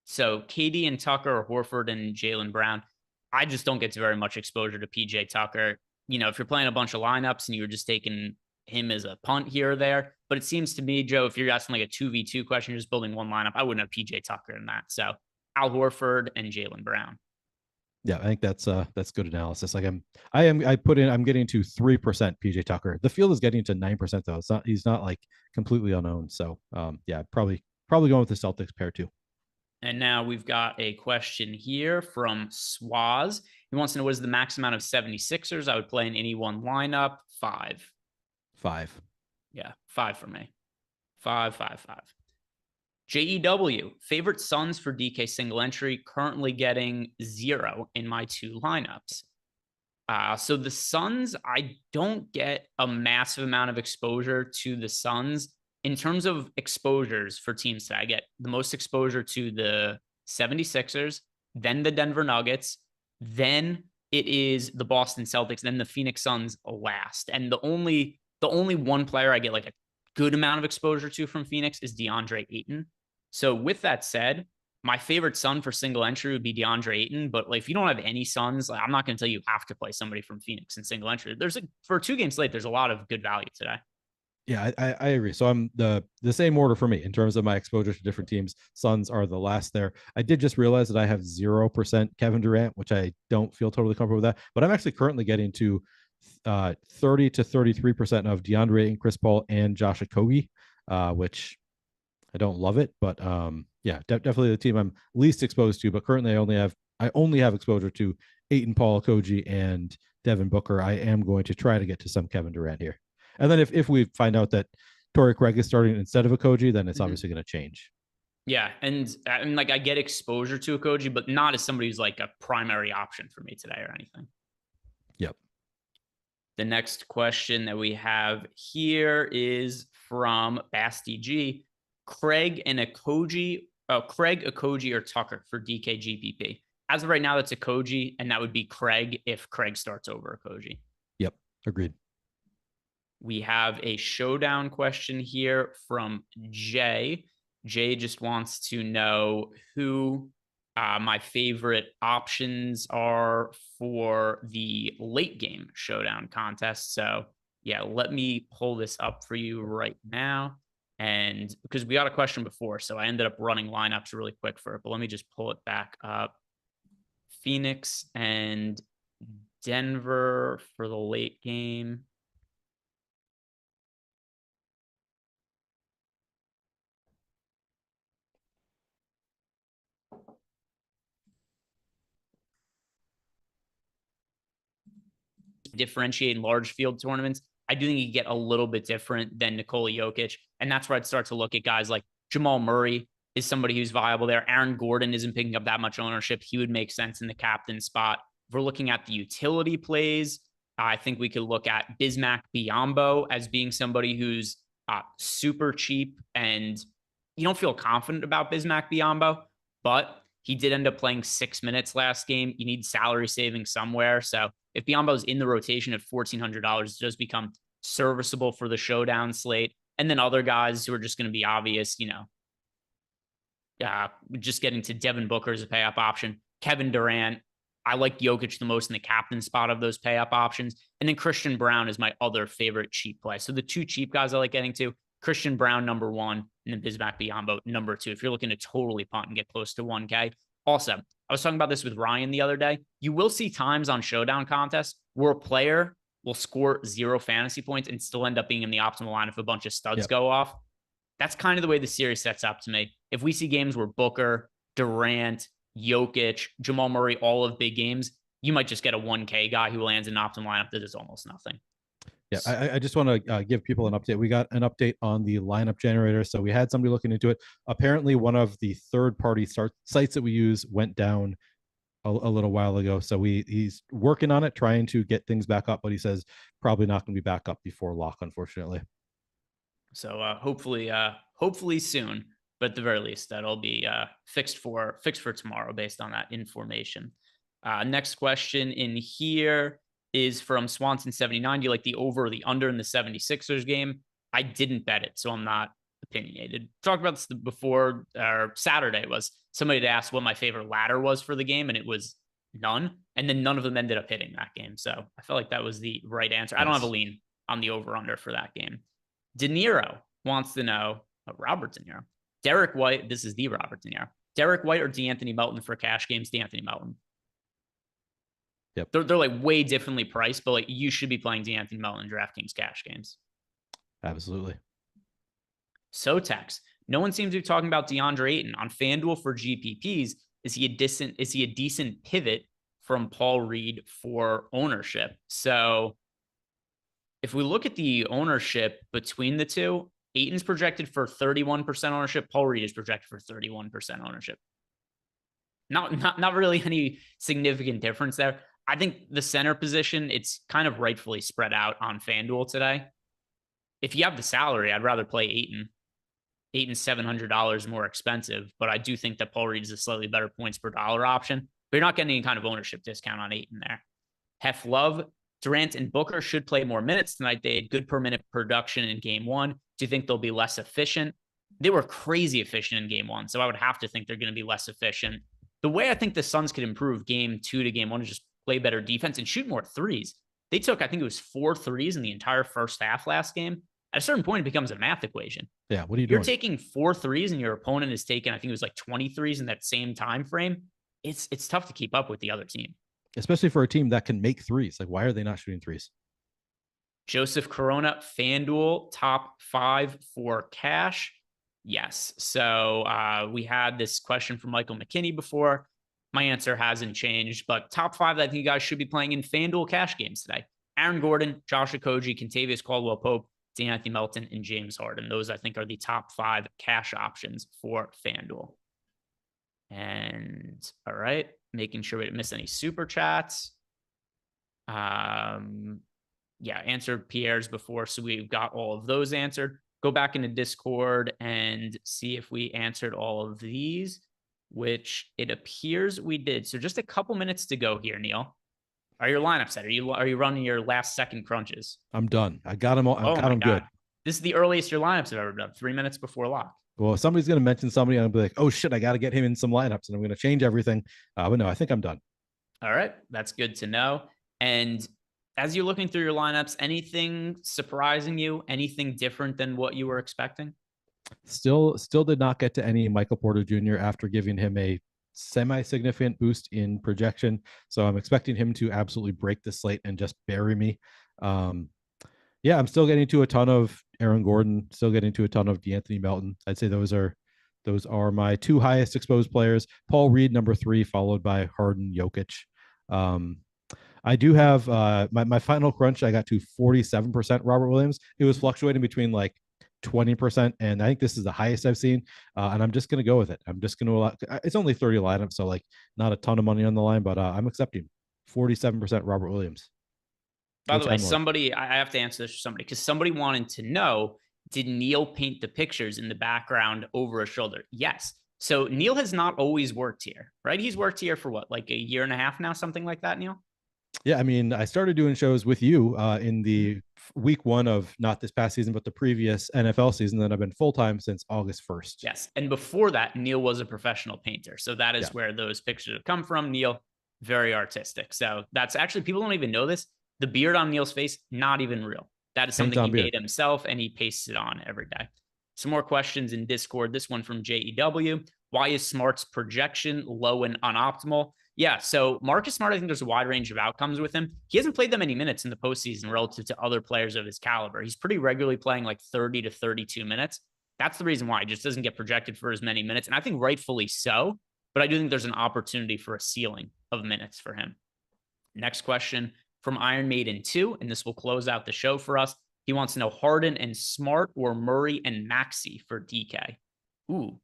So KD and Tucker or Horford and Jaylen Brown. I just don't get to very much exposure to PJ Tucker. You know, if you're playing a bunch of lineups and you're just taking him as a punt here or there. But it seems to me, Joe, if you're asking like a 2v2 question, you're just building one lineup, I wouldn't have PJ Tucker in that. So Al Horford and Jaylen Brown. Yeah, I think that's good analysis. Like I'm getting to 3% PJ Tucker. The field is getting to 9% though. He's not like completely unknown. So yeah, probably going with the Celtics pair too. And now we've got a question here from Swaz. He wants to know what is the max amount of 76ers I would play in any one lineup? 5. 5. Yeah, 5 for me. 5. JEW, favorite Suns for DK single entry, currently getting 0 in my 2 lineups. So the Suns, I don't get a massive amount of exposure to the Suns. In terms of exposures for teams today, I get the most exposure to the 76ers, then the Denver Nuggets, then it is the Boston Celtics, then the Phoenix Suns last. And the only one player I get like a good amount of exposure to from Phoenix is DeAndre Ayton. So with that said, my favorite Sun for single entry would be DeAndre Ayton, but like if you don't have any Suns, like I'm not going to tell you have to play somebody from Phoenix in single entry. For a 2-game slate, there's a lot of good value today. Yeah, I agree. So I'm the same order for me in terms of my exposure to different teams. Suns are the last there. I did just realize that I have 0% Kevin Durant, which I don't feel totally comfortable with that. But I'm actually currently getting to 30 to 33% of DeAndre and Chris Paul and Josh Okogie, which I don't love it, but yeah, definitely the team I'm least exposed to. But currently, I only have exposure to Ayton, Paul, Okogie, and Devin Booker. I am going to try to get to some Kevin Durant here. And then if we find out that Torrey Craig is starting instead of Okogie, then it's obviously going to change. Yeah, and like I get exposure to Okogie, but not as somebody who's like a primary option for me today or anything. Yep. The next question that we have here is from Basti G. Craig, Okogie, or Tucker for DK GPP. As of right now, that's Okogie, and that would be Craig if Craig starts over Okogie. Yep, agreed. We have a showdown question here from Jay. Jay just wants to know who my favorite options are for the late game showdown contest. So yeah, let me pull this up for you right now. And because we got a question before, so I ended up running lineups really quick for it, but let me just pull it back up. Phoenix and Denver for the late game. Differentiate in large field tournaments, I do think you get a little bit different than Nikola Jokic. And that's where I'd start to look at guys like Jamal Murray is somebody who's viable there. Aaron Gordon isn't picking up that much ownership. He would make sense in the captain spot. If we're looking at the utility plays, I think we could look at Bismack Biyombo as being somebody who's super cheap, and you don't feel confident about Bismack Biyombo, but he did end up playing 6 minutes last game. You need salary saving somewhere. So if Biyombo's in the rotation at $1,400, it does become serviceable for the showdown slate. And then other guys who are just going to be obvious, just getting to Devin Booker as a pay up option. Kevin Durant. I like Jokic the most in the captain spot of those pay up options. And then Christian Brown is my other favorite cheap play. So the 2 cheap guys I like getting to, Christian Brown, number 1, and then Bismack Biyombo, number 2. If you're looking to totally punt and get close to 1K. Also, I was talking about this with Ryan the other day. You will see times on showdown contests where a player will score 0 fantasy points and still end up being in the optimal line if a bunch of studs go off. That's kind of the way the series sets up to me. If we see games where Booker, Durant, Jokic, Jamal Murray, all of big games, you might just get a 1K guy who lands in an optimal lineup that is almost nothing. Yeah, I just want to give people an update. We got an update on the lineup generator. So we had somebody looking into it. Apparently, one of the third-party sites that we use went down a little while ago. So he's working on it, trying to get things back up, but he says probably not going to be back up before lock, unfortunately. So hopefully soon, but at the very least, that'll be fixed for tomorrow based on that information. Next question in here is from Swanson79. Do you like the over or the under in the 76ers game? I didn't bet it, so I'm not opinionated. Talked about this before, or Saturday was somebody had asked what my favorite ladder was for the game, and it was none. And then none of them ended up hitting that game. So I felt like that was the right answer. Yes. I don't have a lean on the over under for that game. De Niro wants to know, Robert De Niro, Derek White. This is the Robert De Niro. Derek White or DeAnthony Melton for cash games? DeAnthony Melton. Yep. They're like way differently priced, but like you should be playing D'Anthony Melton in DraftKings cash games. Absolutely. So Tex, no one seems to be talking about DeAndre Ayton on FanDuel for GPPs. Is he a decent pivot from Paul Reed for ownership? So if we look at the ownership between the two, Ayton's projected for 31% ownership. Paul Reed is projected for 31% ownership. Not really any significant difference there. I think the center position, it's kind of rightfully spread out on FanDuel today. If you have the salary, I'd rather play Ayton. Ayton's $700 more expensive, but I do think that Paul Reed is a slightly better points per dollar option. But you're not getting any kind of ownership discount on Ayton there. Hef Love, Durant, and Booker should play more minutes tonight. They had good per minute production in game one. Do you think they'll be less efficient? They were crazy efficient in game one, so I would have to think they're going to be less efficient. The way I think the Suns could improve game 2 to game 1 is just play better defense and shoot more threes. They took, I think it was 4 threes in the entire first half last game. At a certain point, it becomes a math equation. Yeah, what are you doing? You're taking 4 threes and your opponent is taking, I think it was like 20 threes in that same time frame. It's tough to keep up with the other team. Especially for a team that can make threes. Like, why are they not shooting threes? Joseph Corona, FanDuel, top 5 for cash. Yes. So we had this question from Michael McKinney before. My answer hasn't changed, but top 5 that I think you guys should be playing in FanDuel cash games today. Aaron Gordon, Josh Okogie, Kentavious Caldwell-Pope, D'Anthony Melton, and James Harden. Those, I think, are the top 5 cash options for FanDuel. And all right, making sure we didn't miss any super chats. Yeah, answered Pierre's before, so we've got all of those answered. Go back into Discord and see if we answered all of these, which it appears we did. So just a couple minutes to go here, Neil. Are your lineups set? Are you running your last second crunches? I'm done. I got them all. I got them good. This is the earliest your lineups have ever done. 3 minutes before lock. Well, if somebody's going to mention somebody, I'm going to be like, oh shit, I got to get him in some lineups and I'm going to change everything. But no, I think I'm done. All right. That's good to know. And as you're looking through your lineups, anything surprising you? Anything different than what you were expecting? Still did not get to any Michael Porter Jr. after giving him a semi-significant boost in projection. So I'm expecting him to absolutely break the slate and just bury me. Yeah, I'm still getting to a ton of Aaron Gordon, still getting to a ton of D'Anthony Melton. I'd say those are my 2 highest exposed players. Paul Reed, number 3, followed by Harden, Jokic. I do have my final crunch. I got to 47% Robert Williams. It was fluctuating between like 20%, and I think this is the highest I've seen. And I'm just going to go with it. I'm just going to. It's only 30 lineups, so like not a ton of money on the line, but I'm accepting 47% Robert Williams. By the way, I have to answer this for somebody, because somebody wanted to know, did Neil paint the pictures in the background over his shoulder? Yes. So Neil has not always worked here, right? He's worked here for what, like a year and a half now, something like that, Neil? Yeah, I mean, I started doing shows with you in the week 1 of not this past season, but the previous NFL season. Then I've been full-time since August 1st. Yes. And before that, Neil was a professional painter. So that is where those pictures have come from. Neil, very artistic. So that's actually, people don't even know this. The beard on Neil's face, not even real. That is something he made himself, and he pastes it on every day. Some more questions in Discord. This one from JEW. Why is Smart's projection low and unoptimal? Yeah, so Marcus Smart, I think there's a wide range of outcomes with him. He hasn't played that many minutes in the postseason relative to other players of his caliber. He's pretty regularly playing like 30 to 32 minutes. That's the reason why he just doesn't get projected for as many minutes. And I think rightfully so, but I do think there's an opportunity for a ceiling of minutes for him. Next question from Iron Maiden 2, and this will close out the show for us. He wants to know Harden and Smart or Murray and Maxey for DK. Ooh.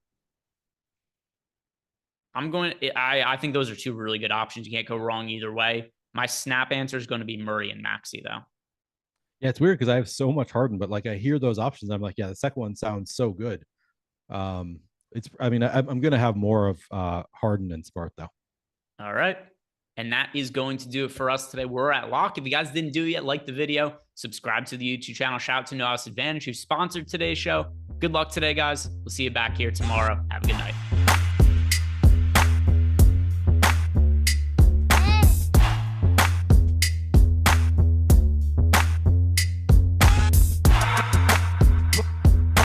I think those are 2 really good options. You can't go wrong either way. My snap answer is going to be Murray and Maxey, though. Yeah, it's weird because I have so much Harden, but like I hear those options, I'm like, yeah, the second one sounds so good. I'm going to have more of Harden and Smart, though. All right. And that is going to do it for us today. We're at Lock. If you guys didn't do it yet, like the video, subscribe to the YouTube channel. Shout out to No House Advantage, who sponsored today's show. Good luck today, guys. We'll see you back here tomorrow. Have a good night.